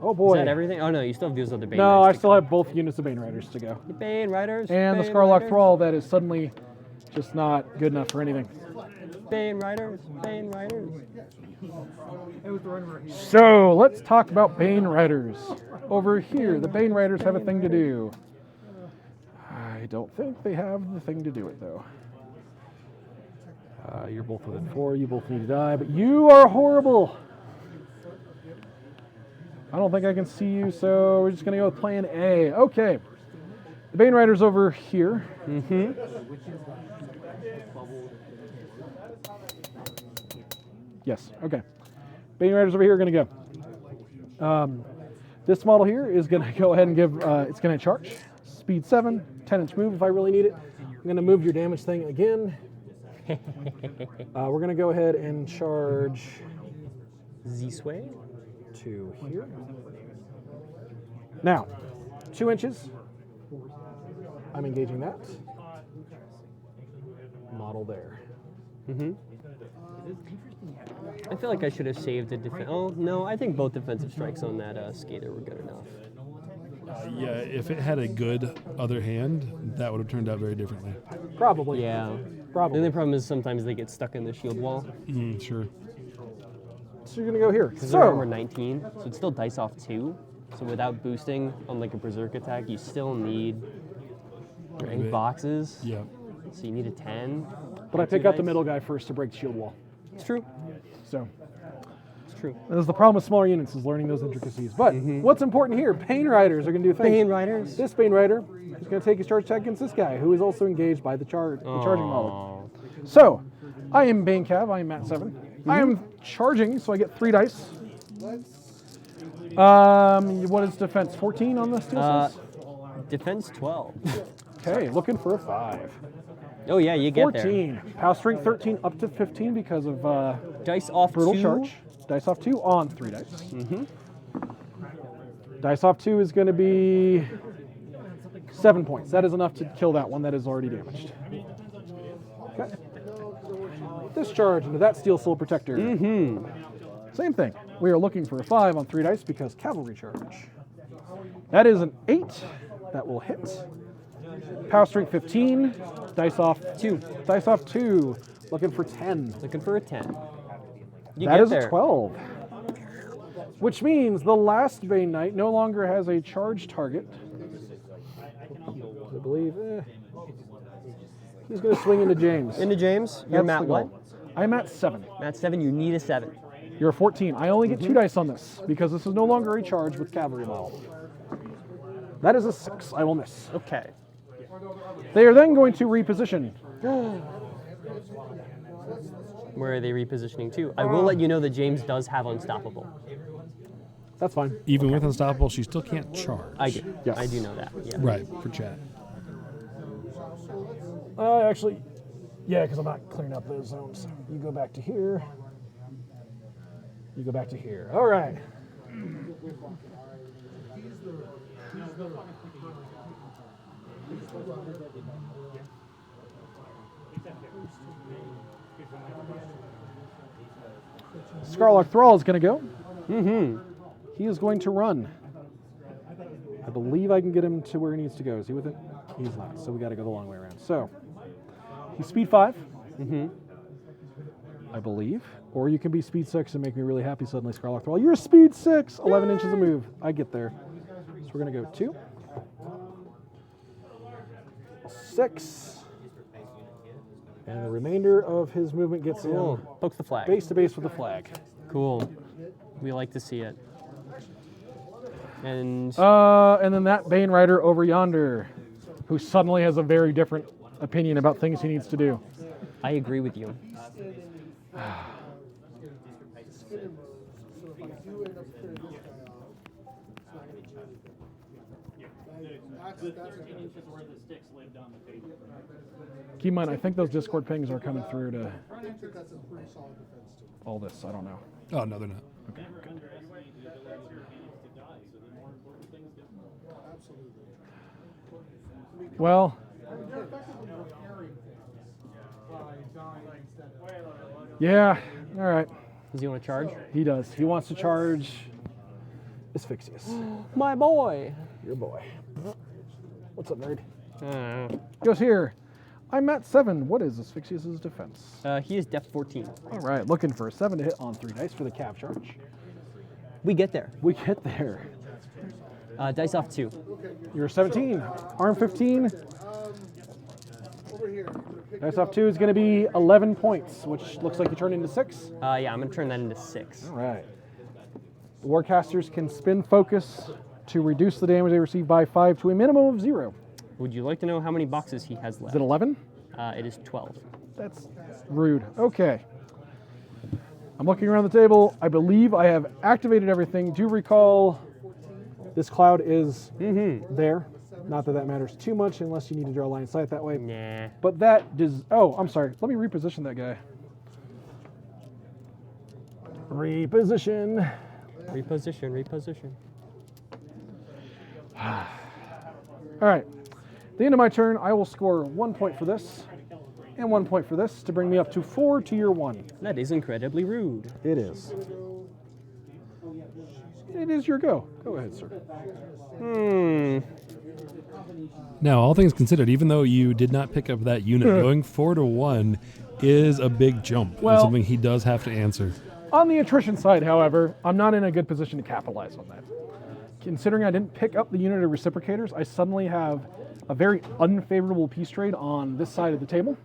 Oh boy. Is that everything? Oh no, you still have those other Bane No, I Riders to still have both units of Bane Riders to go. go. Bane Riders. And the Bane Scarlock Riders, Thrall that is suddenly just not good enough for anything. Bane Riders. Bane Riders. So let's talk about Bane Riders. Over here, the Bane Riders have a thing to do. I don't think they have the thing to do it though. You're both within 4, you both need to die, but you are horrible. I don't think I can see you, so we're just gonna go with plan A. Okay. The Bane Riders over here. Yes, okay. Bane Riders over here are gonna go. This model here is gonna go ahead and give, it's gonna charge. Speed 7, 10-inch move if I really need it. I'm gonna move your damage thing again. We're gonna go ahead and charge Z-Sway. to here. Now, 2 inches. I'm engaging that. model there. I feel like I should have saved a defense. Oh, no, I think both defensive strikes on that skater were good enough. Yeah, if it had a good other hand, that would have turned out very differently. Probably. Yeah. Probably. The only problem is sometimes they get stuck in the shield wall. Sure. So you're going to go here. Because they're armor 19, so it's still dice off 2. So without boosting on like a berserk attack, you still need 8 boxes. Yeah. So you need a 10. But I pick out the middle guy first to break the shield wall. It's true. So It's true. that's the problem with smaller units, is learning those intricacies. But what's important here, Bane Riders are going to do things. Bane Riders. This Bane Rider is going to take his charge attack against this guy, who is also engaged by the charging model. So, I am Bane Cav, I am Matt 7. I am charging, so I get 3 dice. What is defense? 14 on the steel cells? Defense 12. Okay, looking for a 5. Oh yeah, you get there. 14. Power strength 13 up to 15 because of Dice off brutal 2. charge. Dice off 2 on 3 dice. Dice off 2 is going to be 7 points. That is enough to kill that one that is already damaged. Okay. Discharge into that steel soul protector. Same thing. We are looking for a 5 on 3 dice because cavalry charge. That is an 8. That will hit. Power strength 15. Dice off 2. Dice off 2. Looking for 10. Looking for a 10. You That get is there. a 12. Which means the last Bane Knight no longer has a charge target. I believe. He's going to swing into James. Into James. You're That's Matt the what? goal. I'm at 7. Matt 7. You need a 7. You're 14. I only get 2 dice on this because this is no longer a charge with cavalry model. That is a 6. I will miss. Okay. They are then going to reposition. Where are they repositioning to? I will let you know that James does have Unstoppable. That's fine. Even with Unstoppable, she still can't charge. I do. Yes. I do know that. Yeah. Right, for chat. Actually, yeah, because I'm not clearing up those zones. You go back to here. You go back to here. All right. Scarlock Thrall is going to go. He is going to run. I believe I can get him to where he needs to go. Is he with it? He's not, so we got to go the long way around. So, he's speed 5. I believe. Or you can be speed 6 and make me really happy suddenly, Scarlock Thrall. You're speed 6! 11 inches of move. I get there. So we're going to go 2. 6. And the remainder of his movement gets Cool. him Poke the flag. base to base with the flag. Cool. We like to see it. And And then that Bane Rider over yonder, who suddenly has a very different opinion about things he needs to do. I agree with you. Keep in mind, I think those Discord pings are coming through to I think that's a pretty solid defense too. all this. I don't know. Oh, no, they're not. Well, yeah, all right. Does he want to charge? He does. He wants to charge Asphyxious. My boy. Your boy. What's up, nerd? Uh, Goes here. I'm at 7. What is Asphyxious' defense? he is def 14. All right, looking for a 7 to hit on 3 dice for the cav charge. We get there. We get there. Dice off 2. You're 17. Arm 15. Over here. Dice off 2 is going to be 11 points, which looks like you turn into 6. Yeah, I'm going to turn that into 6. All right. The Warcasters can spin focus to reduce the damage they receive by 5 to a minimum of 0. Would you like to know how many boxes he has Is left? it 11? It is 12. That's rude. Okay. I'm looking around the table. I believe I have activated everything. Do recall this cloud is there. Not that that matters too much unless you need to draw a line of sight that way. Nah. But that does... Oh, I'm sorry. Let me reposition that guy. Reposition. Reposition, reposition. All right. At the end of my turn, I will score 1 point for this. And 1 point for this to bring me up to 4 to your 1. That is incredibly rude. It is. It is your go. Go ahead, sir. Now, all things considered, even though you did not pick up that unit, going 4 to 1 is a big jump. Well- and something he does have to answer. On the attrition side, however, I'm not in a good position to capitalize on that. Considering I didn't pick up the unit of reciprocators, I suddenly have a very unfavorable peace trade on this side of the table.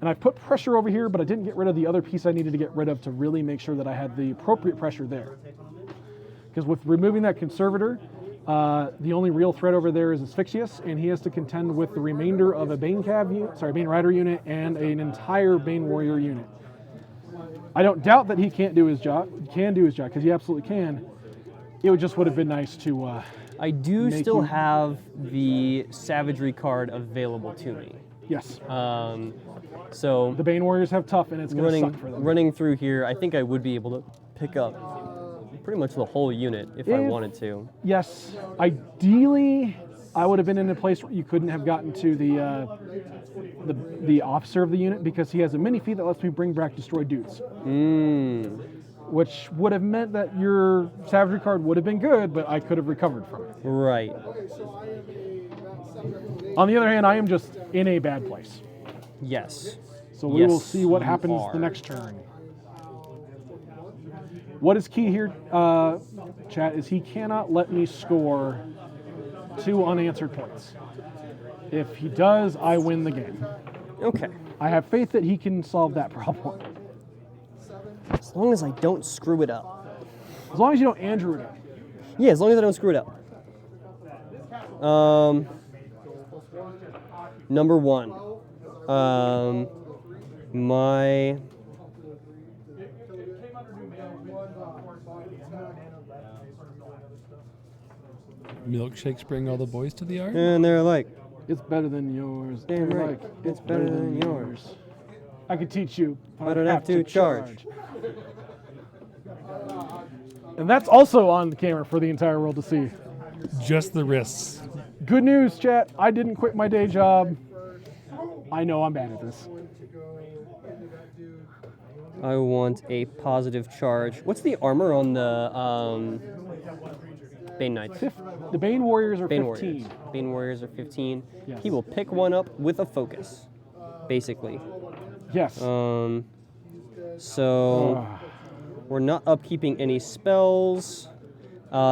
And I've put pressure over here, but I didn't get rid of the other piece I needed to get rid of to really make sure that I had the appropriate pressure there. Because with removing that conservator, the only real threat over there is Asphyxius, and he has to contend with the remainder of a Bane Rider unit and an entire Bane Warrior unit. I don't doubt that he can't do his job. He can do his job because he absolutely can. It would have been nice to. I do Make still you- have the Savagery card available to me. Yes, So the Bane Warriors have tough, and it's going to suck for them. running through here, I think I would be able to pick up pretty much the whole unit if I If- wanted to. Yes, ideally, I would have been in a place where you couldn't have gotten to the officer of the unit because he has a mini feat that lets me bring back destroyed dudes. Which would have meant that your savagery card would have been good, but I could have recovered from it. Right. On the other hand, I am just in a bad place. Yes. So we will Yes, see what you happens are. the next turn. What is key here, chat, is he cannot let me score 2 unanswered points. If he does, I win the game. Okay. I have faith that he can solve that problem. As long as I don't screw it up. As long as you don't Andrew it up. Yeah, as long as I don't screw it up. Number 1. My Milkshakes bring all the boys to the yard? and they're like, It's better than yours. Damn They're right. like, It's better than yours. I could teach you. I don't have to charge. And that's also on the camera for the entire world to see. Just the wrists. Good news, chat. I didn't quit my day job. I know I'm bad at this. I want a positive charge. What's the armor on the Bane Knights? The Bane Warriors are Bane 15. Warriors. Bane Warriors are 15. Yes. He will pick one up with a focus, basically. Yes. So we're not upkeeping any spells.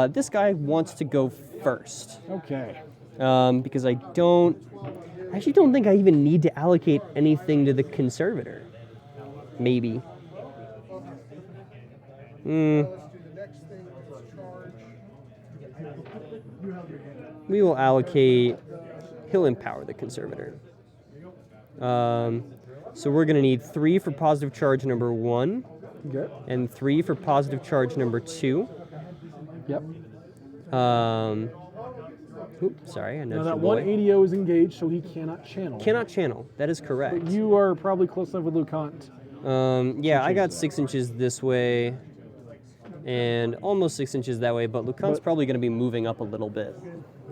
This guy wants to go first Okay. because I actually don't think I even need to allocate anything to the conservator. Maybe. We will allocate. He'll empower the conservator. So we're going to need 3 for positive charge number 1 Good. and 3 for positive charge number 2. Yep. Sorry, I Now know that your one boy. ADO is engaged, so he cannot channel. Cannot channel. That is correct. You are probably close enough with Lucant. Yeah, I got 6 inches this way and almost 6 inches that way, but Lucant's probably going to be moving up a little bit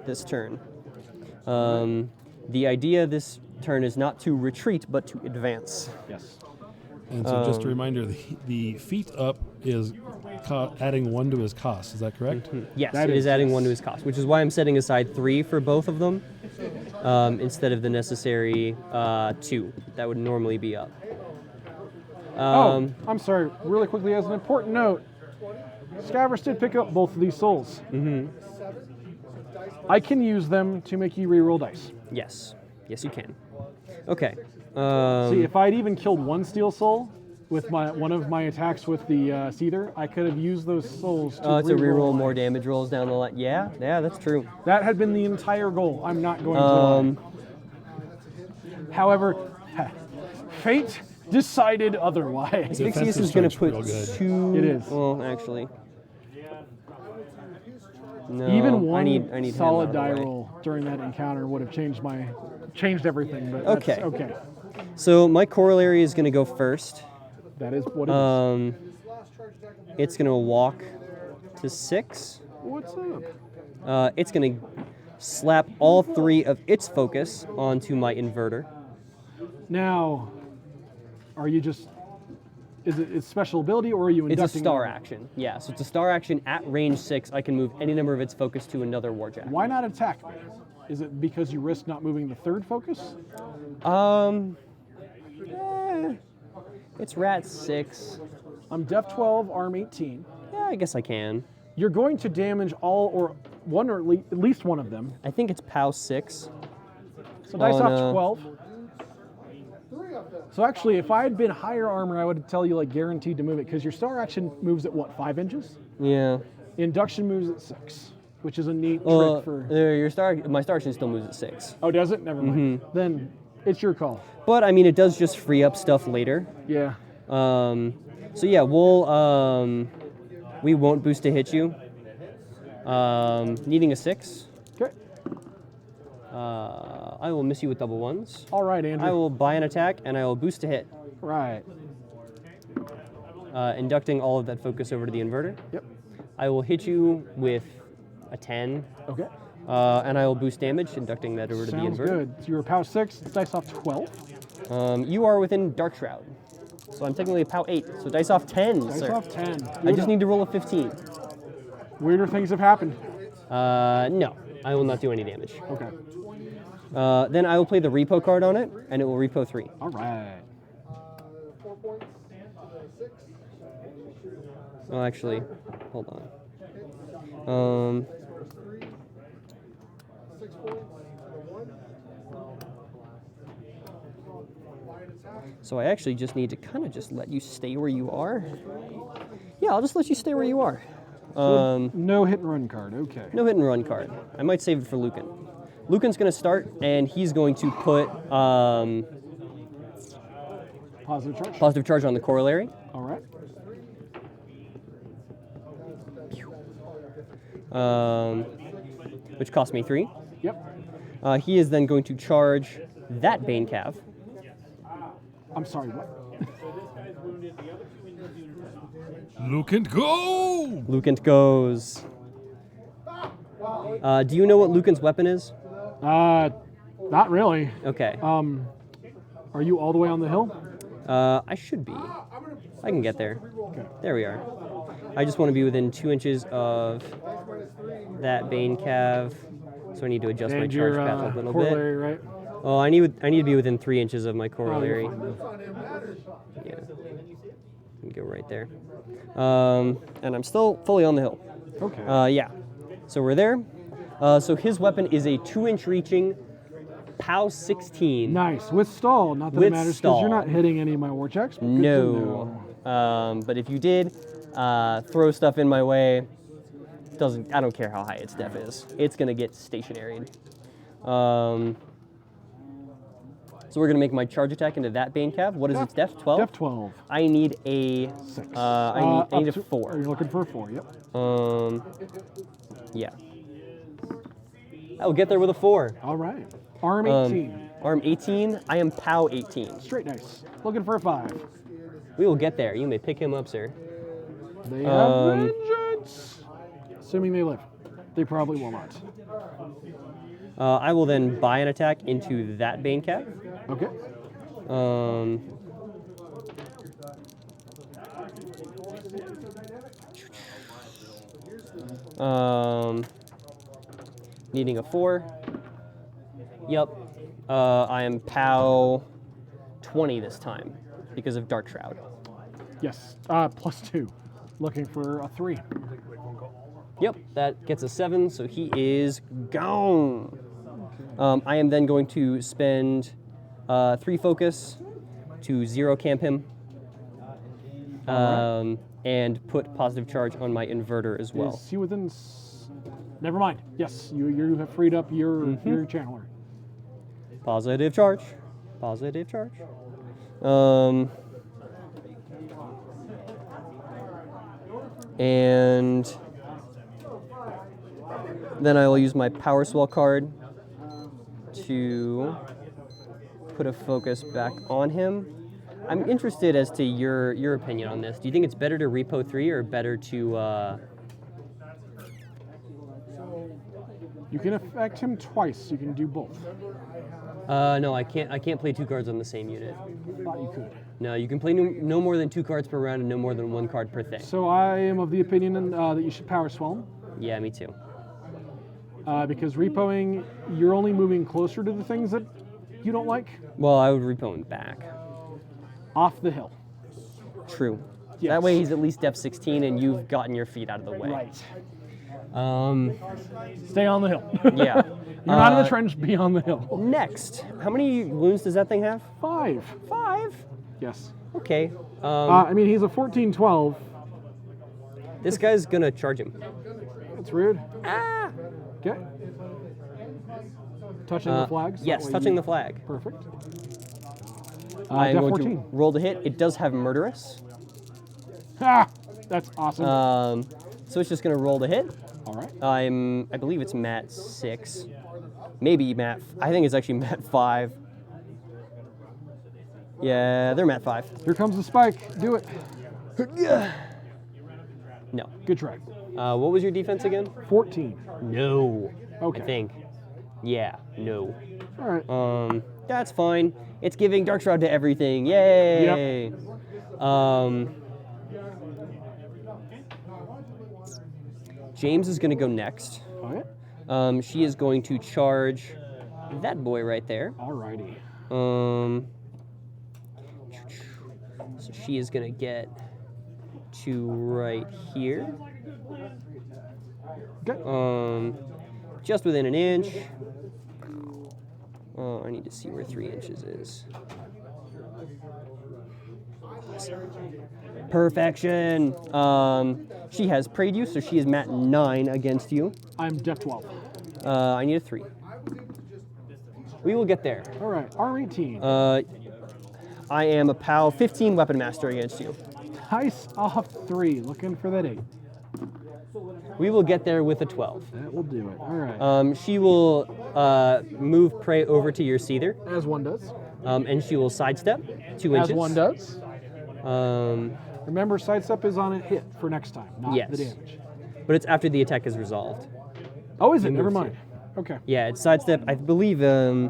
this turn. The idea this turn is not to retreat, but to advance. Yes. And so just a reminder, the feet up is adding 1 to his cost. Is that correct? Yes, That it is is- adding 1 to his cost, which is why I'm setting aside 3 for both of them instead of the necessary 2 that would normally be up. I'm sorry. Really quickly, as an important note, Scaverous did pick up both of these souls. Mm-hmm. I can use them to make you reroll dice. Yes. Yes, you can. Okay. See, if I'd even killed 1 steel soul with one of my attacks with the Seether, I could have used those souls to to reroll dice. more damage rolls down the line. Yeah, that's true. That had been the entire goal. I'm not going to lie. However, fate decided otherwise. Asphyxius defensive is going to strike's put real good. 2. It is. Well, actually. No, Even one I need solid him out die of the way. roll during that encounter would have changed everything. But Okay. that's okay. So my corollary is going to go first. That is what it is. It's going to walk to 6. What's up? It's going to slap all 3 of its focus onto my inverter. Now, are you just? Is it it's special ability or are you inducting? It's a star them? action. Yeah, so it's a star action at range 6. I can move any number of its focus to another Warjack. Why not attack me? Is it because you risk not moving the third focus? It's Rat 6. I'm Def 12, Arm 18. Yeah, I guess I can. You're going to damage all or one or at least one of them. I think it's POW 6. So dice Oh, off no. 12. So actually, if I had been higher armor, I would tell you like guaranteed to move it because your star action moves at what, 5 inches? Yeah. Induction moves at 6, which is a neat Well, trick for. my star action still moves at 6. Oh, does it? Never mind. Then it's your call. But I mean, it does just free up stuff later. Yeah. So yeah, we won't boost to hit you. Needing a 6. Okay. I will miss you with double 1s. All right, Andrew. I will buy an attack and I will boost to hit, Right. inducting all of that focus over to the inverter. Yep. I will hit you with a 10, Okay. and I will boost damage, inducting that over to the Sounds inverter. good. So you're a POW 6. It's dice off 12. You are within Dark Shroud, so I'm technically a POW 8. So dice off 10, Dice sir. off 10. I just need to roll a 15. Weirder things have happened. No, I will not do any damage. Okay. Then I will play the repo card on it, and it will repo 3. All right. Well, actually, hold on. So I actually just need to kind of just let you stay where you are. Yeah, I'll just let you stay where you are. No hit and run card. Okay. No hit and run card. I might save it for Lucant. Lucant's going to start, and he's going to put Positive charge. positive charge on the corollary. All right. Which cost me 3. Yep. He is then going to charge that Bane Cav. I'm sorry. What? Lucant, go! Lucant goes. Do you know what Lucant's weapon is? Not really. Okay. Are you all the way on the hill? I should be. I can get there. Okay. There we are. I just want to be within 2 inches of that Bane Cav, so I need to adjust my And charge your path a little corollary, bit. right? Oh, I need to be within 3 inches of my Oh, corollary. you're fine. Yeah. You can go right there. And I'm still fully on the hill. Okay. Yeah. So we're there. So his weapon is a 2-inch reaching POW 16. Nice. With stall. Not that With it matters because stall. you're not hitting any of my war checks. But good to No. know. But if you did throw stuff in my way, I don't care how high its def is. It's gonna get stationaried. So we're gonna make my charge attack into that Bane Cav. What is its def? 12? Def 12. I need a 6. I need a Up to- 4. You're looking for a 4. Yep. Yeah. I'll get there with a 4. All right. Arm 18. Arm 18. I am POW 18. Straight dice. Looking for a 5. We will get there. You may pick him up, sir. They have vengeance. Assuming they live. They probably will not. I will then buy an attack into that Bane Cav. Okay. Needing a 4. Yep. I am POW 20 this time because of Dark Shroud. Yes. +2. Looking for a 3. Yep, that gets a 7, so he is gone. I am then going to spend 3 focus to 0 camp him. And put positive charge on my inverter as well. Is he within? Never mind. Yes, you have freed up your channeler. Positive charge. Positive charge. And then I will use my Power Swell card to put a focus back on him. I'm interested as to your opinion on this. Do you think it's better to repo 3 or better to? You can affect him twice. You can do both. No, I can't. I can't play 2 cards on the same unit. Thought you could. No, you can play no more than 2 cards per round and no more than 1 card per thing. So I am of the opinion that you should power swell Yeah, me too. because repoing, you're only moving closer to the things that you don't like Well, I would repo him back. off the hill. True. Yes. That way he's at least depth 16 and you've gotten your feet out of the way. Right. Um, Stay on the hill. yeah. You're not in the trench, be on the hill. Next, how many wounds does that thing have? 5. 5? Yes. Okay. I mean, he's a 14-12. This guy's gonna charge him. That's rude. Ah! Okay. Touching the flags? Yes, touching the flag. Perfect. I'm def going 14. to roll the hit. It does have murderous. Ah! That's awesome. So it's just gonna roll the hit. All right. I believe it's mat 6. Maybe I think it's actually mat 5. Yeah, they're mat 5. Here comes the spike. Do it. No. Good try. What was your defense again? 14. No. Okay. I think. Yeah, no. All right. That's fine. It's giving Dark Shroud to everything. Yay! James is gonna go next. All right. She is going to charge that boy right there. All righty. So she is gonna get to right here. Okay. Just within an inch. Oh, I need to see where 3 inches is. Perfection. She has prayed you, so she is mat 9 against you. I'm def 12. I need a 3. We will get there. All right. R18. I am a POW 15 weapon master against you. Dice off 3. Looking for that 8. We will get there with a 12. That will do it. All right. She will move prey over to your Seether, As one does. and she will sidestep 2 inches. As one does. Um, Remember, sidestep is on a hit for next time, not Yes. the damage. but it's after the attack is resolved. Oh, is it? You Never moved mind. Okay. Yeah, it's sidestep. I believe. No.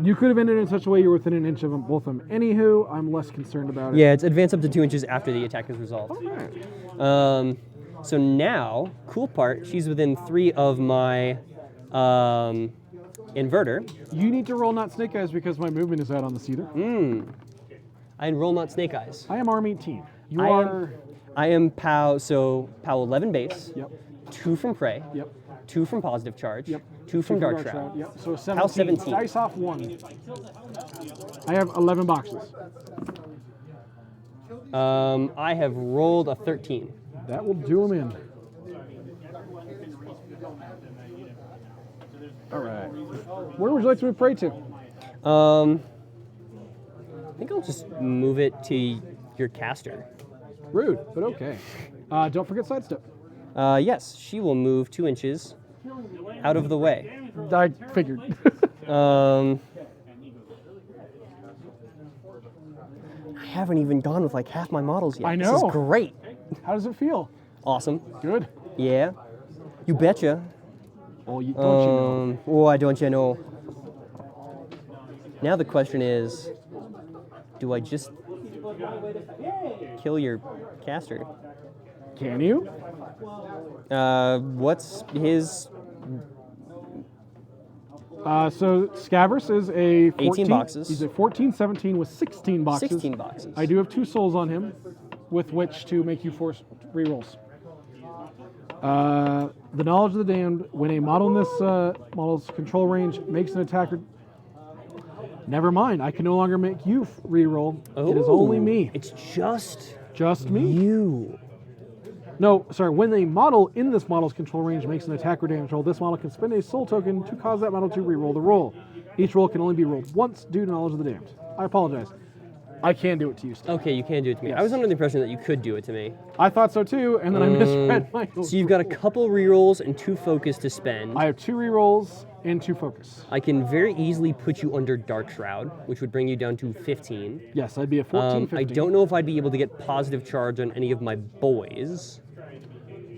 You could have ended in such a way you're within an inch of them, both of them. Anywho, I'm less concerned about it. Yeah, it's advanced up to 2 inches after the attack is resolved. All right. So now, cool part, she's within 3 of my inverter. You need to roll not snake eyes because my movement is out on the Seether. I roll not snake eyes. I am arm 18. You I am- are. I am POW, so POW 11 base, Yep. 2 from prey, Yep. 2 from positive charge, Yep. 2 from dark shroud. Yep. So 17. How 17? Dice off 1. I have 11 boxes. I have rolled a 13. That will do them in. All right. Where would you like to move prey to? I think I'll just move it to your caster. Rude, but okay. Don't forget sidestep. Yes, she will move 2 inches out of the way. I figured. I haven't even gone with like half my models yet. I This know. is great. How does it feel? Awesome. Good. Yeah. You betcha. Oh, you, don't you know? I don't you know. Now the question is, do I just kill your caster? Can you? What's his? So Scaverous is a 14, 18 boxes. He's a 14, 17 with 16 boxes. 16 boxes. I do have 2 souls on him, with which to make you force rerolls. The knowledge of the damned. When a model in this model's control range makes an attacker. Never mind. I can no longer make you reroll. It is only me. It's just me. you. No, sorry. When a model in this model's control range makes an attack or damage roll, this model can spend a soul token to cause that model to reroll the roll. Each roll can only be rolled once due to knowledge of the damned. I apologize. I can do it to you still. Okay, you can do it to me. Yes. I was under the impression that you could do it to me. I thought so too, and then I misread my own. So you've got a couple rerolls and 2 focus to spend. I have 2 rerolls and 2 focus. I can very easily put you under Dark Shroud, which would bring you down to 15. Yes, I'd be a 14, 15. I don't know if I'd be able to get positive charge on any of my boys.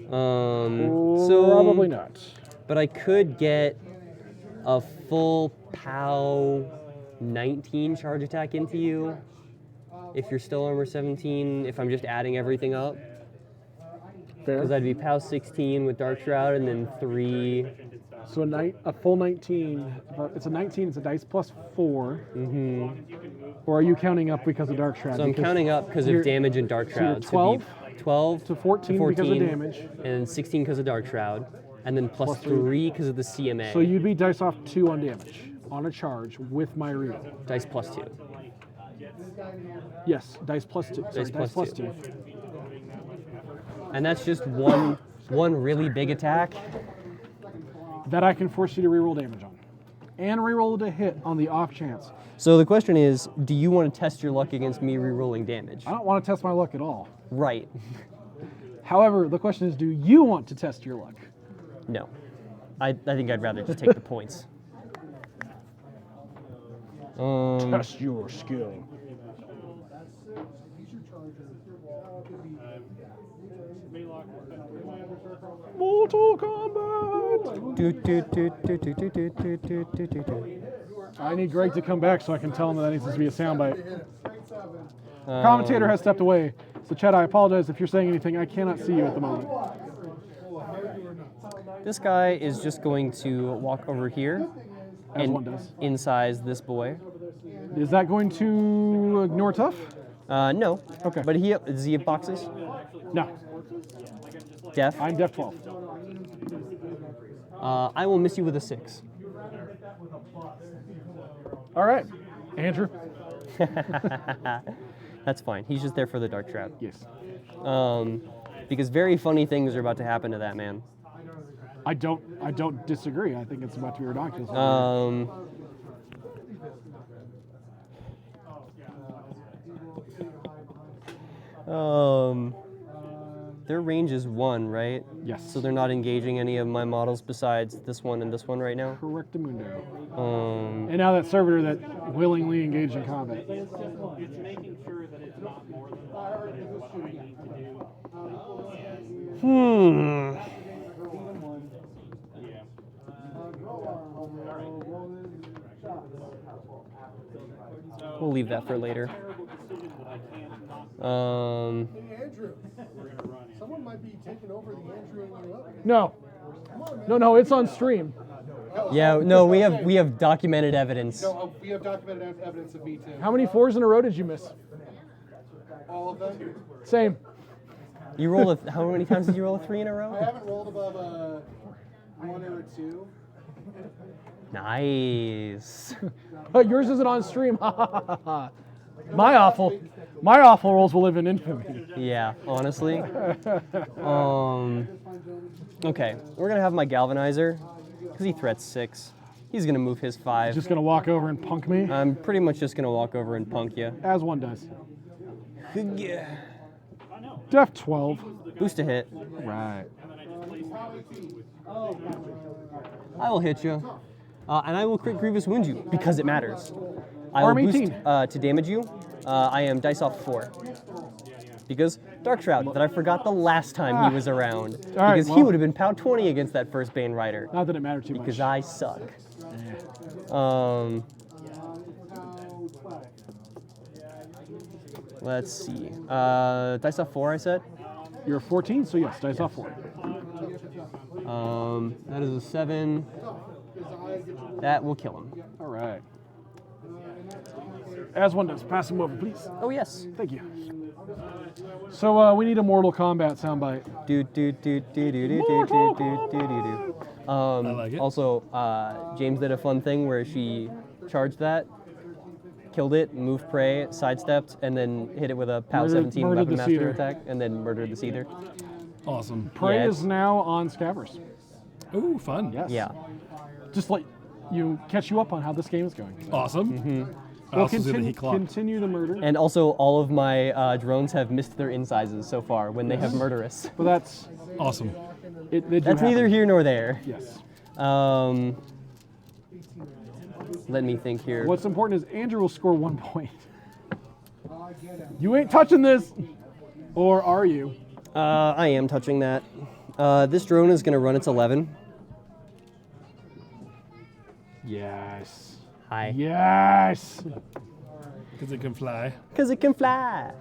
So Probably not. But I could get a full POW 19 charge attack into you. If you're still armor 17, if I'm just adding everything up. Fair. Because that'd be POW 16 with Dark Shroud and then 3. So a full 19. But it's a 19. It's a dice plus 4. Or are you counting up because of Dark Shroud? So I'm counting up because of you're- damage and Dark so you're Shroud. 12 12 to 14 because of damage. And then 16 because of Dark Shroud. And then plus Plus 3. 3 because of the CMA. So you'd be dice off 2 on damage on a charge with my reroll. Dice plus 2. Yes, dice plus 2. Sorry, dice plus 2. And that's just one really big attack. That I can force you to reroll damage on. And reroll to hit on the off chance. So the question is, do you want to test your luck against me rerolling damage? I don't want to test my luck at all. Right. However, the question is, do you want to test your luck? No. I think I'd rather just take the points. Test your skill. Mortal Kombat! I need Greg to come back so I can tell him that needs to be a soundbite. Commentator has stepped away. So, Chad, I apologize if you're saying anything. I cannot see you at the moment. This guy is just going to walk over here As and one does. incise this boy. Is that going to ignore tough? No. Okay. But does he have boxes? No. Def? I'm def 12. I will miss you with a 6. All right. Andrew? That's fine. He's just there for the Dark Shroud. Yes. Because very funny things are about to happen to that man. I don't disagree. I think it's about to be ridiculous. Their range is 1, right? Yes. So they're not engaging any of my models besides this one and this one right now? Correctamundo. Um, And now that servitor that willingly engaged in combat. It's making sure that it's not more than that is what I need to do. Yeah. We'll leave that for later. Hey, Andrew. Someone might be taking over the Andrew and you up. No. No, it's on stream. Yeah, no, we have documented evidence. No, we have documented evidence of me too. How many 4s in a row did you miss? All of them. Same. You roll how many times did you roll a 3 in a I row? haven't rolled above a 1 or a 2. Nice. Oh, yours isn't on stream. My awful rolls will live in infamy. Yeah, honestly. Okay, we're gonna have my galvanizer because he threats 6. He's gonna move his 5. Just gonna walk over and punk me, I'm pretty much just gonna walk over and punk you. as one does. Yeah. Def 12. Boost a hit. Right. I will hit you, and I will crit grievous wound you because it matters. I will Arm boost 18. to damage you. I am dice off 4 because Dark Shroud that I forgot the last time he was around right, because he well. would have been POW 20 against that first Bane Rider Not that it mattered too because much. I suck. Let's see. Dice off 4, I said. You're 14, so yes, dice off 4. That is a 7. That will kill him. All right. As one does. Pass him over, please. Oh yes. Thank you. So we need a Mortal Kombat soundbite. I like it. Also, James did a fun thing where she charged that, killed it, moved prey, sidestepped, and then hit it with a POW 17 murdered weapon the master Seether. attack, and then murdered the Seether. Awesome. Prey Yeah, is now on Scaverous. Ooh, fun. Yes. Yeah. Just like you catch you up on how this game is going. Awesome. I We'll also see that he continue, clocked. continue the murder. And also, all of my drones have missed their incisors so far when they have murderous. But that's Awesome. it. They do That's neither happen. here nor there. Yes. Let me think here. What's important is Andrew will score 1 point. You ain't touching this, or are you? I am touching that. This drone is going to run its 11. Yes. Hi. Yes. Because it can fly. Because it can fly.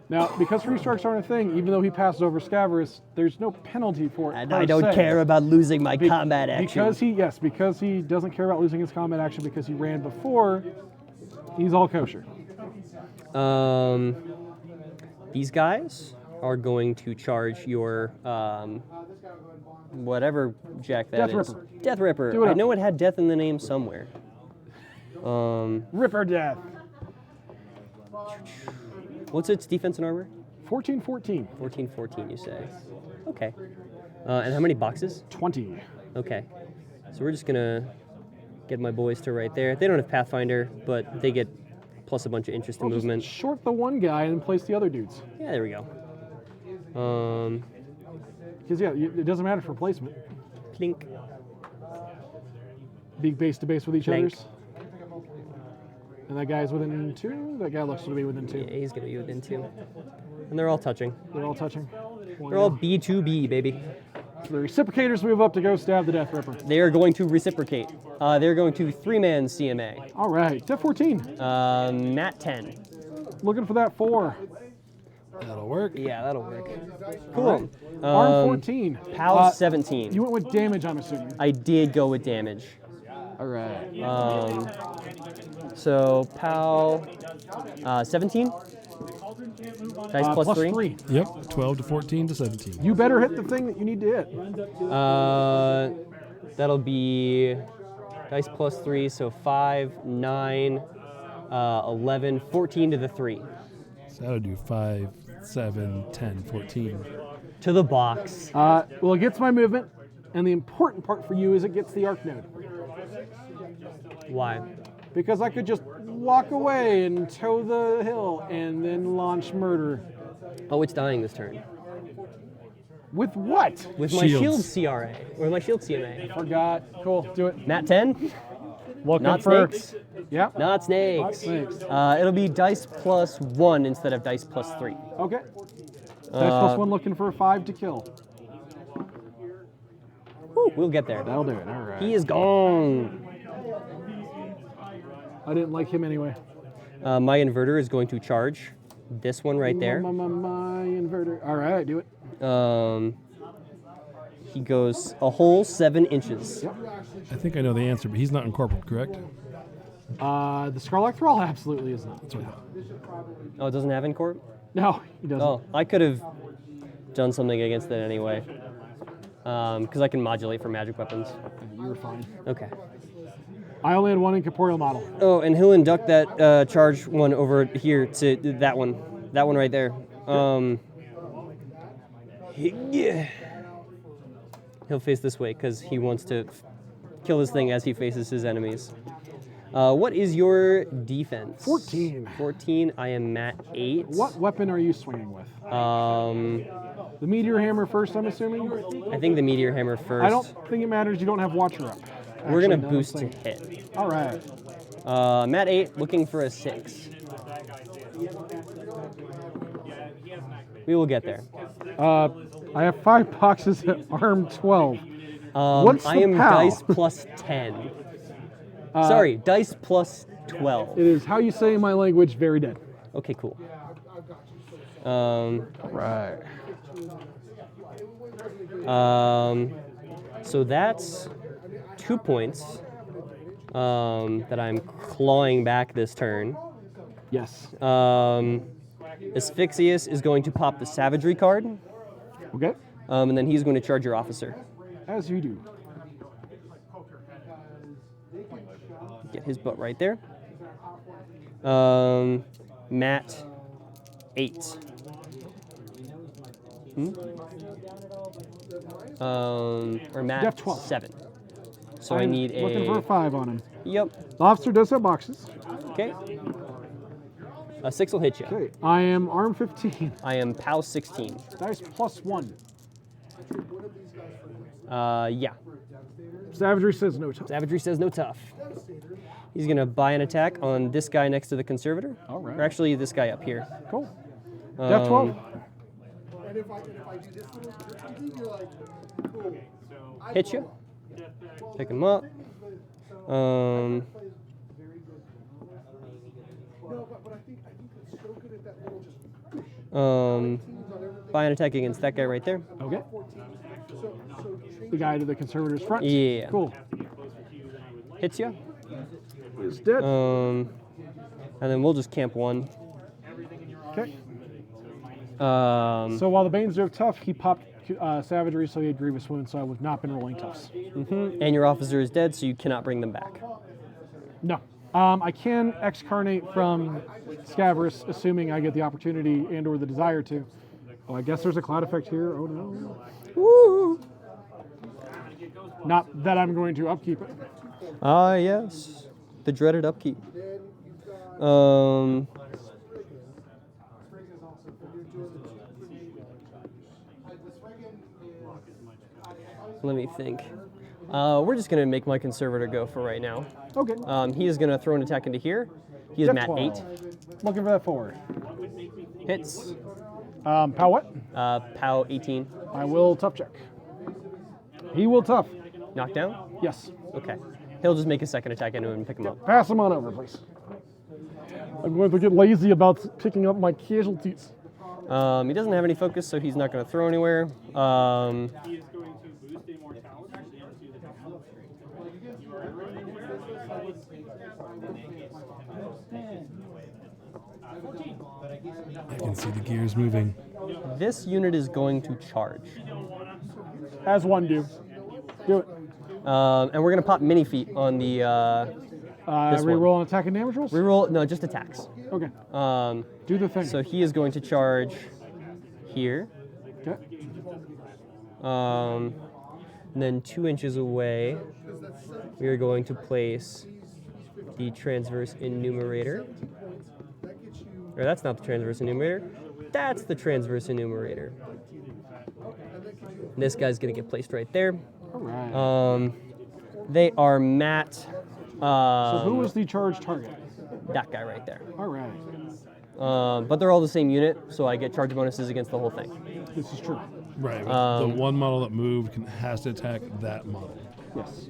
Now, because free strikes aren't a thing, even though he passes over Scaverous, there's no penalty for it. And per I don't se. care about losing my combat action. Because he doesn't care about losing his combat action because he ran before, he's all kosher. These guys are going to charge your whatever jack that Death is. Ripper. Death Ripper. Do it I up. know it had death in the name somewhere. Ripper death. What's its defense and armor? 14-14. 14, you say. Okay. And how many boxes? 20. Okay. So we're just gonna get my boys to right there. They don't have Pathfinder, but they get plus a bunch of interest in Well, just movement. short the one guy and then place the other dudes. Yeah, there we go. Because, yeah, it doesn't matter for placement. Plink. Be base to base with each Blank. other's. And that guy's within 2? That guy looks to be within 2. Yeah, he's gonna be within 2. And they're all touching. They're all touching. They're all B2B, baby. So the reciprocators move up to go stab the Death Ripper. They are going to reciprocate. They're going to 3-man CMA. All right, Death 14. Nat 10. Looking for that 4. That'll work. Yeah, that'll work. Cool. Arm 14. PAL 17. You went with damage, I'm assuming. I did go with damage. All right. So PAL 17. Dice plus 3. Yep. 12 to 14 to 17. You better hit the thing that you need to hit. That'll be dice plus 3, so 5, 9, 11, 14 to the 3. So that'll do 5, 7, 10, 14. To the box. Well, it gets my movement, and the important part for you is it gets the arc node. Why? Because I could just walk away and toe the hill and then launch murder. Oh, it's dying this turn. With what? With my shield Shields. CRA, or my shield CMA. Forgot. Cool, do it. Nat 10? Looking Not for. snakes? Yep. Not snakes. Snakes. It'll be dice plus 1 instead of dice plus 3. Okay. Dice plus 1 looking for a 5 to kill. Whew, we'll get there. That'll do it. All right. He is gone. I didn't like him anyway. My inverter is going to charge this one right there. My inverter. All right, do it. He goes a whole 7 inches. I think I know the answer, but he's not incorporated, correct? The Scarlet Thrall absolutely is not. That's what I thought. Oh, it doesn't have Incorp? No, he doesn't. Oh, I could have done something against it anyway. Because I can modulate for magic weapons. You were fine. Okay. I only had one incorporeal model. Oh, and he'll induct that charge one over here to that one. That one right there. Yeah. He'll face this way because he wants to kill this thing as he faces his enemies. What is your defense? 14. 14. I am at 8. What weapon are you swinging with? The The Meteor Hammer first, I'm assuming? I think the Meteor Hammer first. I don't think it matters. You don't have Watcher up. We're going to Actually, no, boost to let's hit. see. All right. I'm at 8, looking for a 6. We will get there. I have 5 boxes at arm 12. What's I the am PAL? dice plus 10. Sorry, dice plus 12. It is how you say my language, very dead. Okay, cool. Right. So that's 2 points that I'm clawing back this turn. Yes. Asphyxius is going to pop the Savagery card, Okay. and then he's going to charge your officer. As you do. Get his butt right there. Matt 8. Or Matt Def 12. 7. So I need looking for a 5 on him. Yep. The officer does have boxes. Okay. A 6 will hit you. Okay. I am arm 15. I am POW 16. Dice plus 1. Yeah. Savagery says no touch. Savagery says no tough. He's gonna buy an attack on this guy next to the conservator. All right. Or actually, this guy up here. Cool. Def 12. And if I do this little thing, you're like, cool. Hit you. Pick him up. Um, buy an attack against that guy right there. Okay. The guy to the conservator's front? Yeah. Cool. Hits you. He's dead. And then we'll just camp one. Okay. So So while the Banes do have tough, he popped savagery, so he had grievous wounds, so I would not been rolling toughs. and your officer is dead, so you cannot bring them back. No. I can excarnate from Scaverous, assuming I get the opportunity and/or the desire to. Oh, I guess there's a cloud effect here. Oh no. Woo! Not that I'm going to upkeep it. Ah, yes. The dreaded upkeep. Let me think. We're just going to make my conservator go for right now. Okay. He is going to throw an attack into here. He is Def mat 12. 8. Looking for that 4. Hits. Pow what? POW 18. I will tough check. He will tough. Knockdown? Yes. Okay. He'll just make a second attack into him and pick him up. Pass him on over, please. I'm going to get lazy about picking up my casualties. He doesn't have any focus, so he's not going to throw anywhere. He is going to boost immortality into the town. You are I can see the gears moving. This unit is going to charge. As one do. Do it. And we're going to pop mini feet on the this one. Reroll on attack and damage rolls? Reroll, no, just attacks. Okay. Do the thing. So he is going to charge here. Okay. And then 2 inches away, we are going to place the transverse enumerator. Or that's not the transverse enumerator. That's the transverse enumerator. And this guy's going to get placed right there. All right. They are mat. So who was the charge target? That guy right there. All right. But they're all the same unit, so I get charge bonuses against the whole thing. This is true. Right. The one model that moved has to attack that model. Yes.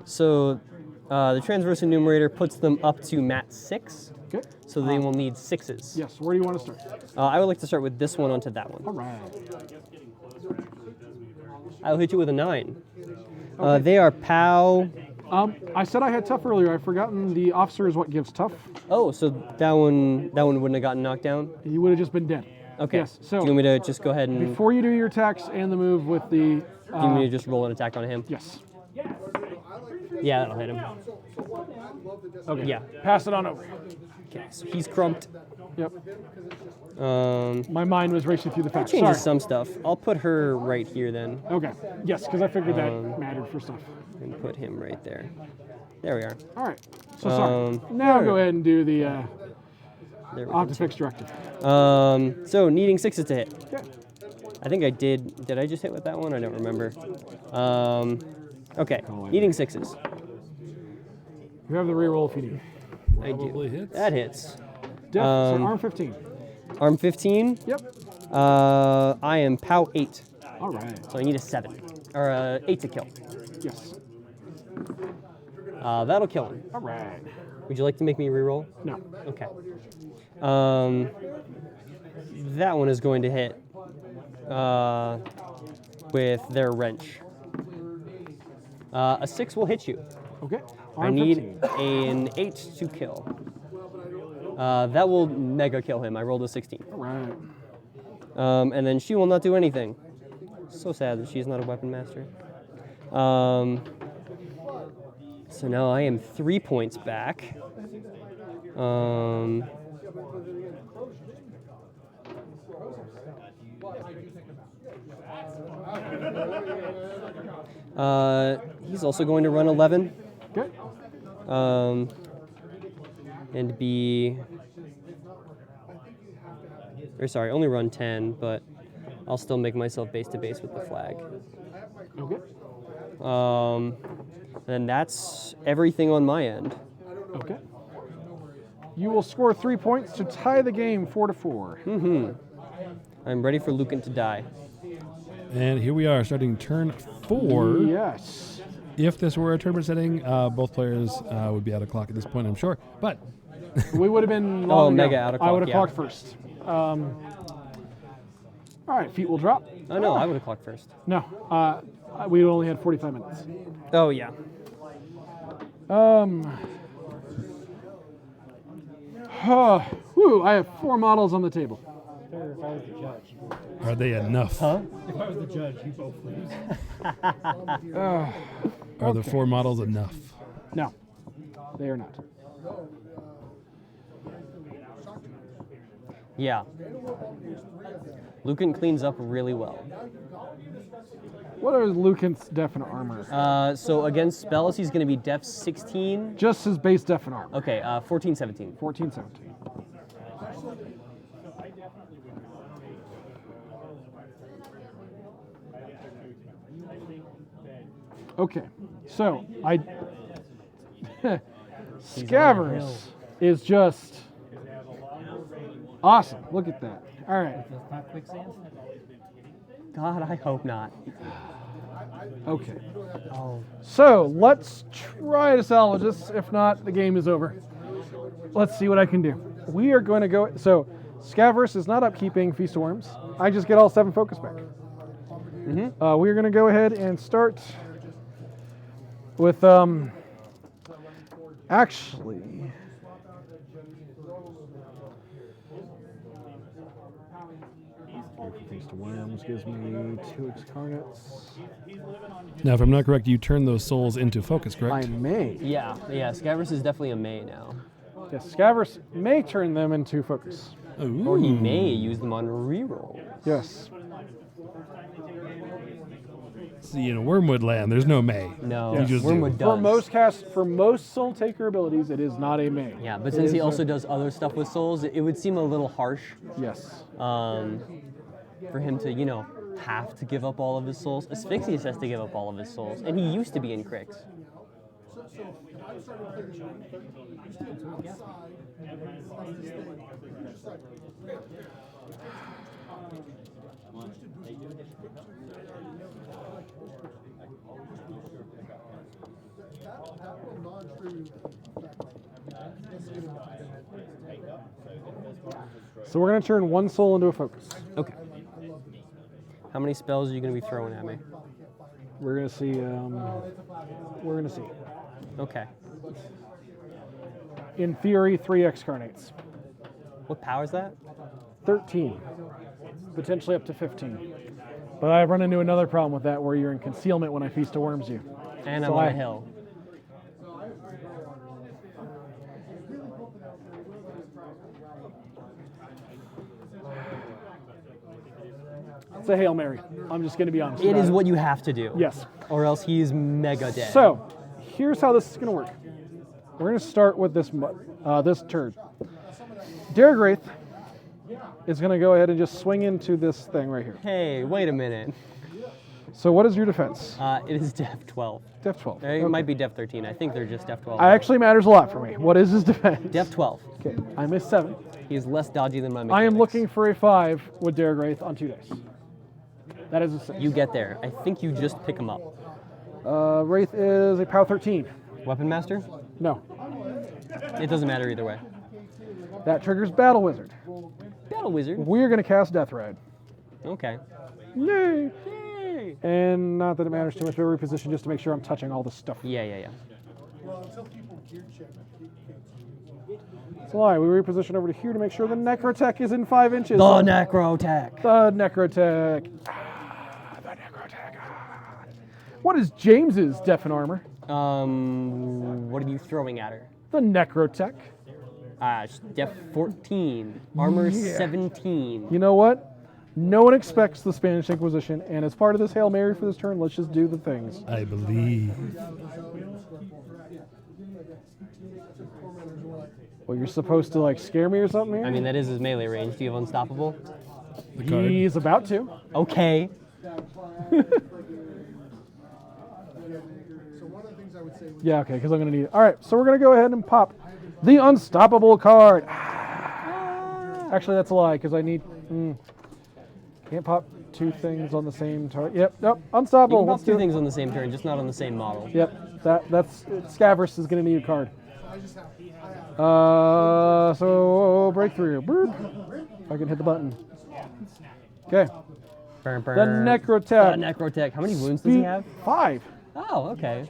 So the transverse enumerator puts them up to mat 6, Okay. so they will need 6s. Yes. Where do you want to start? I would like to start with this one onto that All one. right. I'll hit you with a 9. They are POW. I said I had tough earlier. I've forgotten the officer is what gives tough. Oh, so that one wouldn't have gotten knocked down? He would have just been dead. Okay. Yes. So do you want me to just go ahead and before you do your attacks and the move with the. do you want me to just roll an attack on him? Yes. Yeah, that'll hit him. Okay. Yeah. Pass it on over. Okay, so he's crumped. Yep. Um, My mind was racing through the facts. changes Sorry. some stuff. I'll put her right here then, Okay. Yes, because I figured that mattered for stuff. and put him right there. There we are. All right. So sorry. Um, Now go ahead and do the There we go. Optifix directive. So needing 6s to hit. Okay. I think I did. Did I just hit with that one? I don't remember. Okay, needing 6s. You have the reroll if you need. I do. Probably hits. That hits. So arm 15. Arm 15. Yep. I am POW 8, All right. so I need a 7 or a 8 to kill. Yes. That'll kill him. All right. Would you like to make me reroll? No. Okay. That one is going to hit with their wrench. A 6 will hit you. Okay. I Arm need 15. an 8 to kill. That will mega kill him. I rolled a 16. All right. And then she will not do anything. So sad that she's not a weapon master. So now I am 3 points back. He's also going to run 11. Okay. And be, or sorry, only run 10, but I'll still make myself base to base with the flag. Okay. And that's everything on my end. Okay. You will score 3 points to tie the game 4-4. I'm ready for Lucant to die. And here we are starting turn 4. Yes. if this were a tournament setting, both players would be out of clock at this point, I'm sure. But We would have been long ago. mega out of I clock, would have yeah. clocked first. All right, feet will drop. Oh no, I would have clocked first. No, we only had 45 minutes. Oh yeah. Whew, I have 4 models on the table. If I was the judge. are they enough? If I was the judge, you both lose. Are the 4 models enough? No, they are not. Yeah. Lucant cleans up really well. What are Lucant's def and armor? So against spells, he's going to be def 16. Just his base def and armor. Okay, 14, 17. 14, 17. Okay, so Scaverous is just awesome. Look at that. All right. Not quicksand? God, I hope not. Okay. Oh. So let's try to salvage this. If not, the game is over. Let's see what I can do. We are going to go. So Scaverous is not upkeeping Feast of Worms. I just get all 7 focus back. We are going to go ahead and start with actually. Feast of Worms gives me 2 Excarnates. Now, if I'm not correct, you turn those souls into focus, I correct? may. Yeah, Scaverous is definitely a May now. Yes, Scaverous may turn them into focus. Or he may use them on reroll. Yes. See, in a Wormwood land, there's no May. No, You just Wormwood do. does. For most Soul Taker abilities, it is not a May. Yeah, but It since he is also does other stuff with souls, it would seem a little harsh yes. for him to, have to give up all of his souls. Asphyxious has to give up all of his souls, and he used to be in Crix. So we're going to turn 1 soul into a focus. Okay. How many spells are you going to be throwing at me? We're going to see. We're going to see. Okay. In theory, 3 Excarnates. What power is that? 13. Potentially up to 15. But I've run into another problem with that where you're in concealment when I Feast of Worms you. And So I'm on I- a hill. It's a Hail Mary. I'm just going to be honest. It about is what you have to do. Yes. Or else he is mega dead. So, here's how this is going to work. We're going to start with this this turd. Derek Wraith is going to go ahead and just swing into this thing right here. Hey, wait a minute. So what is your defense? It is def 12. Def 12. It Okay. might be def 13. I think they're just def 12. Actually matters a lot for me. What is his defense? Def 12. Okay, I missed 7. He is less dodgy than my mechanics. I am looking for a 5 with Derek Wraith on 2 dice. That is a 6. You get there. I think you just pick him up. Wraith is a POW 13. Weapon Master? No. It doesn't matter either way. That triggers Battle Wizard. Battle Wizard? We're going to cast Death Ride. Okay. Yay! Yay! And not that it matters too much, but reposition just to make sure I'm touching all the stuff. Yeah. Well, until people gear check. It's a lie. We reposition over to here to make sure the Necrotech is in 5 inches. The Necrotech. The Necrotech. The Necrotech. What is James's Def and Armor? What are you throwing at her? The Necrotech. Def 14. Armor Yeah. 17. You know what? No one expects the Spanish Inquisition, and as part of this Hail Mary for this turn, let's just do the things. I believe. Well, you're supposed to like scare me or something here? I mean, that is his melee range. Do you have Unstoppable? The card. He's about to. Okay. So one of the things I would say was Yeah, okay, because I'm going to need it. All right, so we're going to go ahead and pop the Unstoppable card. Actually, that's a lie, because I need... Can't pop two things on the same target. Yep, nope, You unstoppable. can Let's pop do two it. things on the same turn, just not on the same model. Yep, that's Scaverous is going to need a card. So breakthrough. Burp. If I can hit the button. Okay. Burn, The burn. Necrotech. Necrotech. How many wounds does he have? 5. Oh, okay.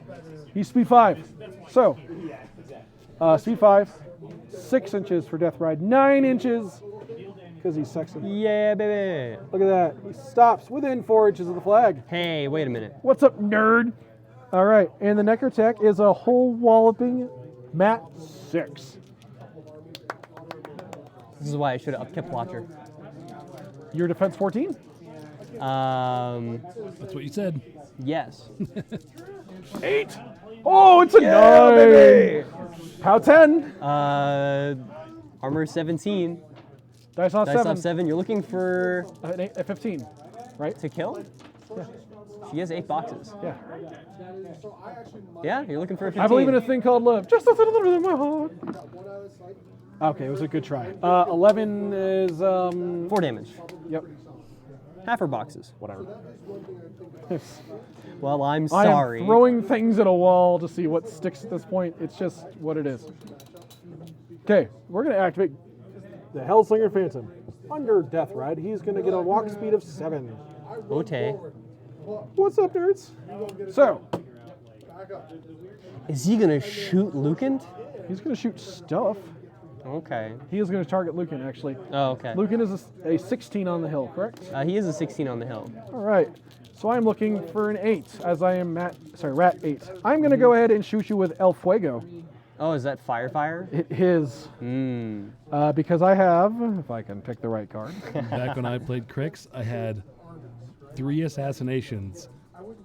He's speed 5. So, speed 5, 6 inches for Death Ride, 9 inches because he's sexy. Yeah, baby. Look at that. He stops within 4 inches of the flag. Hey, wait a minute. What's up, nerd? All right, and the Necrotech is a whole walloping mat 6. This is why I should have kept Watcher. Your defense 14? That's what you said. Yes. 8. Oh, it's a 9. Baby. How 10? Armor 17. Dice off Dice 7. off 7. You're looking for A 15, right? to kill? Yeah. She has 8 boxes. Yeah. Yeah, you're looking for a 15. I believe in a thing called love. Just a little bit in my heart. Okay, it was a good try. 11 is 4 damage. Yep. Half her boxes. Whatever. Well, I'm I sorry. am throwing things at a wall to see what sticks at this point. It's just what it is. Okay, we're going to activate the Hellslinger Phantom. Under Death Ride, he's going to get a walk speed of 7. Okay. What's up, nerds? So, Is he gonna shoot Lucant? he's going to shoot stuff. Okay. He is going to target Lucant, actually. Oh, okay. Lucant is a 16 on the hill, correct? He is a 16 on the hill. All right. So I'm looking for an 8, as I am rat 8. I'm going to go ahead and shoot you with El Fuego. Oh, is that fire? It is. Because I have, if I can pick the right card. Back when I played Crix, I had 3 assassinations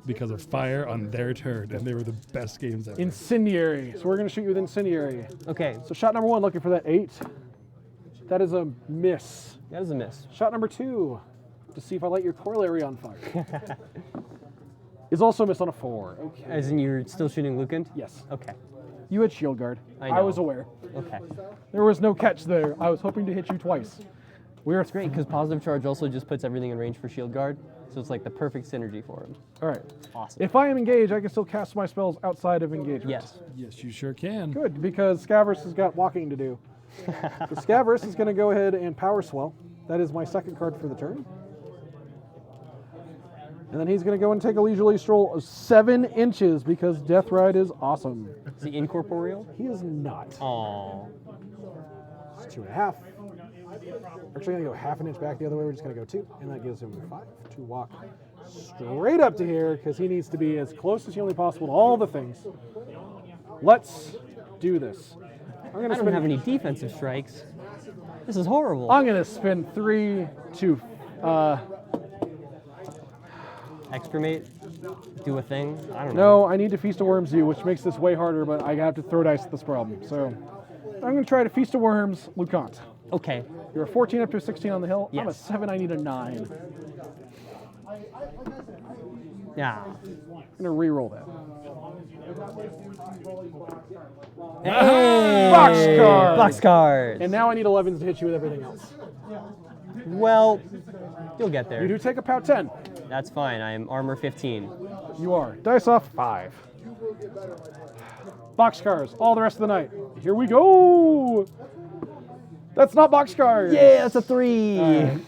because of fire on their turn, and they were the best games ever. Incendiary. So we're going to shoot you with Incendiary. Okay. So shot number 1, looking for that 8. That is a miss. That is a miss. Shot number 2, to see if I light your corollary on fire. Is also a miss on a 4. Okay. As in you're still shooting Lucant? Yes. Okay. You had shield guard. I I know. was aware. Okay. There was no catch there. I was hoping to hit you twice. We're It's great because positive charge also just puts everything in range for shield guard, so it's like the perfect synergy for him. All right. Awesome. If I am engaged, I can still cast my spells outside of engagement. Yes. Yes, you sure can. Good, because Scaverous has got walking to do. So Scaverous is going to go ahead and Power Swell. That is my second card for the turn. And then he's going to go and take a leisurely stroll of 7 inches because Death Ride is awesome. Is he incorporeal? He is not. Aww. It's 2.5. Actually, going to go half an inch back the other way. We're just going to go 2, and that gives him 5 to walk straight up to here because he needs to be as close as humanly possible to all the things. Let's do this. I don't have any defensive strikes. This is horrible. I'm going to spend 3 to Excremate? Do a thing? I don't know. No, I need to Feast of Worms you, which makes this way harder, but I have to throw dice at this problem. So I'm going to try to Feast of Worms Lucant. Okay. You're a 14 up to a 16 on the hill. I'm a Yes. 7, I need a 9. Yeah. I'm going to re-roll that. Hey! Box card! Box cards. And now I need 11s to hit you with everything else. Well, you'll get You there. do take a POW 10. That's fine. I am armor 15. You are. Dice off 5. Box cards all the rest of the night. Here we go! That's not box cards! Yeah, that's a 3. Alright.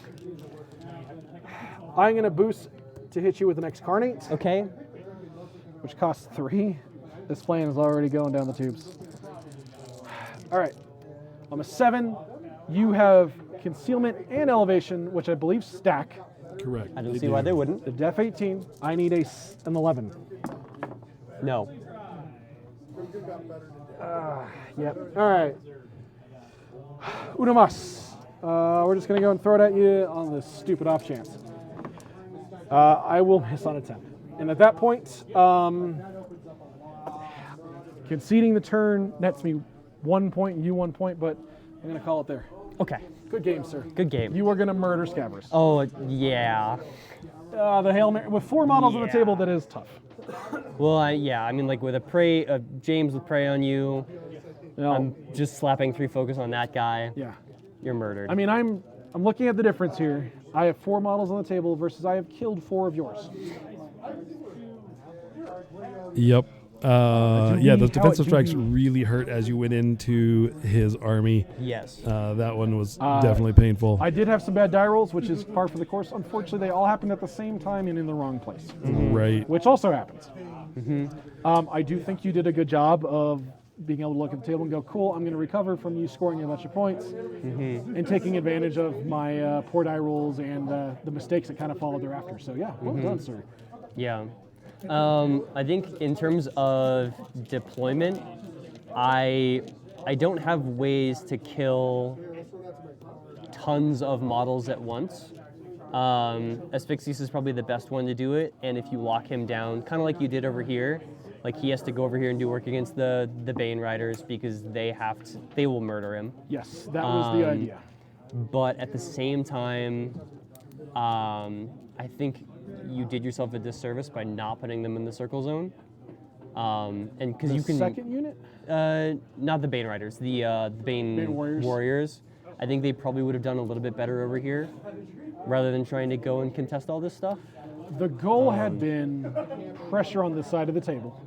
I'm going to boost to hit you with an Excarnate, Okay. which costs 3. This plan is already going down the tubes. All right. I'm a 7. You have Concealment and Elevation, which I believe stack. Correct. I don't see why they wouldn't. The Def 18. I need an 11. No. Yep. All right. Uno mas. We're just going to go and throw it at you on this stupid off chance. I will miss on a 10. And at that point, conceding the turn nets me 1 point and you 1 point, but I'm going to call it there. Okay. Good game, sir. Good game. You are going to murder Scaverous. Oh, yeah. The Hail Mary, with 4 models on the table, that is tough. Well, yeah. I mean, like with a prey, James with prey on you. No. I'm just slapping 3 focus on that guy. Yeah. You're murdered. I mean, I'm looking at the difference here. I have 4 models on the table versus I have killed 4 of yours. Yep. Yeah, those how it defensive strikes do. really hurt as you went into his army. Yes. That one was definitely painful. I did have some bad die rolls, which is par for the course. Unfortunately, they all happened at the same time and in the wrong place, Right. which also happens. I do think you did a good job of being able to look at the table and go, cool, I'm going to recover from you scoring a bunch of points and taking advantage of my poor die rolls and the mistakes that kind of followed thereafter. So yeah, well done, sir. Yeah. I think in terms of deployment, I don't have ways to kill tons of models at once. Asphyxius is probably the best one to do it, and if you lock him down, kind of like you did over here, like he has to go over here and do work against the Bane Riders because they will murder him. Yes, that was the idea. But at the same time, I think you did yourself a disservice by not putting them in the circle zone. And because The you can second unit? not the Bane Riders, the Bane Warriors. I think they probably would have done a little bit better over here, rather than trying to go and contest all this stuff. The goal had been pressure on the side of the table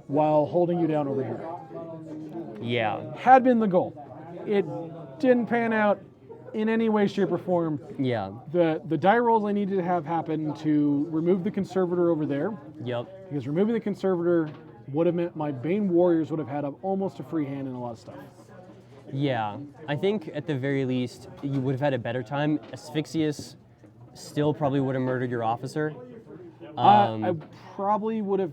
while holding you down over here. Yeah. Had been the goal. It didn't pan out in any way, shape, or form. Yeah. The die rolls I needed to have happen to remove the Conservator over there, Yep. because removing the Conservator would have meant my Bane Warriors would have had almost a free hand in a lot of stuff. Yeah. I think at the very least you would have had a better time. Asphyxius still probably would have murdered your officer. I probably would have,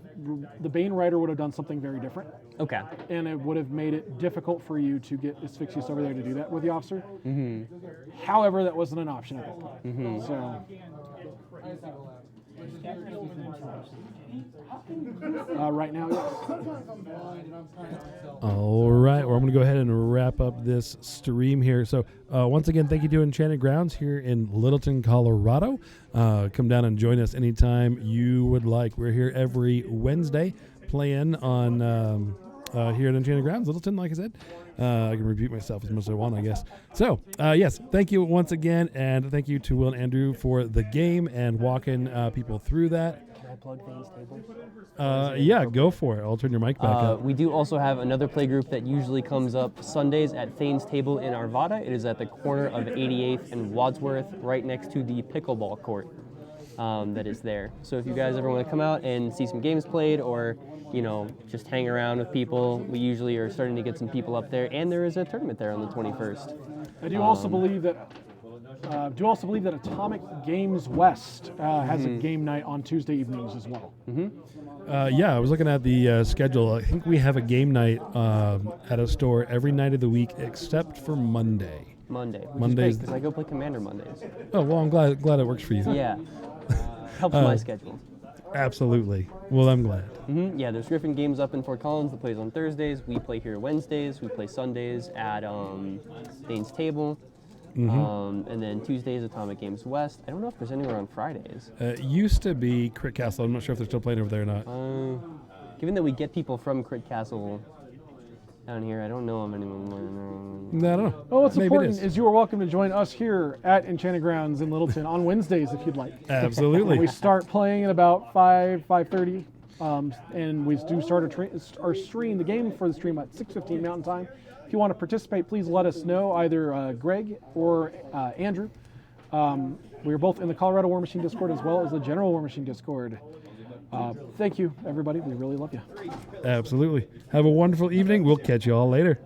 the Bane Rider would have done something very different, Okay. and it would have made it difficult for you to get Asphyxius over there to do that with the officer. However, that wasn't an option at that point. So, right now, yes. All right, well, I'm going to go ahead and wrap up this stream here. So, once again, thank you to Enchanted Grounds here in Littleton, Colorado. Come down and join us anytime you would like. We're here every Wednesday playing on here at Enchanted Grounds, Littleton, like I said. I can repeat myself as much as I want, I guess. So, yes, thank you once again, and thank you to Will and Andrew for the game and walking people through that. Can I plug Thane's Table? Yeah, go for it. I'll turn your mic back up. We do also have another play group that usually comes up Sundays at Thane's Table in Arvada. It is at the corner of 88th and Wadsworth, right next to the pickleball court that is there. So if you guys ever want to come out and see some games played, or just hang around with people, we usually are starting to get some people up there, and there is a tournament there on the 21st. I do also believe that Atomic Games West has a game night on Tuesday evenings as well. Yeah, I was looking at the schedule. I think we have a game night at a store every night of the week except for Monday. Mondays, because I go play Commander Mondays. Oh, well, I'm glad it works for you. Yeah, helps my schedule. Absolutely. Well, I'm glad. Yeah, there's Griffin Games up in Fort Collins that plays on Thursdays. We play here Wednesdays. We play Sundays at Thane's Table. And then Tuesdays, Atomic Games West. I don't know if there's anywhere on Fridays. It used to be Crit Castle. I'm not sure if they're still playing over there or not. Given that we get people from Crit Castle down here, I don't know of anyone. No, I don't know. Oh, what's Maybe important it is you are welcome to join us here at Enchanted Grounds in Littleton on Wednesdays if you'd like. Absolutely. We start playing at about 5:30, and we do start our stream, the game for the stream at 6:15 Mountain Time. If you want to participate, please let us know, either Greg or Andrew. We are both in the Colorado Warmachine Discord as well as the General Warmachine Discord. Thank you, everybody. We really love you. Absolutely. Have a wonderful evening. We'll catch you all later.